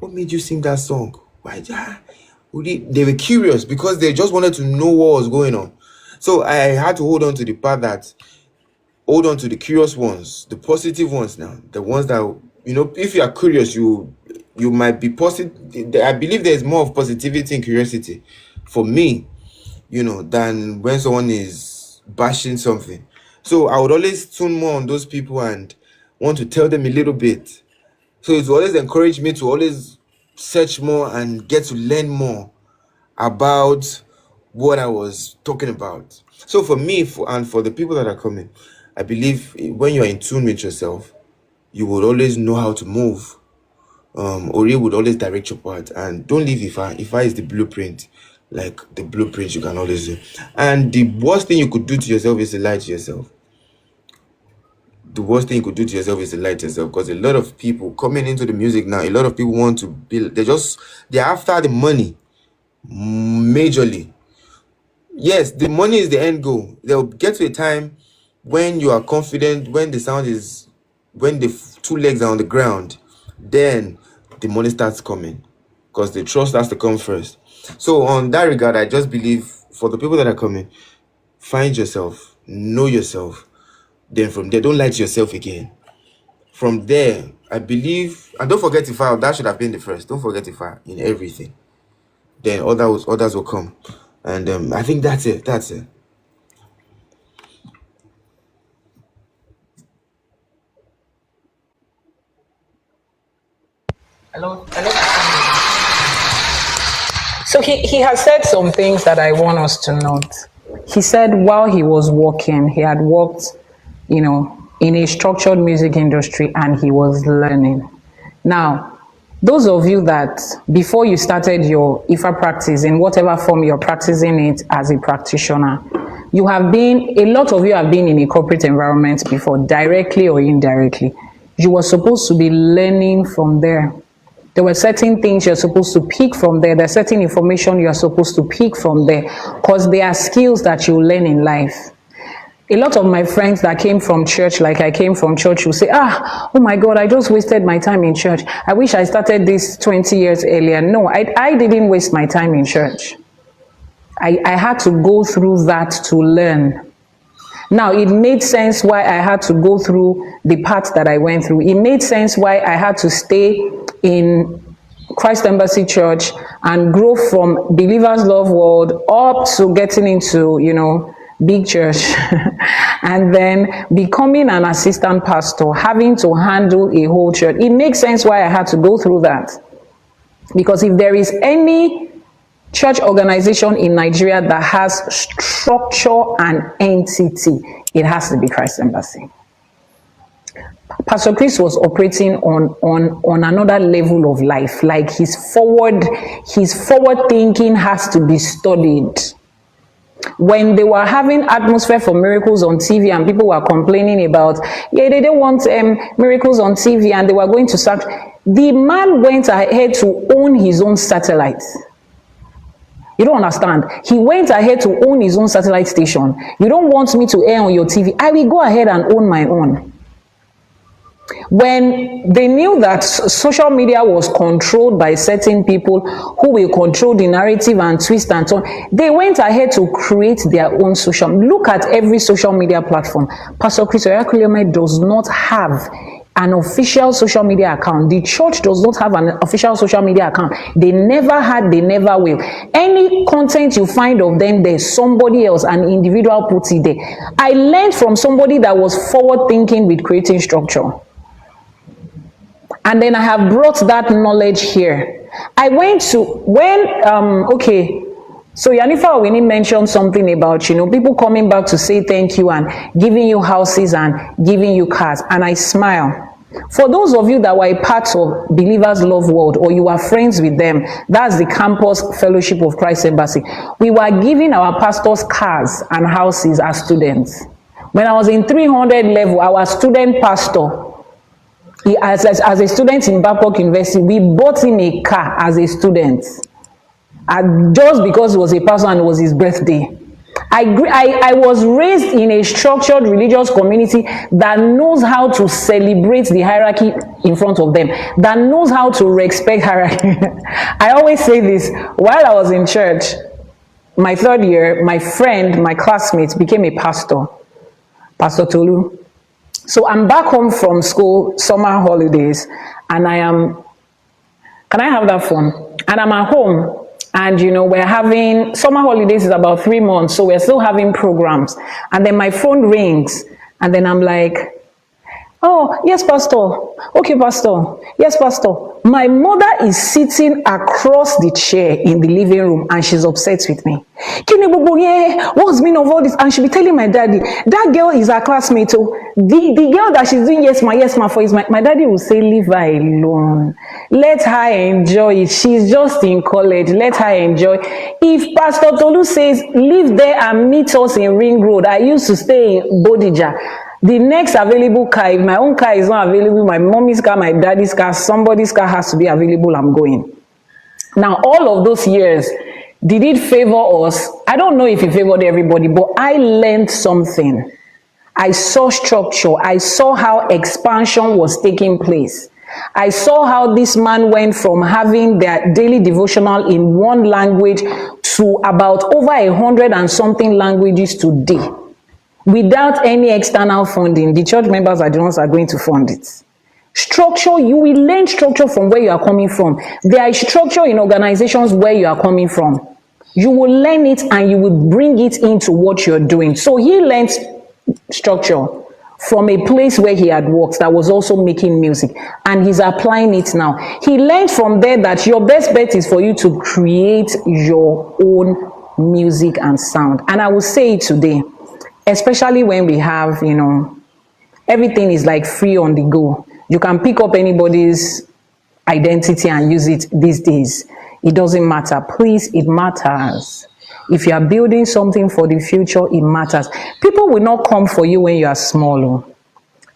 what made you sing that song? Why? They were curious because they just wanted to know what was going on. So I had to hold on to the part that, hold on to the curious ones, the positive ones now, the ones that, you know, if you are curious, you might be positive. I believe there's more of positivity and curiosity for me, you know, than when someone is bashing something. So I would always tune more on those people and want to tell them a little bit. So it always encouraged me to always search more and get to learn more about what I was talking about. So for me, and for the people that are coming, I believe when you're in tune with yourself, you would always know how to move. Ori would always direct your path, and don't leave Ifa. Ifa is the blueprint, like the blueprint you can always do. And the worst thing you could do to yourself is to lie to yourself. The worst thing you could do to yourself is to lie to yourself, because a lot of people coming into the music now, a lot of people want to build, they're after the money majorly. Yes, the money is the end goal. They'll get to a time when you are confident, when the sound is, when the 2 legs are on the ground, then the money starts coming, because the trust has to come first. So on that regard, I just believe for the people that are coming, find yourself, know yourself. Then from there, don't lie to yourself again. From there, I believe, and don't forget Ifa. That should have been the first. Don't forget Ifa in everything. Then others will come. And I think that's it. Hello. So he has said some things that I want us to note. He said while he was working, he had worked, you know, in a structured music industry, and he was learning. Now, those of you that before you started your Ifa practice, in whatever form you're practicing it as a practitioner, a lot of you have been in a corporate environment before, directly or indirectly. You were supposed to be learning from there. There were certain things you're supposed to pick from there. There's certain information you're supposed to pick from there, because there are skills that you learn in life. A lot of my friends that came from church, like I came from church, will say, oh my God, I just wasted my time in church. I wish I started this 20 years earlier. No, I didn't waste my time in church. I had to go through that to learn. Now, it made sense why I had to go through the path that I went through. It made sense why I had to stay in Christ Embassy Church and grow from Believers Love World up to getting into, you know, big church and then becoming an assistant pastor, having to handle a whole church. It makes sense why I had to go through that, because if there is any church organization in Nigeria that has structure and entity, it has to be Christ Embassy. Pastor Chris was operating on another level of life. Like his forward thinking has to be studied. When they were having Atmosphere for Miracles on TV and people were complaining about, they didn't want miracles on TV and they were going to start, the man went ahead to own his own satellite. You don't understand. He went ahead to own his own satellite station. You don't want me to air on your TV. I will go ahead and own my own. When they knew that social media was controlled by certain people who will control the narrative and twist and turn, they went ahead to create their own social. Look at every social media platform. Pastor Chris Oyakhilome does not have an official social media account. The church does not have an official social media account. They never had, they never will. Any content you find of them, there's somebody else, an individual puts it there. I learned from somebody that was forward thinking with creating structure. And then I have brought that knowledge here. I went to, so Iyanifa Ewa mentioned something about, people coming back to say thank you and giving you houses and giving you cars. And I smile. For those of you that were a part of Believers Love World or you were friends with them, that's the Campus Fellowship of Christ Embassy. We were giving our pastors cars and houses as students. When I was in 300 level, our student pastor, as a student in Babcock University, we bought him a car as a student. Just because it was a pastor and it was his birthday. I was raised in a structured religious community that knows how to celebrate the hierarchy in front of them, that knows how to respect hierarchy. I always say this, while I was in church, my third year, my friend, my classmate became a pastor, Pastor Tolu. So I'm back home from school, summer holidays, and can I have that phone? And I'm at home. And, we're having, summer holidays is about 3 months, so we're still having programs. And then my phone rings, and then I'm like, oh, yes, Pastor. Okay, Pastor. Yes, Pastor. My mother is sitting across the chair in the living room, and she's upset with me. What's been of all this? And she'll be telling my daddy, that girl is her classmate. Oh, the girl that she's doing yes ma for is my daddy will say, leave her alone. Let her enjoy it. She's just in college. Let her enjoy. If Pastor Tolu says, live there and meet us in Ring Road, I used to stay in Bodija. The next available car, if my own car is not available, my mommy's car, my daddy's car, somebody's car has to be available, I'm going. Now, all of those years, did it favor us? I don't know if it favored everybody, but I learned something. I saw structure. I saw how expansion was taking place. I saw how this man went from having their daily devotional in one language to about over 100 and something languages today. Without any external funding, the church members are the ones that are going to fund it. Structure, you will learn structure from where you are coming from. There is structure in organizations where you are coming from. You will learn it and you will bring it into what you're doing. So he learned structure from a place where he had worked that was also making music, and he's applying it now. He learned from there that your best bet is for you to create your own music and sound. And I will say it today, especially when we have, everything is like free on the go. You can pick up anybody's identity and use it these days. It doesn't matter. Please, it matters. If you are building something for the future, it matters. People will not come for you when you are small.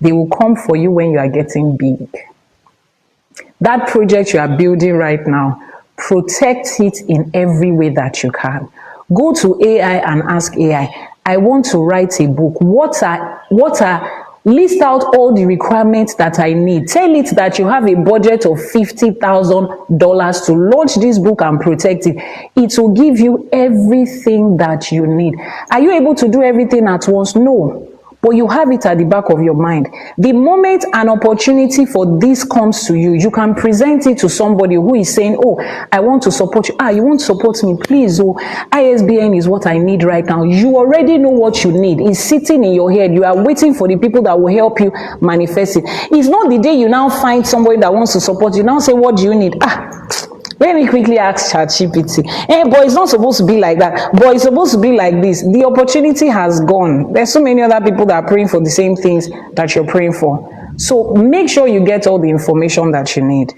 They will come for you when you are getting big. That project you are building right now, protect it in every way that you can. Go to AI and ask AI, I want to write a book. List out all the requirements that I need. Tell it that you have a budget of $50,000 to launch this book and protect it. It will give you everything that you need. Are you able to do everything at once? No. But you have it at the back of your mind. The moment an opportunity for this comes to you, you can present it to somebody who is saying, oh, I want to support you. You want to support me? Please, ISBN is what I need right now. You already know what you need. It's sitting in your head. You are waiting for the people that will help you manifest it. It's not the day you now find somebody that wants to support you. Now say, what do you need? Let me quickly ask ChatGPT. But it's not supposed to be like that. But it's supposed to be like this. The opportunity has gone. There's so many other people that are praying for the same things that you're praying for. So make sure you get all the information that you need.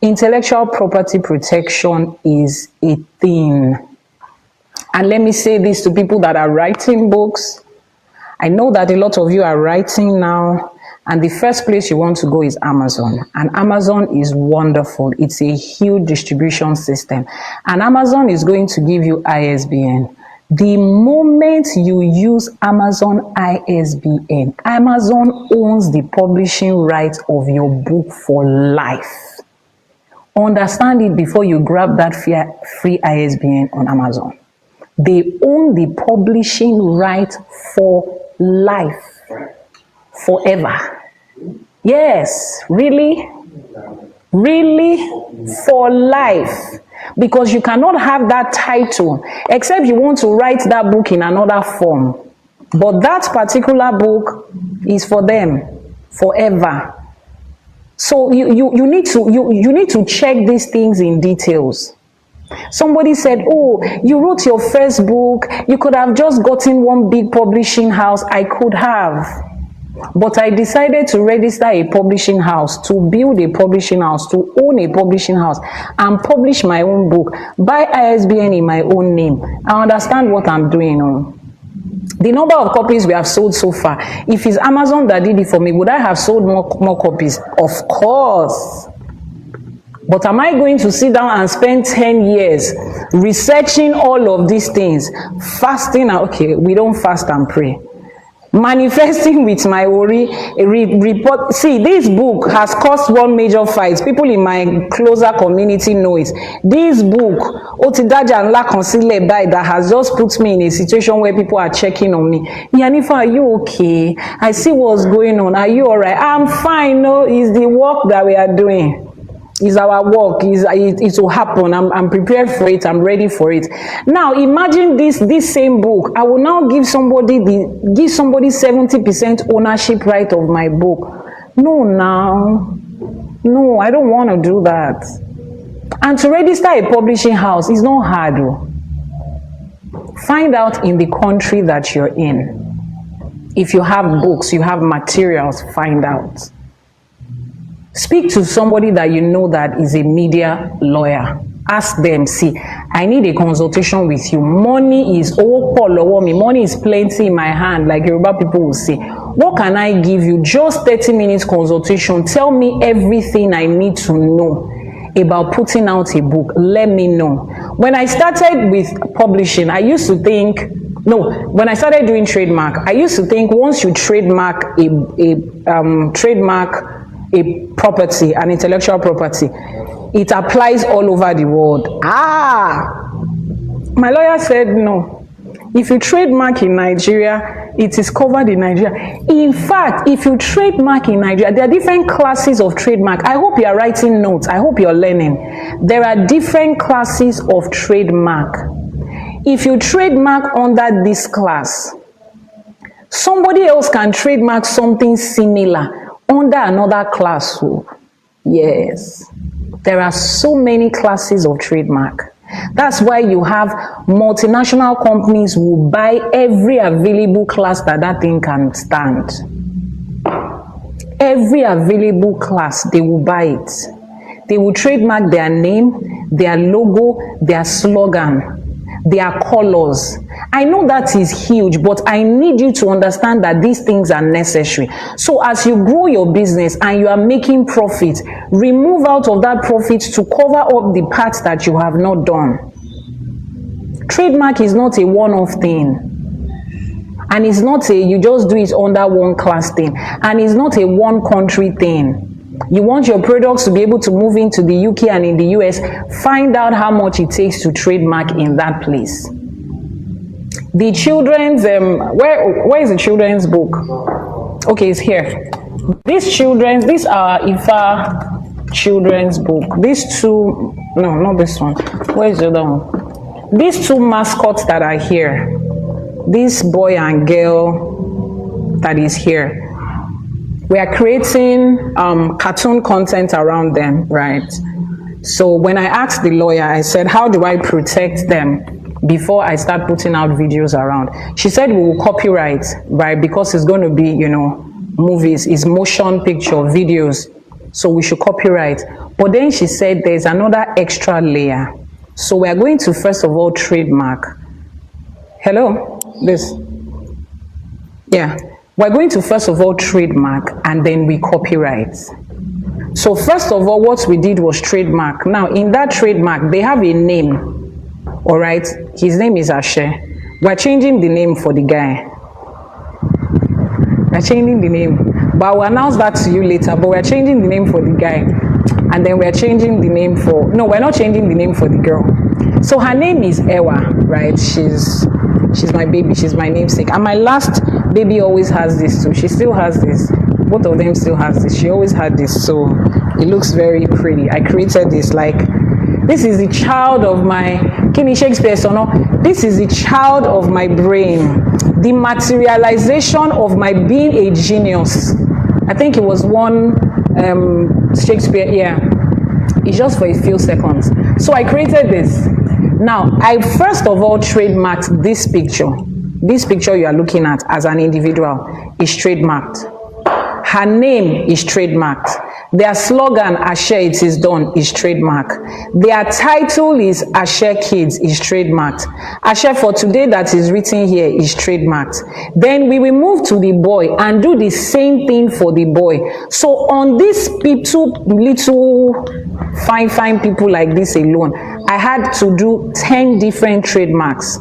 Intellectual property protection is a thing. And let me say this to people that are writing books. I know that a lot of you are writing now, and the first place you want to go is Amazon. And Amazon is wonderful. It's a huge distribution system. And Amazon is going to give you ISBN. The moment you use Amazon ISBN, Amazon owns the publishing rights of your book for life. Understand it before you grab that free ISBN on Amazon. They own the publishing right for life, forever. Yes, really, for life. Because you cannot have that title except you want to write that book in another form. But that particular book is for them forever. So you need to check these things in details. Somebody said, oh, you wrote your first book. You could have just gotten one big publishing house. I could have. But I decided to register a publishing house, to build a publishing house, to own a publishing house, and publish my own book, buy ISBN in my own name. I understand what I'm doing. The number of copies we have sold so far, if it's Amazon that did it for me, would I have sold more copies? Of course. But am I going to sit down and spend 10 years researching all of these things, fasting? Okay, we don't fast and pray. Manifesting with my worry, report. See, this book has caused one major fight. People in my closer community know it. This book, Otidaja and La Consile by, that has just put me in a situation where people are checking on me. Iyanifa, are you okay? I see what's going on. Are you all right? I'm fine. No, it's the work that we are doing. It's our work. It will happen. I'm prepared for it. I'm ready for it. Now imagine this same book. I will now give somebody 70% ownership right of my book. No, I don't want to do that. And to register a publishing house is not hard. Find out in the country that you're in. If you have books, you have materials, find out. Speak to somebody that you know that is a media lawyer. Ask them, see, I need a consultation with you. Money is money is plenty in my hand, like Yoruba people will say. What can I give you? Just 30 minutes consultation. Tell me everything I need to know about putting out a book. Let me know. When I started with publishing, I used to think, when I started doing trademark, I used to think once you trademark a property, an intellectual property, it applies all over the world. My lawyer said no. If you trademark in Nigeria, it is covered in Nigeria. In fact, if you trademark in Nigeria, there are different classes of trademark. I hope you are writing notes. I hope you're learning. There are different classes of trademark. If you trademark under this class, somebody else can trademark something similar under another class. Yes, there are so many classes of trademark. That's why you have multinational companies who buy every available class that thing can stand. Every available class, they will buy it. They will trademark their name, their logo, their slogan, their colors. I know that is huge, but I need you to understand that these things are necessary. So as you grow your business and you are making profit, remove out of that profit to cover up the parts that you have not done. Trademark is not a one-off thing. And it's not you just do it under one class thing. And it's not a one country thing. You want your products to be able to move into the UK and in the US, find out how much it takes to trademark in that place. The children's, where is the children's book? Okay, it's here. These are Ifa children's book. These two, no, not this one. Where is the other one? These two mascots that are here, this boy and girl that is here, we are creating cartoon content around them, right? So when I asked the lawyer, I said, how do I protect them before I start putting out videos around? She said, we will copyright, right? Because it's going to be, movies, is motion picture, videos. So we should copyright. But then she said there's another extra layer. So we are going to first of all trademark. Hello? This. Yeah. We're going to first of all trademark and then we copyright. So first of all, what we did was trademark. Now in that trademark, they have a name. All right. His name is Ase. We're changing the name for the guy. We're changing the name. But we'll announce that to you later. But we're changing the name for the guy. And then we're changing the name for... No, we're not changing the name for the girl. So her name is Ewa, right? She's my baby. She's my namesake. And my last baby always has this too. She still has this. Both of them still has this. She always had this. So it looks very pretty. I created this like... This is the child of my... Kimi Shakespeare, so no? This is the child of my brain. The materialization of my being a genius. I think it was one Shakespeare, yeah. It's just for a few seconds. So I created this. Now, I first of all trademarked this picture. This picture you are looking at as an individual is trademarked. Her name is trademarked. Their slogan, Ase It Is Done, is trademarked. Their title is Ase Kids, is trademarked. Ase For Today that is written here is trademarked. Then we will move to the boy and do the same thing for the boy. So on these two little fine people like this alone, I had to do 10 different trademarks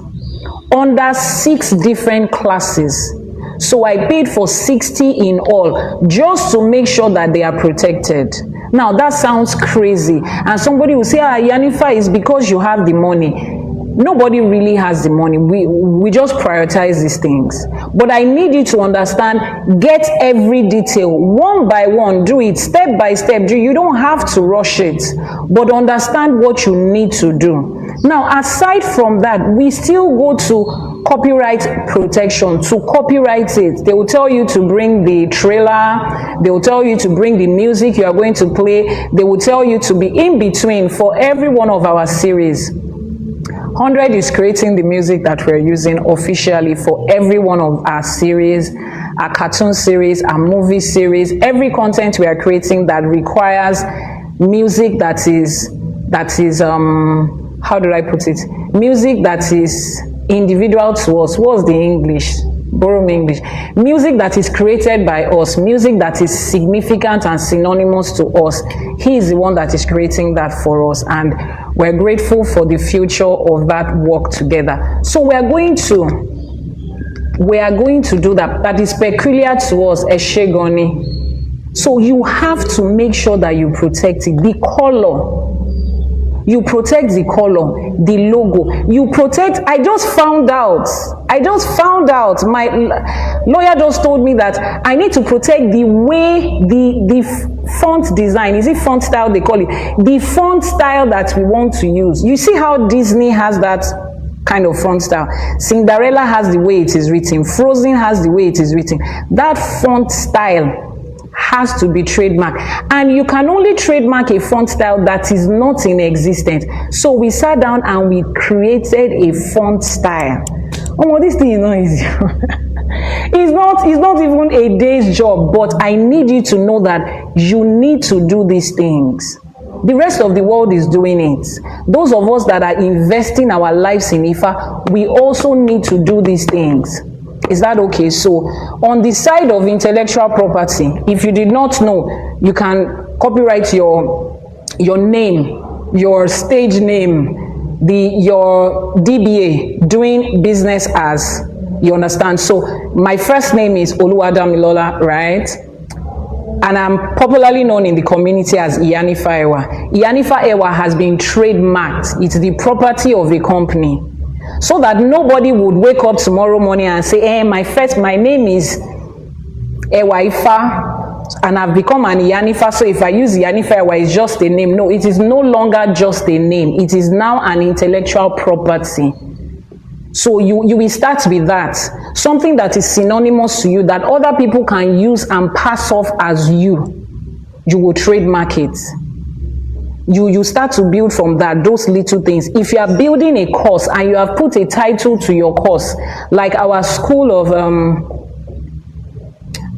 under 6 different classes. So I paid for 60 in all, just to make sure that they are protected. Now that sounds crazy. And somebody will say, Iyanifa, is because you have the money. Nobody really has the money. We just prioritize these things. But I need you to understand, get every detail, one by one, do it step by step. You don't have to rush it, but understand what you need to do. Now, aside from that, we still go to copyright protection. To copyright it, they will tell you to bring the trailer, they will tell you to bring the music you are going to play, they will tell you to be in between for every one of our series. 100 is creating the music that we're using officially for every one of our series, our cartoon series, our movie series, every content we are creating that requires music that is how do I put it? Music that is individual to us. What's the English? Borrow me English. Music that is created by us, music that is significant and synonymous to us. He is the one that is creating that for us, and we're grateful for the future of that work together. So we are going to do that. That is peculiar to us, Eshegoni. So you have to make sure that you protect it. The color. You protect the color, the logo. You protect, I just found out, my lawyer just told me that I need to protect the way, the font design, is it font style they call it? The font style that we want to use. You see how Disney has that kind of font style. Cinderella has the way it is written. Frozen has the way it is written. That font style has to be trademarked, and you can only trademark a font style that is not in existence. So we sat down and we created a font style. Oh, this thing is not easy. it's not even a day's job, but I need you to know that you need to do these things. The rest of the world is doing it. Those of us that are investing our lives in Ifa, we also need to do these things. Is that okay? So on the side of intellectual property, if you did not know, you can copyright your name, your stage name, your DBA, doing business as, you understand? So my first name is Oluwadamilola, right? And I'm popularly known in the community as Iyanifa Ewa. Iyanifa Ewa has been trademarked. It's the property of a company. So that nobody would wake up tomorrow morning and say, hey, my name is Ewa Ifa, and I've become an Iyanifa, so if I use Iyanifa Ewa, it's just a name. No, it is no longer just a name. It is now an intellectual property. So you will start with that. Something that is synonymous to you, that other people can use and pass off as you. You will trademark it. You start to build from that, those little things. If you are building a course and you have put a title to your course, like our school of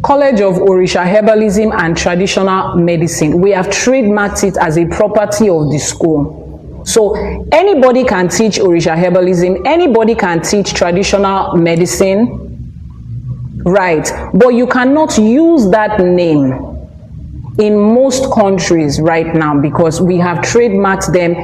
College of Orisha Herbalism and Traditional Medicine. We have trademarked it as a property of the school. So anybody can teach Orisha Herbalism, anybody can teach traditional medicine, right? But you cannot use that name in most countries right now because we have trademarked them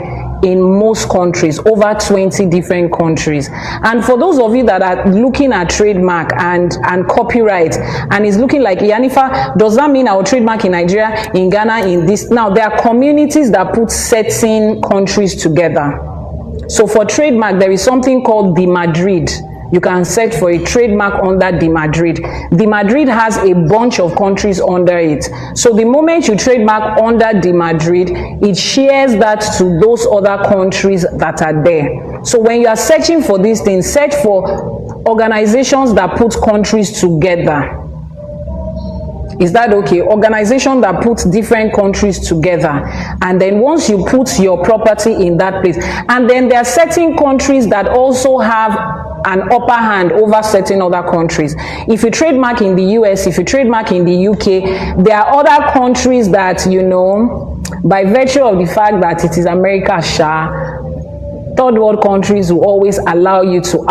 in most countries, over 20 different countries. And for those of you that are looking at trademark and copyright and is looking like, Iyanifa, does that mean our trademark in Nigeria, in Ghana, in this? Now, there are communities that put certain countries together. So for trademark, there is something called the Madrid. You can search for a trademark under the Madrid. The Madrid has a bunch of countries under it. So the moment you trademark under the Madrid, it shares that to those other countries that are there. So when you are searching for these things, search for organizations that put countries together. Is that okay? Organization that puts different countries together. And then once you put your property in that place, and then there are certain countries that also have an upper hand over certain other countries. If you trademark in the US, if you trademark in the UK, there are other countries that, you know, by virtue of the fact that it is America, third world countries will always allow you to,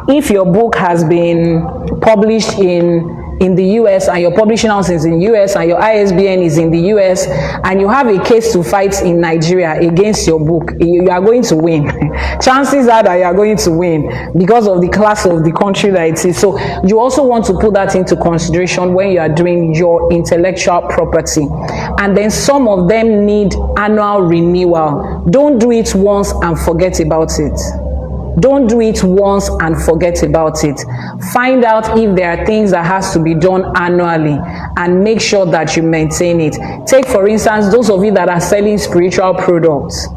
if your book has been published in the US and your publishing house is in the US and your ISBN is in the US and you have a case to fight in Nigeria against your book, you are going to win. Chances are that you are going to win because of the class of the country that it is. So you also want to put that into consideration when you are doing your intellectual property. And then some of them need annual renewal. Don't do it once and forget about it. Don't do it once and forget about it. Find out if there are things that has to be done annually and make sure that you maintain it. Take, for instance, those of you that are selling spiritual products.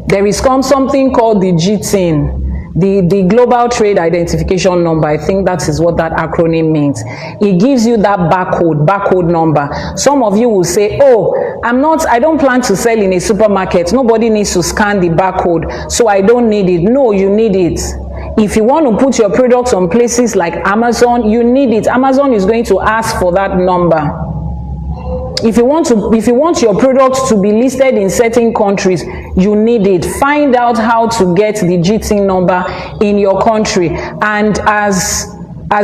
There is something called the GTIN, the Global Trade Identification Number. I think that is what that acronym means. It gives you that barcode number. Some of you will say, oh, I don't plan to sell in a supermarket. Nobody needs to scan the barcode, so I don't need it. No, you need it. If you want to put your products on places like Amazon, you need it. Amazon is going to ask for that number. If you want your products to be listed in certain countries, you need it. Find out how to get the GTIN number in your country. And as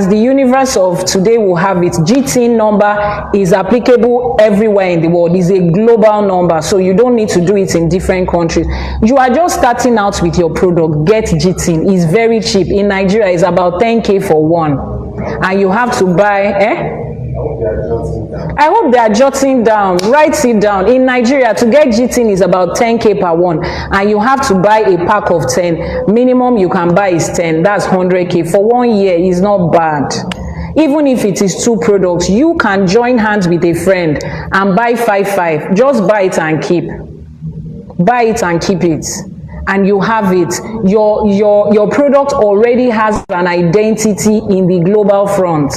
the universe of today will have it, GTIN number is applicable everywhere in the world. It's a global number, so you don't need to do it in different countries. You are just starting out with your product. Get GTIN. It's very cheap. In Nigeria, it's about 10K for one. And you have to buy, I hope they are jotting down. Write it down. In Nigeria, to get GTIN is about 10K per one, and you have to buy a pack of 10. Minimum you can buy is 10. That's 100K for 1 year. Is not bad. Even if it is 2 products, you can join hands with a friend and buy 5. Just buy it and keep. Buy it and keep it. And you have it. Your product already has an identity in the global front.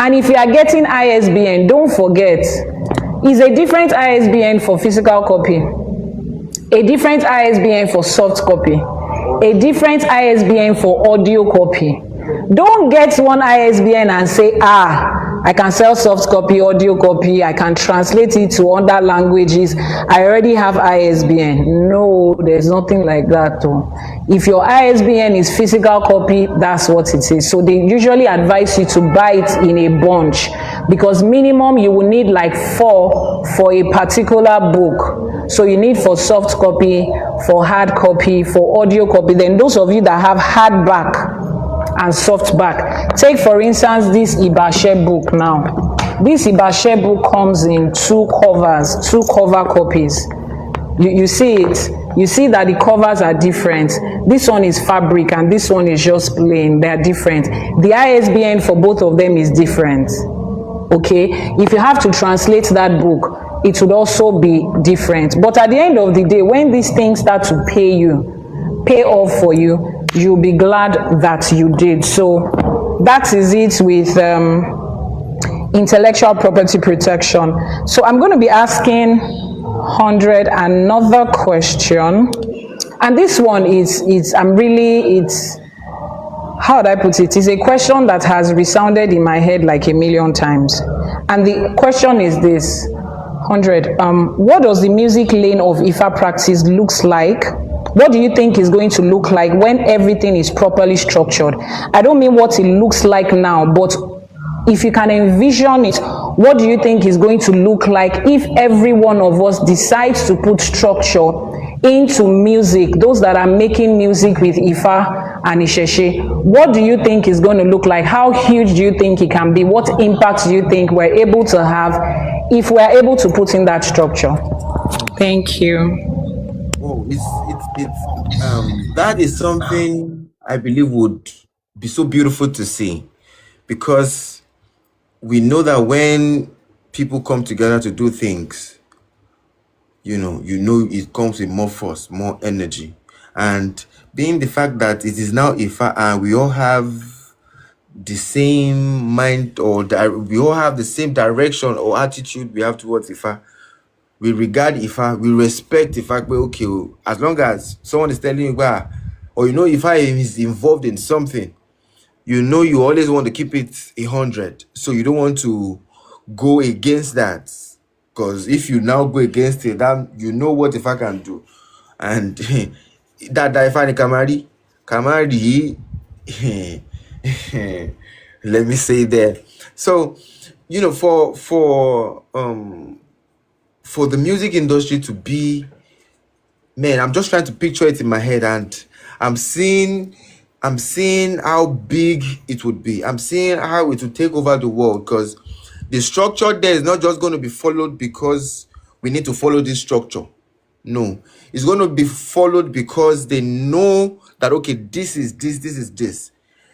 And if you are getting ISBN, don't forget, it's a different ISBN for physical copy, a different ISBN for soft copy, a different ISBN for audio copy. Don't get one ISBN and say, I can sell soft copy, audio copy, I can translate it to other languages, I already have ISBN. No, there's nothing like that though. If your ISBN is physical copy, that's what it is. So they usually advise you to buy it in a bunch, because minimum you will need like 4 for a particular book. So you need for soft copy, for hard copy, for audio copy. Then those of you that have hardback and softback, take for instance this ԻΣΕΗΣΕ book now. This ΙΣΕΗΣΕ book comes in 2 covers, 2 cover copies. You see it. You see that the covers are different. This one is fabric and this one is just plain. They are different. The ISBN for both of them is different. Okay? If you have to translate that book, it would also be different. But at the end of the day, when these things start to pay off for you, you'll be glad that you did. So that is it with intellectual property protection. So I'm going to be asking 100 another question, and this one is how would I put it? It's a question that has resounded in my head like a million times. And the question is this, 100, what does the music lane of Ifa practice looks like? What do you think is going to look like when everything is properly structured? I don't mean what it looks like now, but if you can envision it, what do you think is going to look like if every one of us decides to put structure into music, those that are making music with Ifa and ÌṢÄШE? What do you think is going to look like? How huge do you think it can be? What impact do you think we're able to have if we're able to put in that structure? Thank you. Oh, that is something I believe would be so beautiful to see, because we know that when people come together to do things, you know it comes with more force, more energy. And being the fact that it is now Ifa and we all have the same mind, or we all have the same direction or attitude we have towards Ifa. We regard Ifa, we respect the fact that, okay, as long as someone is telling you, or Ifa is involved in something, you always want to keep it 100. So you don't want to go against that. Because if you now go against it, then you know what Ifa can do. And that Ifa ni Kamari, let me say that. So, for the music industry to be, man, I'm just trying to picture it in my head, and I'm seeing how big it would be. I'm seeing how it would take over the world, because the structure there is not just going to be followed because we need to follow this structure. No, it's going to be followed because they know that, okay, this is this.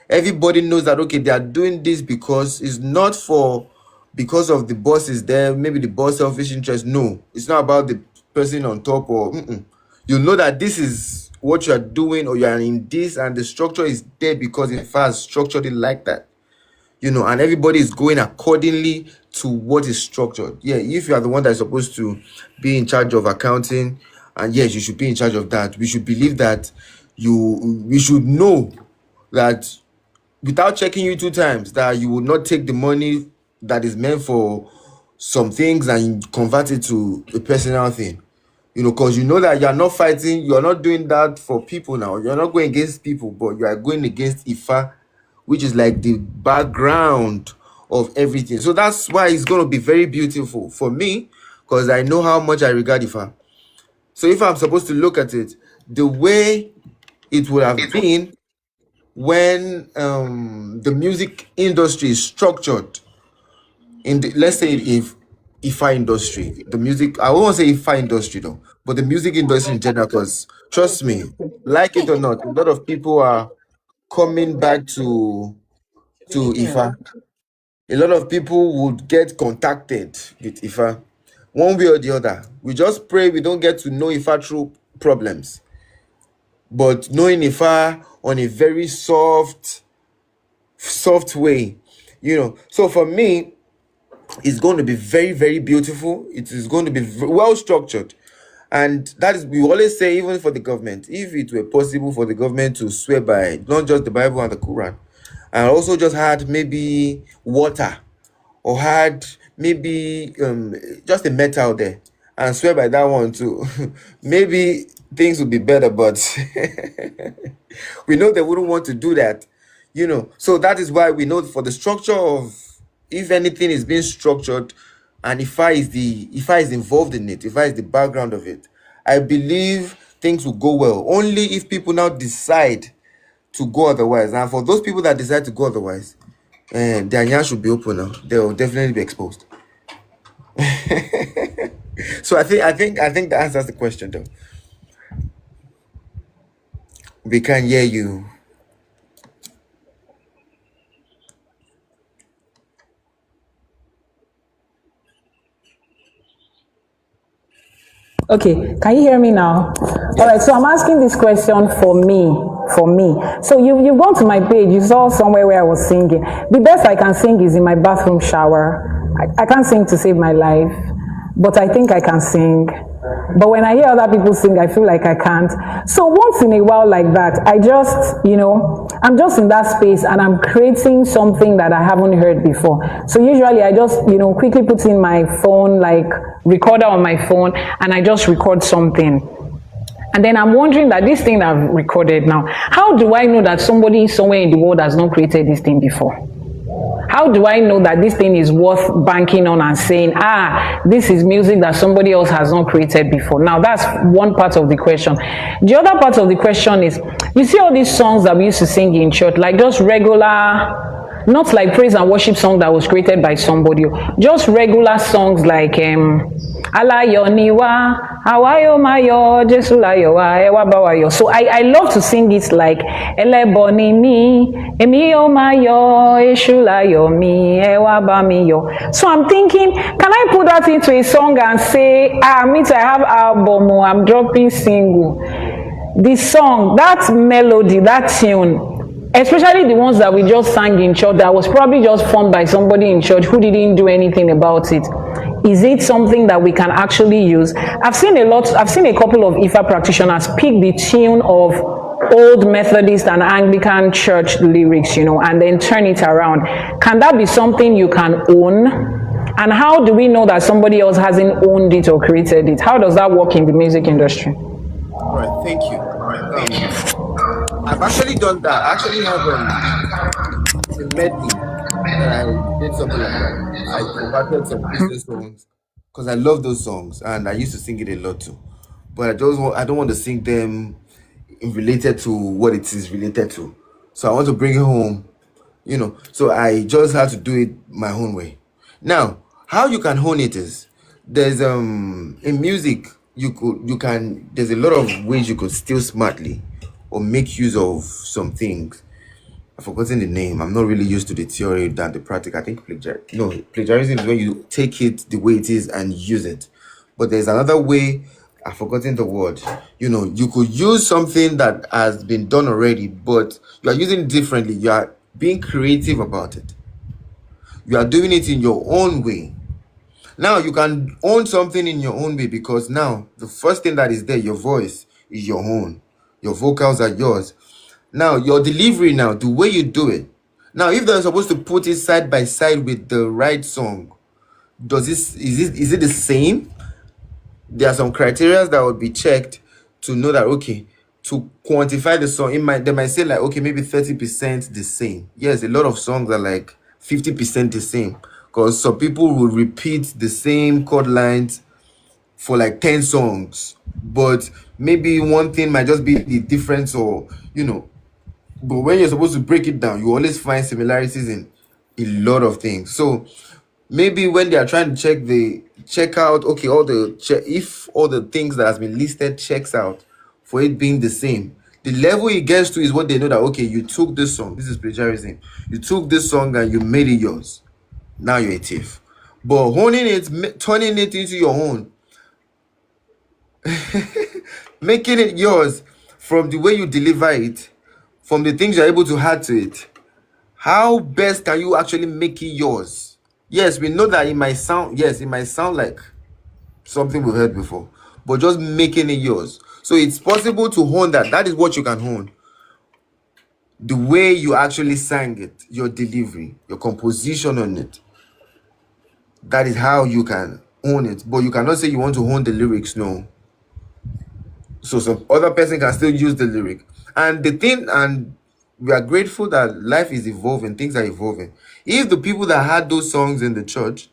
Everybody knows that, okay, they are doing this because it's not because of the boss is there, maybe the boss selfish interest. No, it's not about the person on top, or you know that this is what you are doing, or you are in this, and the structure is there because it has structured it like that. And everybody is going accordingly to what is structured. Yeah, if you are the one that is supposed to be in charge of accounting, and yes, you should be in charge of that. We should believe that we should know that without checking you 2 times, that you will not take the money that is meant for some things and convert it to a personal thing. Because you know that you are not fighting, you are not doing that for people now. You are not going against people, but you are going against Ifa, which is like the background of everything. So that's why it's going to be very beautiful for me, because I know how much I regard Ifa. So if I'm supposed to look at it, the way it would have been when the music industry is structured, let's say if Ifa industry, the music, I won't say Ifa industry though, but the music industry in general, because trust me, like it or not, a lot of people are coming back to Ifa. A lot of people would get contacted with Ifa, one way or the other. We just pray we don't get to know Ifa through problems, but knowing Ifa on a very soft way, So for me, it's going to be very, very beautiful. It is going to be well structured. And that is, we always say, even for the government, if it were possible for the government to swear by not just the Bible and the Quran, and also just had maybe water, or had maybe just a metal there, and swear by that one too, maybe things would be better. But we know they wouldn't want to do that, So that is why we know, for the structure of, if anything is being structured, and Ifa is involved in it, Ifa is the background of it, I believe things will go well. Only if people now decide to go otherwise. And for those people that decide to go otherwise, their yarn should be open now. They will definitely be exposed. So I think that answers the question though. We can hear you. Okay, can you hear me now? All right, so I'm asking this question for me. So you've gone to my page, you saw somewhere where I was singing. The best I can sing is in my bathroom shower. I can't sing to save my life, but I think I can sing. But when I hear other people sing, I feel like I can't. So once in a while like that, I just, I'm just in that space and I'm creating something that I haven't heard before. So usually I just, quickly put in my phone, like recorder on my phone, and I just record something. And then I'm wondering that this thing I've recorded now, how do I know that somebody somewhere in the world has not created this thing before? How do I know that this thing is worth banking on and saying, this is music that somebody else has not created before? Now, that's one part of the question. The other part of the question is, you see all these songs that we used to sing in church, like just regular, not like praise and worship song that was created by somebody, just regular songs like Alayoniwa, Hawayo Mayo, Jesu Layowa, Ewa Bawayo. So I love to sing it like Elebonimi, Emiyo Mayo, Eshu Layomi, Ewa Bamiyo. So I'm thinking, can I put that into a song and say, me too, I have album, I'm dropping single. The song, that melody, that tune, especially the ones that we just sang in church, that was probably just formed by somebody in church who didn't do anything about it. Is it something that we can actually use? I've seen a couple of Ifa practitioners pick the tune of old Methodist and Anglican church lyrics, and then turn it around. Can that be something you can own? And how do we know that somebody else hasn't owned it or created it? How does that work in the music industry? All right, thank you. I've actually done that. I actually have a medley. I did something like that. I converted some business songs because I love those songs and I used to sing it a lot too. But I don't want to sing them related to what it is related to. So I want to bring it home, So I just had to do it my own way. Now, how you can hone it is there's in music there's a lot of ways you could steal smartly or make use of some things. I've forgotten the name. I'm not really used to the theory than the practice. I think plagiarism is when you take it the way it is and use it. But there's another way. I've forgotten the word. You could use something that has been done already, but you are using it differently. You are being creative about it. You are doing it in your own way. Now you can own something in your own way because now the first thing that is there, your voice, is your own. Your vocals are yours. Now, your delivery now, the way you do it. Now, if they're supposed to put it side by side with the right song, is it the same? There are some criteria that would be checked to know that, okay, to quantify the song, they might say like, okay, maybe 30% the same. Yes, a lot of songs are like 50% the same because some people will repeat the same chord lines for like 10 songs, but maybe one thing might just be the difference or, but when you're supposed to break it down, you always find similarities in a lot of things. So maybe when they are trying to check out, okay, if all the things that has been listed checks out for it being the same, the level it gets to is what they know that, okay, you took this song, this is plagiarism. You took this song and you made it yours. Now you're a thief. But honing it, turning it into your own, making it yours from the way you deliver it, from the things you're able to add to it. How best can you actually make it yours? Yes, we know that it might sound like something we've heard before, but just making it yours. So it's possible to hone that. That is what you can hone. The way you actually sang it, your delivery, your composition on it. That is how you can own it. But you cannot say you want to own the lyrics, no. So some other person can still use the lyric. And we are grateful that life is evolving, things are evolving. If the people that had those songs in the church,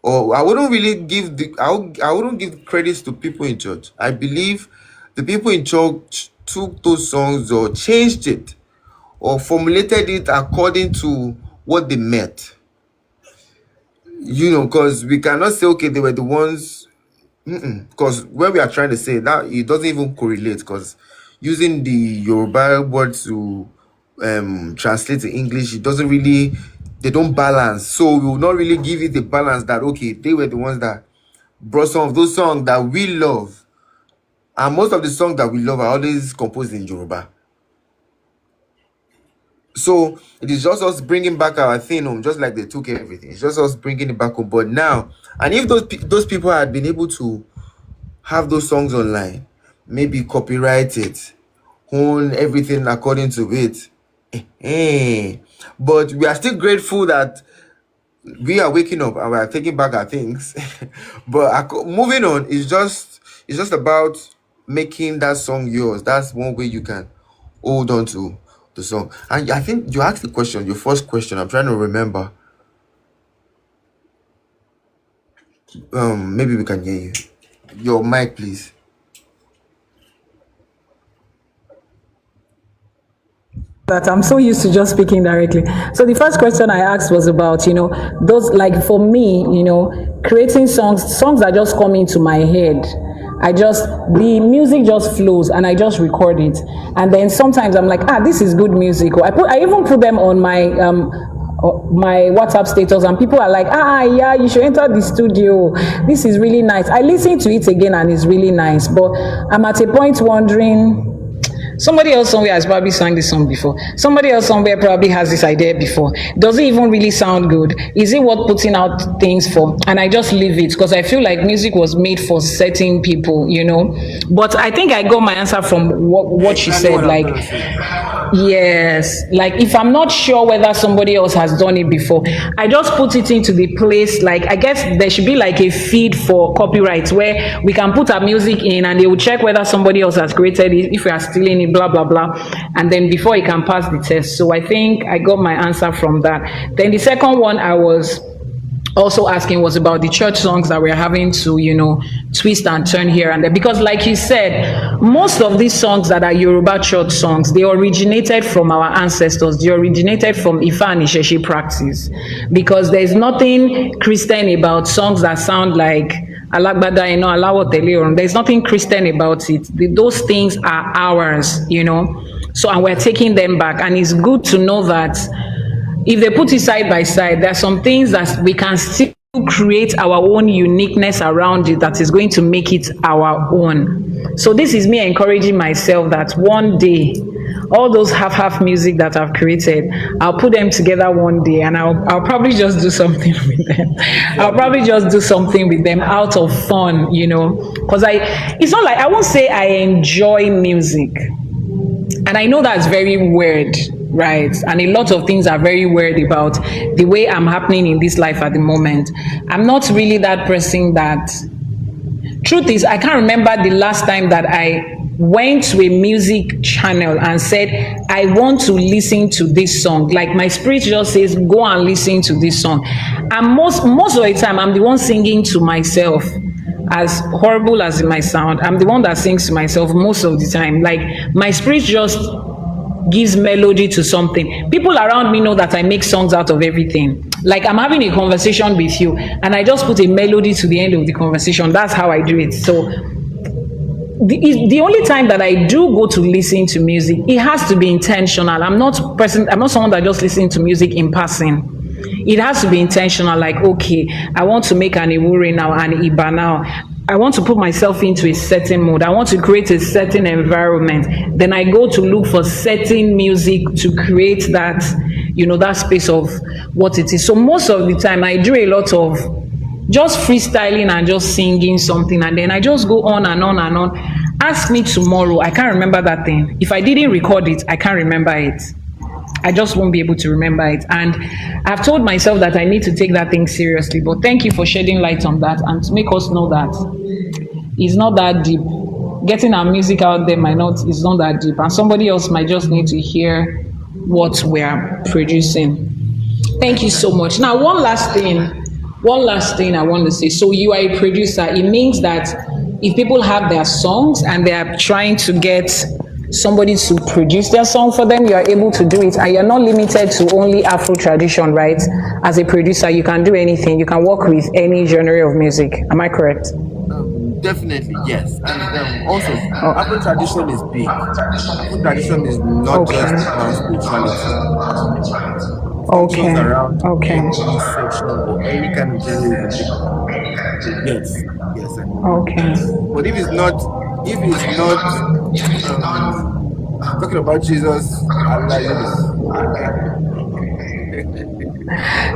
or I wouldn't give credits to people in church. I believe the people in church took those songs or changed it or formulated it according to what they meant. Because we cannot say, okay, they were the ones. Because when we are trying to say that, it doesn't even correlate, because using the Yoruba word to translate to English, they don't balance. So we will not really give it the balance that, okay, they were the ones that brought some of those songs that we love. And most of the songs that we love are always composed in Yoruba. So it is just us bringing back our thing home, just like they took everything. It's just us bringing it back home. But now, and if those people had been able to have those songs online, maybe copyright it, own everything according to it. But we are still grateful that we are waking up and we are taking back our things. But moving on is just about making that song yours. That's one way you can hold on to the song. And I think you asked the question, your first question. I'm trying to remember. Maybe we can hear you. Your mic, please. That I'm so used to just speaking directly. So the first question I asked was about, those, like, for me, creating songs that just come into my head. The music just flows and I just record it. And then sometimes I'm like, this is good music. Or I even put them on my WhatsApp status, and people are like, yeah, you should enter the studio. This is really nice. I listen to it again and it's really nice. But I'm at a point wondering, somebody else somewhere has probably sang this song before. Somebody else somewhere probably has this idea before. Does it even really sound good? Is it worth putting out things for? And I just leave it because I feel like music was made for certain people, But I think I got my answer from what she said. Like, yes, like if I'm not sure whether somebody else has done it before, I just put it into the place. Like, I guess there should be like a feed for copyright where we can put our music in and they will check whether somebody else has created it, if we are stealing it, blah blah blah, and then before it can pass the test. So I think I got my answer from that. Then the second one I was also asking was about the church songs that we're having to twist and turn here and there, because like you said, most of these songs that are Yoruba church songs, they originated from our ancestors. They originated from Ifá and ÌṢÄШE practice, because there's nothing Christian about songs that sound like Alagbada, Alawo Tele. There's nothing Christian about it. Those things are ours, So, and we're taking them back. And it's good to know that if they put it side by side, there are some things that we can still create our own uniqueness around it that is going to make it our own. So this is me encouraging myself that one day, all those half music that I've created, I'll put them together one day and I'll probably just do something with them. I'll probably just do something with them out of fun, because it's not like, I won't say I enjoy music. And I know that's very weird, right? And a lot of things are very weird about the way I'm happening in this life at the moment. I'm not really that person that... Truth is, I can't remember the last time that I went to a music channel and said, I want to listen to this song. Like, my spirit just says, go and listen to this song. And most of the time, I'm the one singing to myself. As horrible as it might sound, I'm the one that sings to myself most of the time. Like, my spirit just gives melody to something. People around me know that I make songs out of everything. Like, I'm having a conversation with you and I just put a melody to the end of the conversation. That's how I do it. So the only time that I do go to listen to music, it has to be intentional. I'm not someone that just listens to music in passing. It has to be intentional. Like, okay, I want to make an Iwure now, an Iba now. I want to put myself into a certain mode. I want to create a certain environment. Then I go to look for certain music to create that, that space of what it is. So most of the time I do a lot of just freestyling and just singing something, and then I just go on and on and on. Ask me tomorrow, I can't remember that thing. If I didn't record it, I can't remember it. I just won't be able to remember it. And I've told myself that I need to take that thing seriously. But thank you for shedding light on that and to make us know that it's not that deep. Getting our music out there is not that deep. And somebody else might just need to hear what we're producing. Thank you so much. Now, one last thing I want to say. So you are a producer. It means that if people have their songs and they are trying to get somebody to produce their song for them, you are able to do it, and you're not limited to only Afro tradition, right? As a producer, you can do anything. You can work with any genre of music. Am I correct? Definitely, yes. And also, Afro tradition is big. Afro tradition is not just about spirituality. Okay. Okay. Any section or any kind of genre. Yes. Okay. But if it's not talking about Jesus,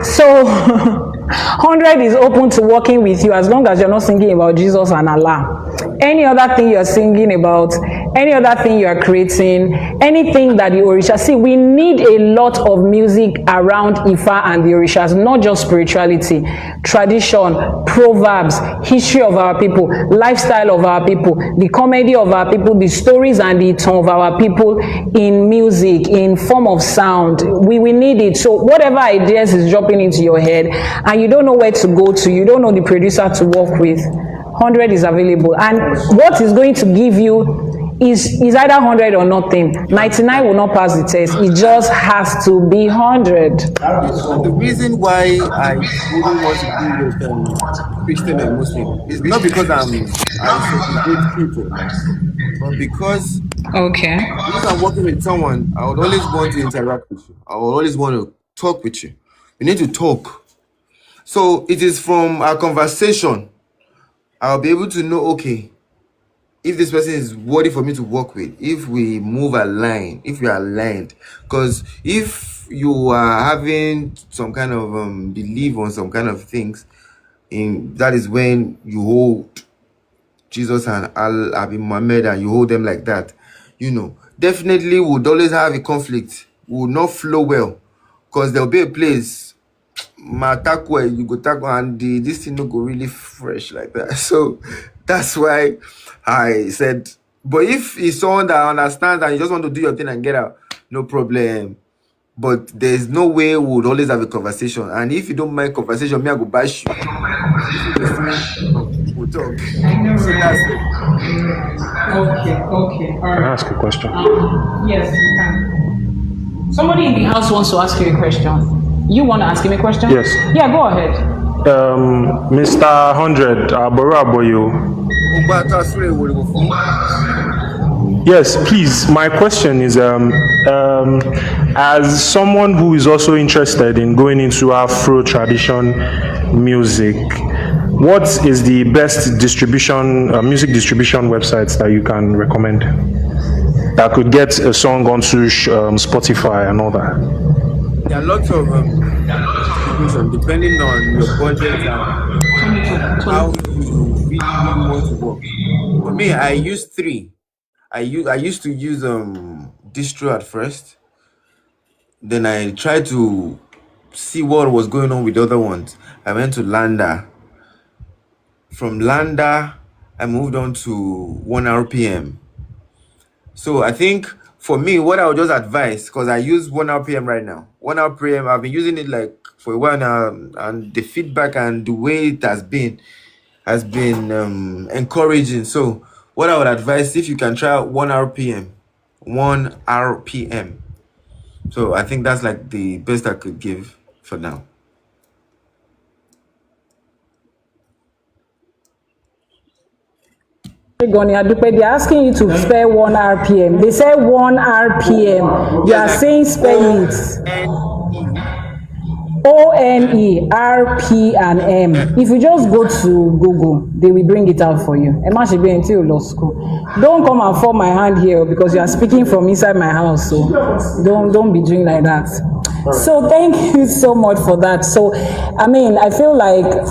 so 100 is open to working with you as long as you're not singing about Jesus and Allah. any other thing you're singing about, any other thing you are creating, anything that the Orisha, see, we need a lot of music around Ifa and the Orishas, not just spirituality, tradition, proverbs, history of our people, lifestyle of our people, the comedy of our people, the stories and the tone of our people in music, in form of sound. We need it. So whatever ideas is dropping into your head and you don't know where to go to, you don't know the producer to work with, 100 is available. And what is going to give you is either 100 or nothing. 99 will not pass the test. It just has to be 100. The reason why I wouldn't want to do with Christian and Muslim is not because I segregate people, but because if I'm working with someone, I would always want to interact with you. I would always want to talk with you. We need to talk. So it is from our conversation I'll be able to know, okay, if this person is worthy for me to work with, if we move a line, if we are aligned. Because if you are having some kind of belief on some kind of things, that is when you hold Jesus and Abi Muhammad and you hold them like that, definitely would always have a conflict, would not flow well, because there'll be a place where you go tackle and this thing no go really fresh like that. So that's why I said, but if it's someone that understands and you just want to do your thing and get out, no problem. But there's no way we would always have a conversation. And if you don't mind conversation, me I go bash you. We'll talk. So that's it. Okay. All right. Can I ask a question? Yes, you can. Somebody in the house wants to ask you a question. You want to ask him a question? Yes. Yeah, go ahead. Mr. 100, Àbọrú Àbọyè. Yes, please. My question is, as someone who is also interested in going into Afro tradition music, what is the best distribution, music distribution websites that you can recommend that could get a song onto Spotify and all that? There are lots of distribution depending on your budget and how you really want to work. For me, I use 3. I used to use distro at first. Then I tried to see what was going on with the other ones. I went to Landa. From Landa, I moved on to 1RPM. So I think for me, what I would just advise, because I use 1RPM right now. 1RPM, I've been using it like for a while now, and the feedback and the way it has been encouraging. So what I would advise, if you can try 1RPM. 1RPM. So I think that's like the best I could give for now. They're asking you to spell 1RPM. They say 1RPM. You are saying spell it. ONE, RP and M. If you just go to Google, they will bring it out for you. Don't come and fall my hand here because you are speaking from inside my house. So don't be doing like that. So thank you so much for that. So I mean, I feel like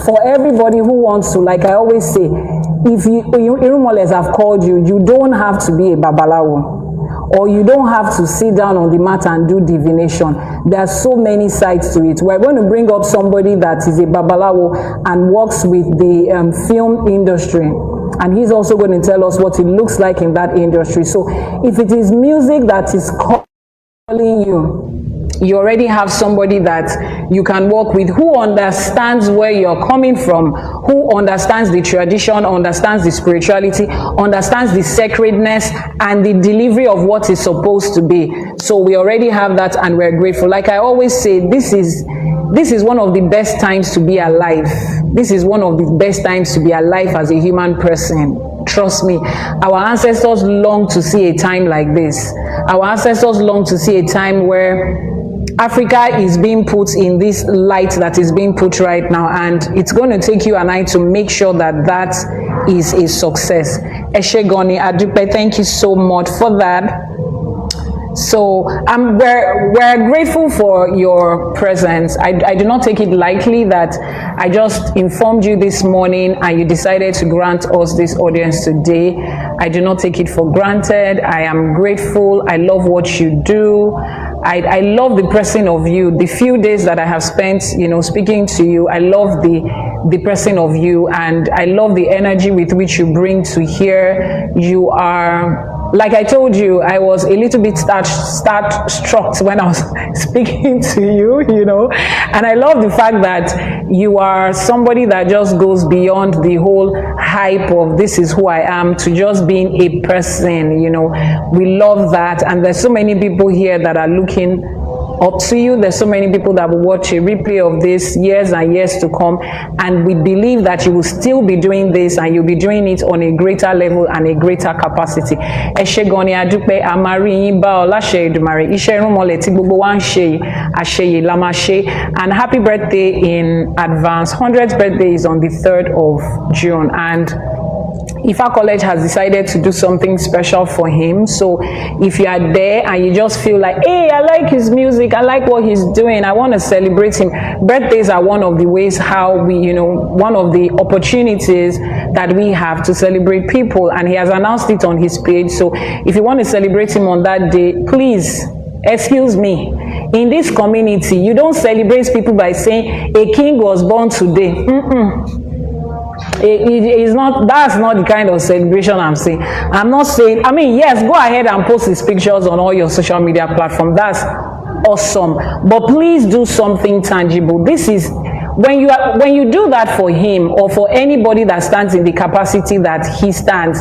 for everybody who wants to, like I always say, if Irumolez have called you, you don't have to be a babalawo. Or you don't have to sit down on the mat and do divination. There are so many sides to it. We're going to bring up somebody that is a babalawo and works with the film industry. And he's also going to tell us what it looks like in that industry. So if it is music that is calling you, you already have somebody that you can work with who understands where you're coming from, who understands the tradition, understands the spirituality, understands the sacredness and the delivery of what is supposed to be. So we already have that and we're grateful. Like I always say, this is one of the best times to be alive. This is one of the best times to be alive as a human person. Trust me, our ancestors long to see a time like this. Our ancestors long to see a time where Africa is being put in this light that is being put right now, and it's going to take you and I to make sure that that is a success. Eshegoni Adupe, thank you so much for that. So we're grateful for your presence. I do not take it lightly that I just informed you this morning and you decided to grant us this audience today. I do not take it for granted. I am grateful. I love what you do. I love the person of you. The few days that I have spent, speaking to you, I love the person of you, and I love the energy with which you bring to here. You are, like I told you, I was a little bit struck when I was speaking to you, and I love the fact that you are somebody that just goes beyond the whole hype of this is who I am to just being a person. We love that, and there's so many people here that are looking up to you. There's so many people that will watch a replay of this years and years to come, and we believe that you will still be doing this, and you'll be doing it on a greater level and a greater capacity. Ẹ ṣé gan ni a dúpẹ́, a máa rí yín bá ọ láṣẹ Èdùmàrè. Iṣẹ́ ìrúnmọlẹ̀ tí gbogbo wa ń ṣe àṣeyè la máa ṣe. And happy birthday in advance. 100th birthday is on the 3rd of June, and Ifa College has decided to do something special for him. So if you are there and you just feel like, hey, I like his music, I like what he's doing, I want to celebrate him. Birthdays are one of the ways how we, one of the opportunities that we have to celebrate people, and he has announced it on his page. So if you want to celebrate him on that day, please, excuse me, in this community, you don't celebrate people by saying a king was born today. It's not, that's not the kind of celebration I'm saying. I'm not saying, yes, go ahead and post his pictures on all your social media platforms. That's awesome. But please do something tangible. This is, when you do that for him or for anybody that stands in the capacity that he stands,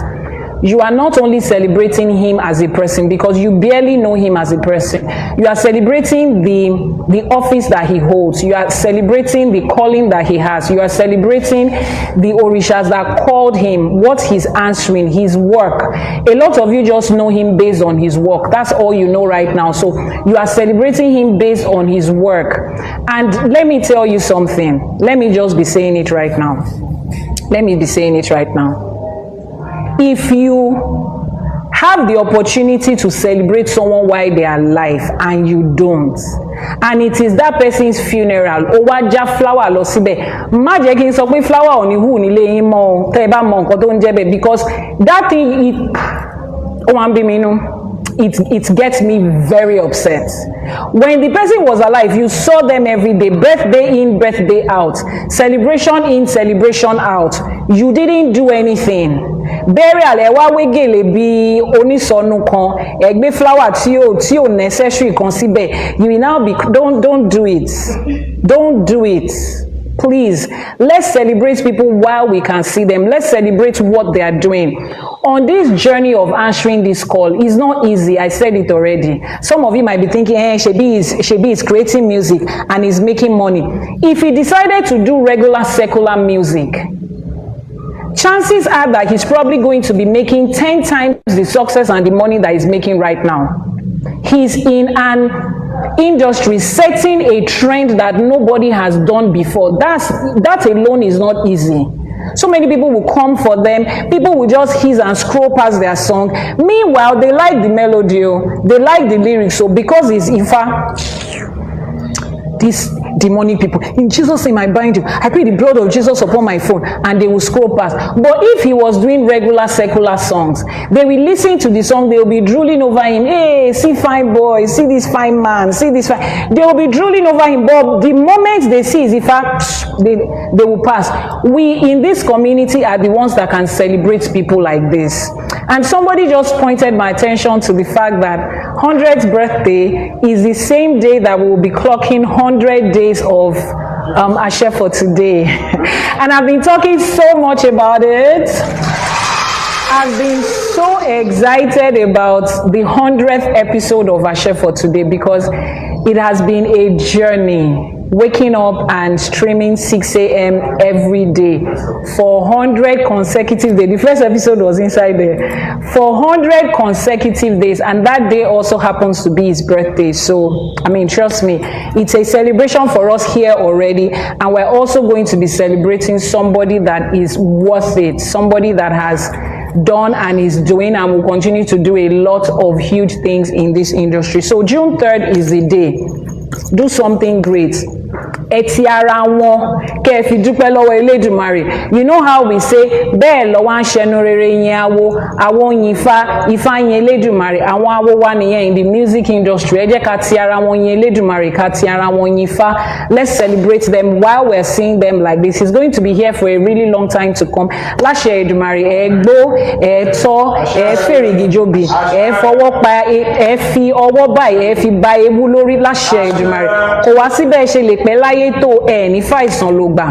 you are not only celebrating him as a person, because you barely know him as a person. You are celebrating the office that he holds. You are celebrating the calling that he has. You are celebrating the orishas that called him, what he's answering, his work. A lot of you just know him based on his work. That's all you know right now. So you are celebrating him based on his work. And let me tell you something. Let me just be saying it right now. Let me be saying it right now. If you have the opportunity to celebrate someone while they are alive and you don't, and it is that person's funeral, ó wá já flower lọ síbẹ̀, má jẹ́ kí n sọ pé flower ò ní hù nílé yín mọ́ tẹ́ ẹ bá mọ nǹkan tó ń jẹ́ bẹ́ẹ̀, because that thing, ó máa ń bí mi nú. It gets me very upset. When the person was alive, you saw them every day, birthday in, birthday out, celebration in, celebration out. You didn't do anything. Burial, ẹ wá wé gèlè bí onísọnù kan, ẹ gbé flower tí ò necessary kan síbẹ̀. You will now be, don't do it. Don't do it. Please, let's celebrate people while we can see them. Let's celebrate what they are doing. On this journey of answering this call, it's not easy. I said it already. Some of you might be thinking, Shebi is creating music and is making money. If he decided to do regular secular music, chances are that he's probably going to be making 10 times the success and the money that he's making right now. He's in an industry setting a trend that nobody has done before. That alone is not easy. So many people will come for them. People will just hiss and scroll past their song. Meanwhile, they like the melody, they like the lyrics. So because it's Ifa, these demonic people, in Jesus' name I bind you, I pray the blood of Jesus upon my phone, and they will scroll past. But if he was doing regular secular songs, they will listen to the song, they will be drooling over him. Hey, see fine boy, see this fine man, see this fine. They will be drooling over him, but the moment they see his Ifa, they will pass. We in this community are the ones that can celebrate people like this. And somebody just pointed my attention to the fact that 100th birthday is the same day that we will be clocking 100 days of Ase For Today. And I've been talking so much about it. I've been so excited about the 100th episode of Ase For Today because it has been a journey. Waking up and streaming 6 a.m. every day for 100 consecutive days. The first episode was inside there. For 100 consecutive days, and that day also happens to be his birthday. So, I mean, trust me, it's a celebration for us here already, and we're also going to be celebrating somebody that is worth it, somebody that has done and is doing and will continue to do a lot of huge things in this industry. So June 3rd is the day. Do something great. Eti ara wọn kẹ́ fi dúpẹ́ lọ́wọ́ Elédùmarè. You know how we say bẹ́ẹ̀ lọ́wọ́ ń ṣẹnu rere yin awo, awo yin Ifá, Ifá yin Elédùmarè. Àwọn awo wa nìyẹn in the music industry. Ẹ jẹ́ ká ti ara wọn yin Elédùmarè, ká ti ara wọn yin Ifá. Let's celebrate them while we're seeing them like this. He's going to be here for a really long time to come. Láṣẹ Èdùmarè, ẹ gbó, ẹ tọ́, ẹ fèrègì jobi, ẹ fọwọ́ pa, ẹ fi ọwọ́ báyìí, ẹ fi ba ewu lórí láṣẹ Èdùmarè. Kò wá síbẹ̀ ṣe lè pẹ́ láyé tó ẹ̀ ní fàìsàn ló gbà.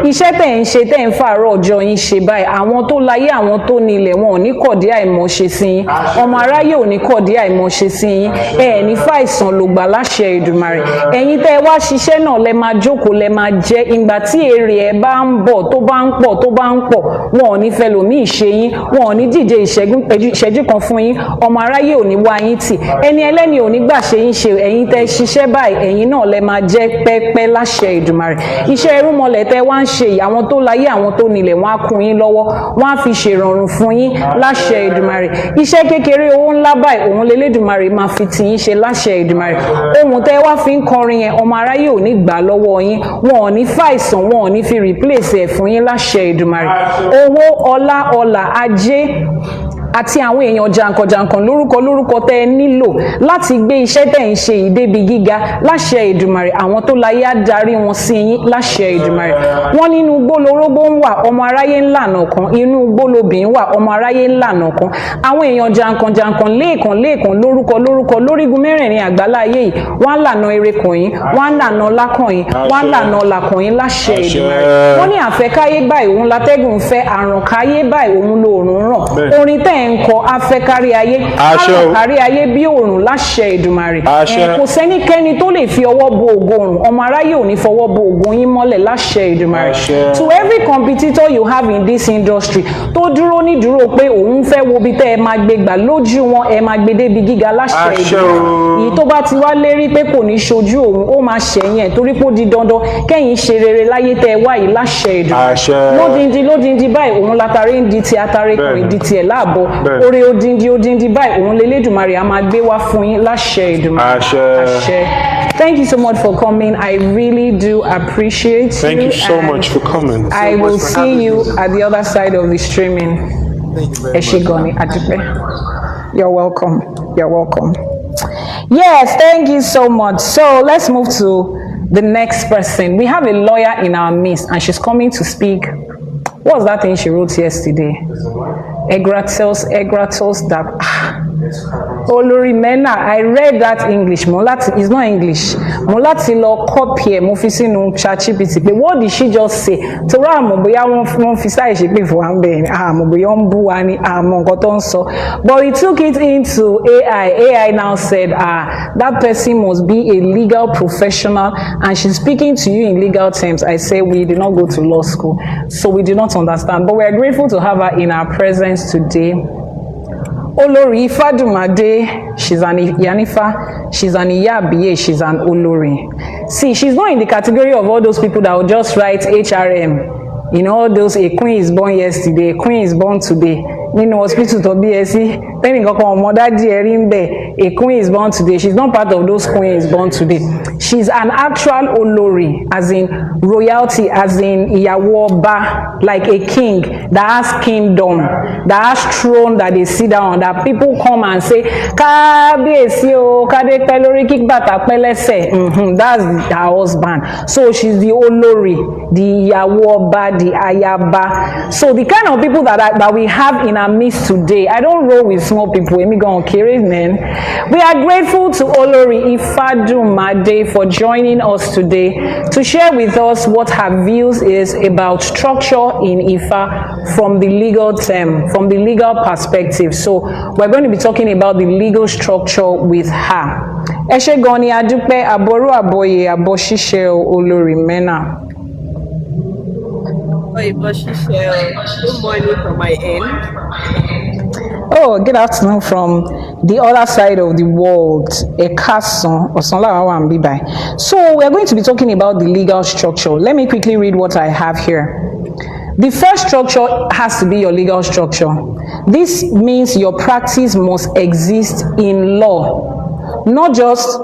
Iṣẹ́ tẹ̀ ń ṣe tẹ̀ ń fàárọ̀ ọjọ́ yín ṣe báyìí. Àwọn tó láyé àwọn tó nílẹ̀ wọn ò ní kọ̀dí àìmọ̀ṣe sí yín. Ọmọ aráyé ò ní kọ̀dí àìmọ̀ṣe sí yín. Ẹ̀ ní fàìsàn ló gbà láṣẹ Èdùmarè. Ẹ̀yin tẹ́ wá ṣiṣẹ́ náà lẹ máa jókòó lẹ máa jẹ. Ìgbà tí èrè ẹ̀ bá ń bọ̀ tó bá ń pọ̀ tó bá ń pọ̀ wọn ò ní fẹ́ lòmíì ṣe yín. Wọn ò ní díje ìṣẹ́jú kan fún yín. Ọmọ aráyé ò ní wá yín tì. Ẹni ẹlẹ́ni ò ní gbà ṣe yín ṣe. Ẹ̀yin tẹ́ ṣiṣẹ́ báyìí ẹ̀yin náà lẹ máa jẹ́ pẹ́pẹ́ láṣẹ Èdùmarè. Iṣẹ́ irúnmọlẹ̀ tẹ́ wá ń ṣe yìí àwọn tó láyé àwọn tó nílẹ̀ wọ́n á kún yín lọ́wọ́ wọ́n á fi ṣèrọ̀rùn fún yín láṣẹ Èdùmarè. Iṣẹ́ kékeré owó ńlá báyìí òun l'Elédùmarè máa fi tì yín ṣe láṣẹ Èdùmarè. Ohun tẹ́ wá fi ń kọrin yẹn ọmọ aráyé ò ní gbà lọ́wọ́ yín wọn ò ní fàìsàn wọn ò ní fi replace ẹ̀ fún yín láṣẹ Èdùmarè. Owó ọlá ajé àti àwọn èèyàn jàǹkànjàǹkàn lórúkọ tẹ́ ẹ nílò láti gbé iṣẹ́ tẹ́ ń ṣe ìdébi gíga láṣẹ Èdùmarè. Àwọn tó láyé á darí wọn sí yín láṣẹ Èdùmarè. Wọ́n nínú igbó lórógbó ń wà ọmọ aráyé ńlànà kan inú igbó lobìn wà ọmọ aráyé ńlànà kan. Àwọn èèyàn jàǹkànjàǹkàn lẹ́ẹ̀kan lórúkọ lórígun mẹ́rẹ̀ẹ̀rin àgbáláyé yìí wọ́n á lànà eré kàn yín wọ́n á lànà ọlá kàn yín wọ́n á lànà ọlà kàn yín láṣẹ Èdùmarè. Wọ́n ní àfẹ́káyé báyìí òun látẹ́gùn fẹ́ àrùnkáyé báyìí òun lòórùn ràn. Orin tẹ́ ń kọ afẹ́ kárí ayé àrùn kárí ayé bí òòrùn láṣẹ Èdùmarè. Kò sẹ́nikẹ́ni tó lè fi ọwọ́ bo ògo òrùn ọmọ aráyé ò ní fọwọ́ bo ògo yín mọ́lẹ̀ láṣẹ Èdùmarè. To every competitor you have in this industry tó dúró ní dúró pé òun fẹ́ wo bí tẹ́ ẹ máa gbé gbà lójú wọn ẹ máa gbé débi gíga láṣẹ Èdùmarè. Èyí tó bá ti wá lérí pé kò ní ṣojú òun ó máa ṣẹ̀yìn ẹ̀ torí pé ó di dandan kẹ́yìn ṣe rere láyé tẹ́ ẹ wá yìí láṣẹ Èdùmarè. Lódindi báyìí òun látàrí ń di ti atare kan ìdí tiẹ̀ láàbọ̀ oore odindi báyìí òun l'Elédùmarè a máa gbé wá fún yín láṣẹ Èdùmarè. Àṣẹ. Thank you so much for coming. I really do appreciate you. Thank you so much for coming. I will see you at the other side of the streaming. Thank you very much. You're welcome. You're welcome. Yes, thank you so much. So let's move to the next person. We have a lawyer in our midst and she's coming to speak. What was that thing she wrote yesterday? Egratos, that Olórí Mena. I read that English. It's not English. Molati lo copy mo fi sínú ChatGPT. But what did she just say? Tora mo bóyá wọ́n fi sáì ṣe pé fún ambe. Mo bóyá ń bú wa ni mo nǹkan tó ń sọ. But we took it into AI. AI now said, that person must be a legal professional and she's speaking to you in legal terms. I say we did not go to law school, so we do not understand. But we are grateful to have her in our presence today. Olórí Ifá, she's an Iyanifa, she's an Iyabiye, she's an Olórí. See, she's not in the category of all those people that will just write HRM. You know, all those, a queen is born yesterday, a queen is born today. Nínú hospital tó bí ẹ sí, tẹ́nìkan kan ọmọ dádì ẹ rí ń bẹ̀, a queen is born today. She's not part of those queens born today. She's an actual Olórí, as in royalty, as in ìyàwó ọba, like a king that has kingdom, that has throne that they sit down on, that people come and say, Kábíyèsí o, Kádé pẹ́ lórí kí bàtà pẹ́ lẹ́sẹ̀. That's her husband. So she's the Olórí, the ìyàwó ọba, the ayaba. So the kind of people that we have in our midst today, I don't roll with small people. We are grateful to Olórí Ifá for joining us today to share with us what her views is about structure in Ifá from the legal term, from the legal perspective. So we're going to be talking about the legal structure with her. Ẹ ṣé gan ni a dúpẹ́. Àbọrú, Àbọyè, Àbọṣíṣẹ Olórí Mena. Good morning from my end. Oh, good afternoon from the other side of the world. So we're going to be talking about the legal structure. Let me quickly read what I have here. The first structure has to be your legal structure. This means your practice must exist in law, not just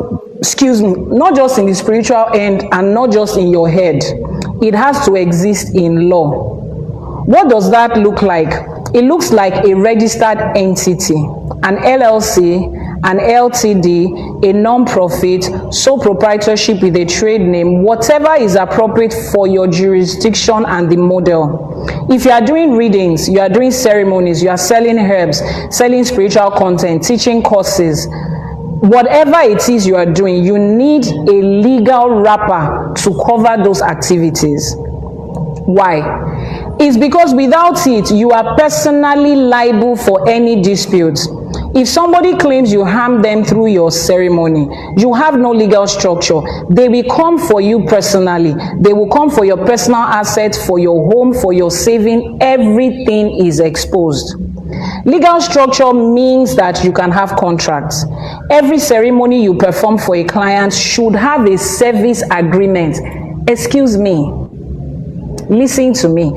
in the spiritual end and not just in your head. It has to exist in law. What does that look like? It looks like a registered entity, an LLC, an LTD, a non-profit, sole proprietorship with a trade name, whatever is appropriate for your jurisdiction and the model. If you are doing readings, you are doing ceremonies, you are selling herbs, selling spiritual content, teaching courses, whatever it is you are doing, you need a legal wrapper to cover those activities. Why? It's because without it, you are personally liable for any dispute. If somebody claims you harmed them through your ceremony, you have no legal structure. They will come for you personally. They will come for your personal assets, for your home, for your saving. Everything is exposed. Legal structure means that you can have contracts. Every ceremony you perform for a client should have a service agreement. Excuse me. Listen to me.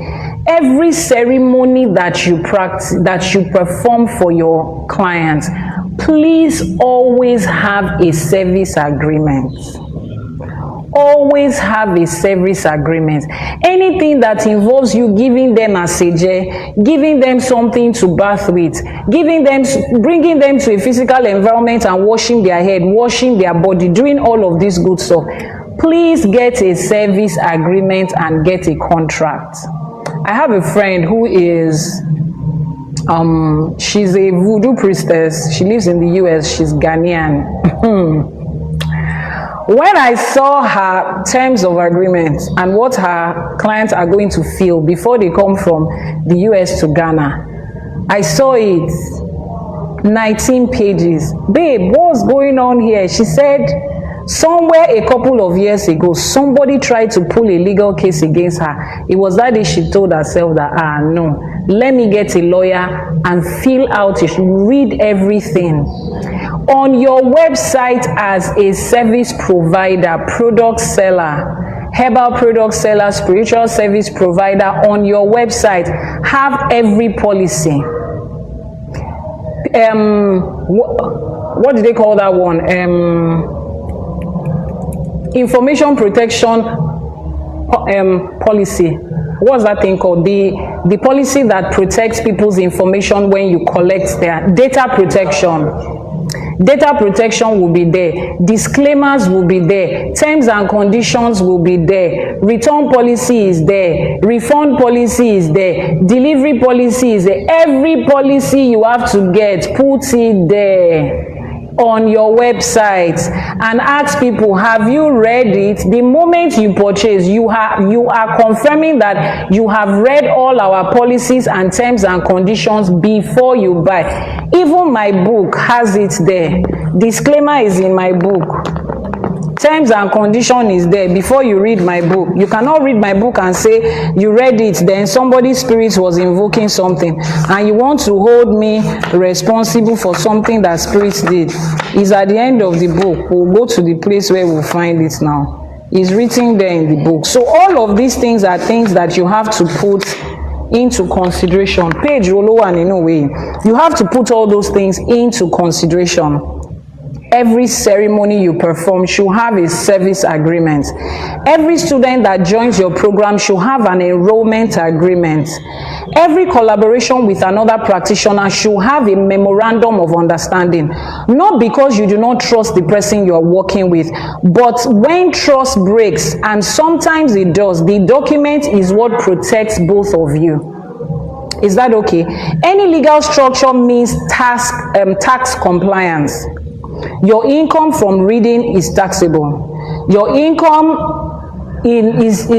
Every ceremony that you practice, that you perform for your clients, please always have a service agreement. Always have a service agreement. Anything that involves you giving them aseje, giving them something to bath with, bringing them to a physical environment and washing their head, washing their body, doing all of this good stuff, please get a service agreement and get a contract. I have a friend who is, she's a voodoo priestess. She lives in the US. She's Ghanaian. When I saw her terms of agreement and what her clients are going to feel before they come from the US to Ghana, I saw it, 19 pages. Babe, what's going on here? She said, somewhere a couple of years ago, somebody tried to pull a legal case against her. It was that day she told herself that, no, let me get a lawyer and fill out it, read everything. On your website as a service provider, product seller, herbal product seller, spiritual service provider, on your website, have every policy. What do they call that one? Information protection policy. What's that thing called? The policy that protects people's information when you collect their data protection. Data protection will be there. Disclaimers will be there. Terms and conditions will be there. Return policy is there. Refund policy is there. Delivery policy is there. Every policy you have to get, put it there on your website and ask people, have you read it? The moment you purchase, you are confirming that you have read all our policies and terms and conditions before you buy. Even my book has it there. Disclaimer is in my book. Terms and condition is there before you read my book. You cannot read my book and say you read it, then somebody's spirit was invoking something and you want to hold me responsible for something that spirit did. It's at the end of the book. We'll go to the place where we'll find it now. It's written there in the book. So all of these things are things that you have to put into consideration. Page Olowan, in a way. You have to put all those things into consideration. Every ceremony you perform should have a service agreement. Every student that joins your program should have an enrollment agreement. Every collaboration with another practitioner should have a memorandum of understanding. Not because you do not trust the person you are working with, but when trust breaks, and sometimes it does, the document is what protects both of you. Is that okay? Any legal structure means tax compliance. Your income from reading is taxable. Your income is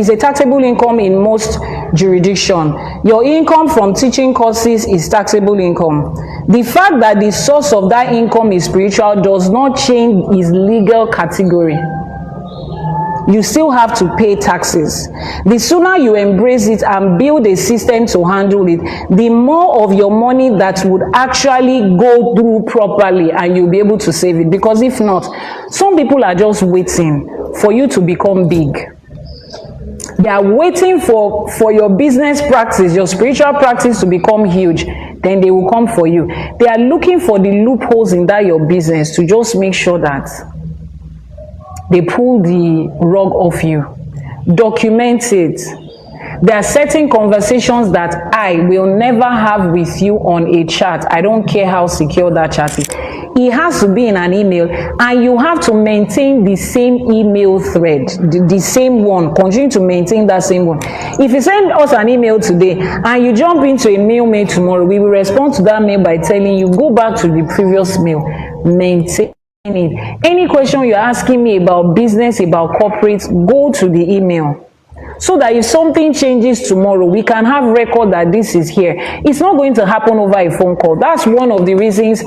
a taxable income in most jurisdictions. Your income from teaching courses is taxable income. The fact that the source of that income is spiritual does not change its legal category. You still have to pay taxes. The sooner you embrace it and build a system to handle it, the more of your money that would actually go through properly and you'll be able to save it. Because if not, some people are just waiting for you to become big. they are waiting for your business practice, your spiritual practice to become huge, then they will come for you. They are looking for the loopholes in that your business to just make sure that they pull the rug off you. Document it. There are certain conversations that I will never have with you on a chat. I don't care how secure that chat is. It has to be in an email, and you have to maintain the same email thread, the same one. Continue to maintain that same one. If you send us an email today and you jump into a mail tomorrow, we will respond to that mail by telling you, go back to the previous mail. Maintain it. Any question you're asking me about business, about corporate, go to the email. So that if something changes tomorrow, we can have record that this is here. It's not going to happen over a phone call. That's one of the reasons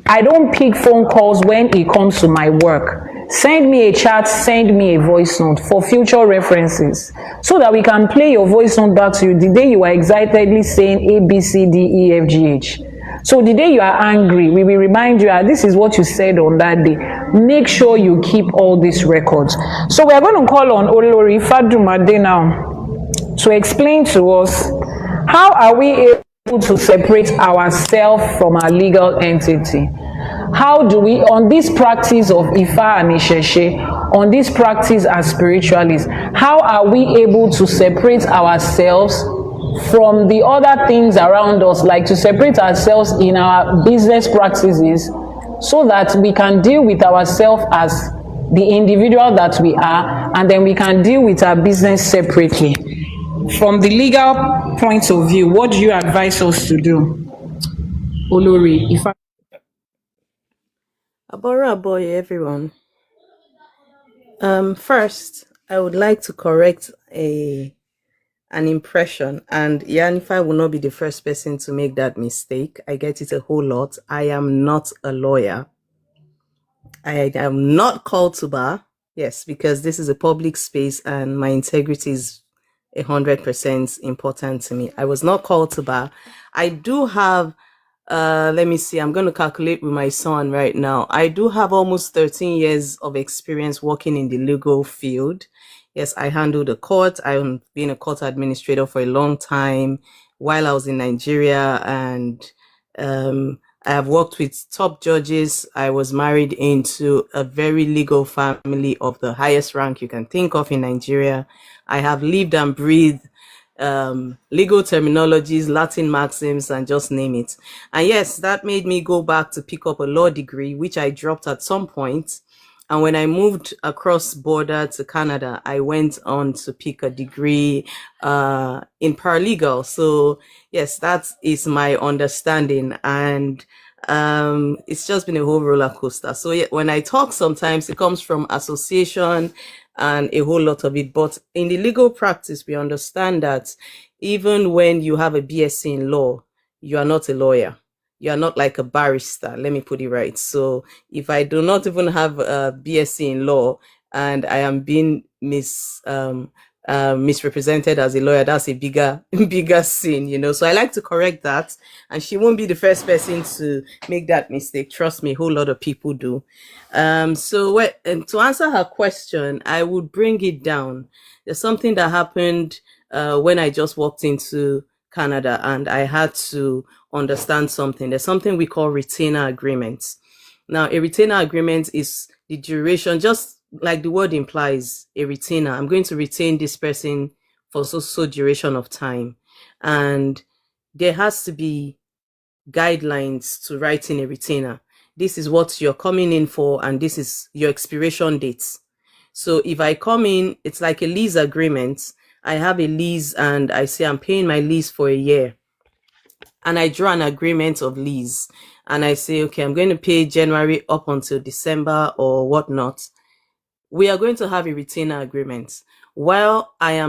I don't pick phone calls when it comes to my work. Send me a chat, send me a voice note for future references, so that we can play your voice note back to you the day you are excitedly saying A, B, C, D, E, F, G, H. So the day you are angry, we will remind you, this is what you said on that day. Make sure you keep all these records. So we are going to call on Olori Fadumade now to explain to us, how are we able to separate ourselves from our legal entity? How do we, on this practice of Ifa and ÌШẸŠE, on this practice as spiritualists, how are we able to separate ourselves from the other things around us, like to separate ourselves in our business practices, so that we can deal with ourselves as the individual that we are, and then we can deal with our business separately? From the legal point of view, what do you advise us to do? Olori Ifa. Àbọrú, Àbọyè, everyone. First, I would like to correct an impression, and Iyanifa will not be the first person to make that mistake. I get it a whole lot. I am not a lawyer. I am not called to bar. Yes, because this is a public space and my integrity is 100% important to me. I was not called to bar. I do have, let me see, I'm going to calculate with my son right now. I do have almost 13 years of experience working in the legal field. Yes, I handled a court. I've been a court administrator for a long time while I was in Nigeria, and I have worked with top judges. I was married into a very legal family of the highest rank you can think of in Nigeria. I have lived and breathed legal terminologies, Latin maxims, and just name it. And yes, that made me go back to pick up a law degree, which I dropped at some point. And when I moved across border to Canada, I went on to pick a degree in paralegal. So yes, that is my understanding. And it's just been a whole roller coaster. So yeah, when I talk, sometimes it comes from association and a whole lot of it. But in the legal practice, we understand that even when you have a BSc in law, you are not a lawyer. You are not like a barrister, let me put it right. So if I do not even have a BSc in law and I am being misrepresented as a lawyer, that's a bigger sin, you know. So I like to correct that, and she won't be the first person to make that mistake. Trust me, a whole lot of people do. So to answer her question, I would bring it down. There's something that happened when I just walked into Canada, and I had to understand something. There's something we call retainer agreements. Now, a retainer agreement is the duration, just like the word implies, a retainer. I'm going to retain this person for so duration of time. And there has to be guidelines to writing a retainer. This is what you're coming in for, and this is your expiration dates. So if I come in, it's like a lease agreement. I have a lease and I say I'm paying my lease for a year. And I draw an agreement of lease. And I say, okay, I'm going to pay January up until December or whatnot. We are going to have a retainer agreement. While I am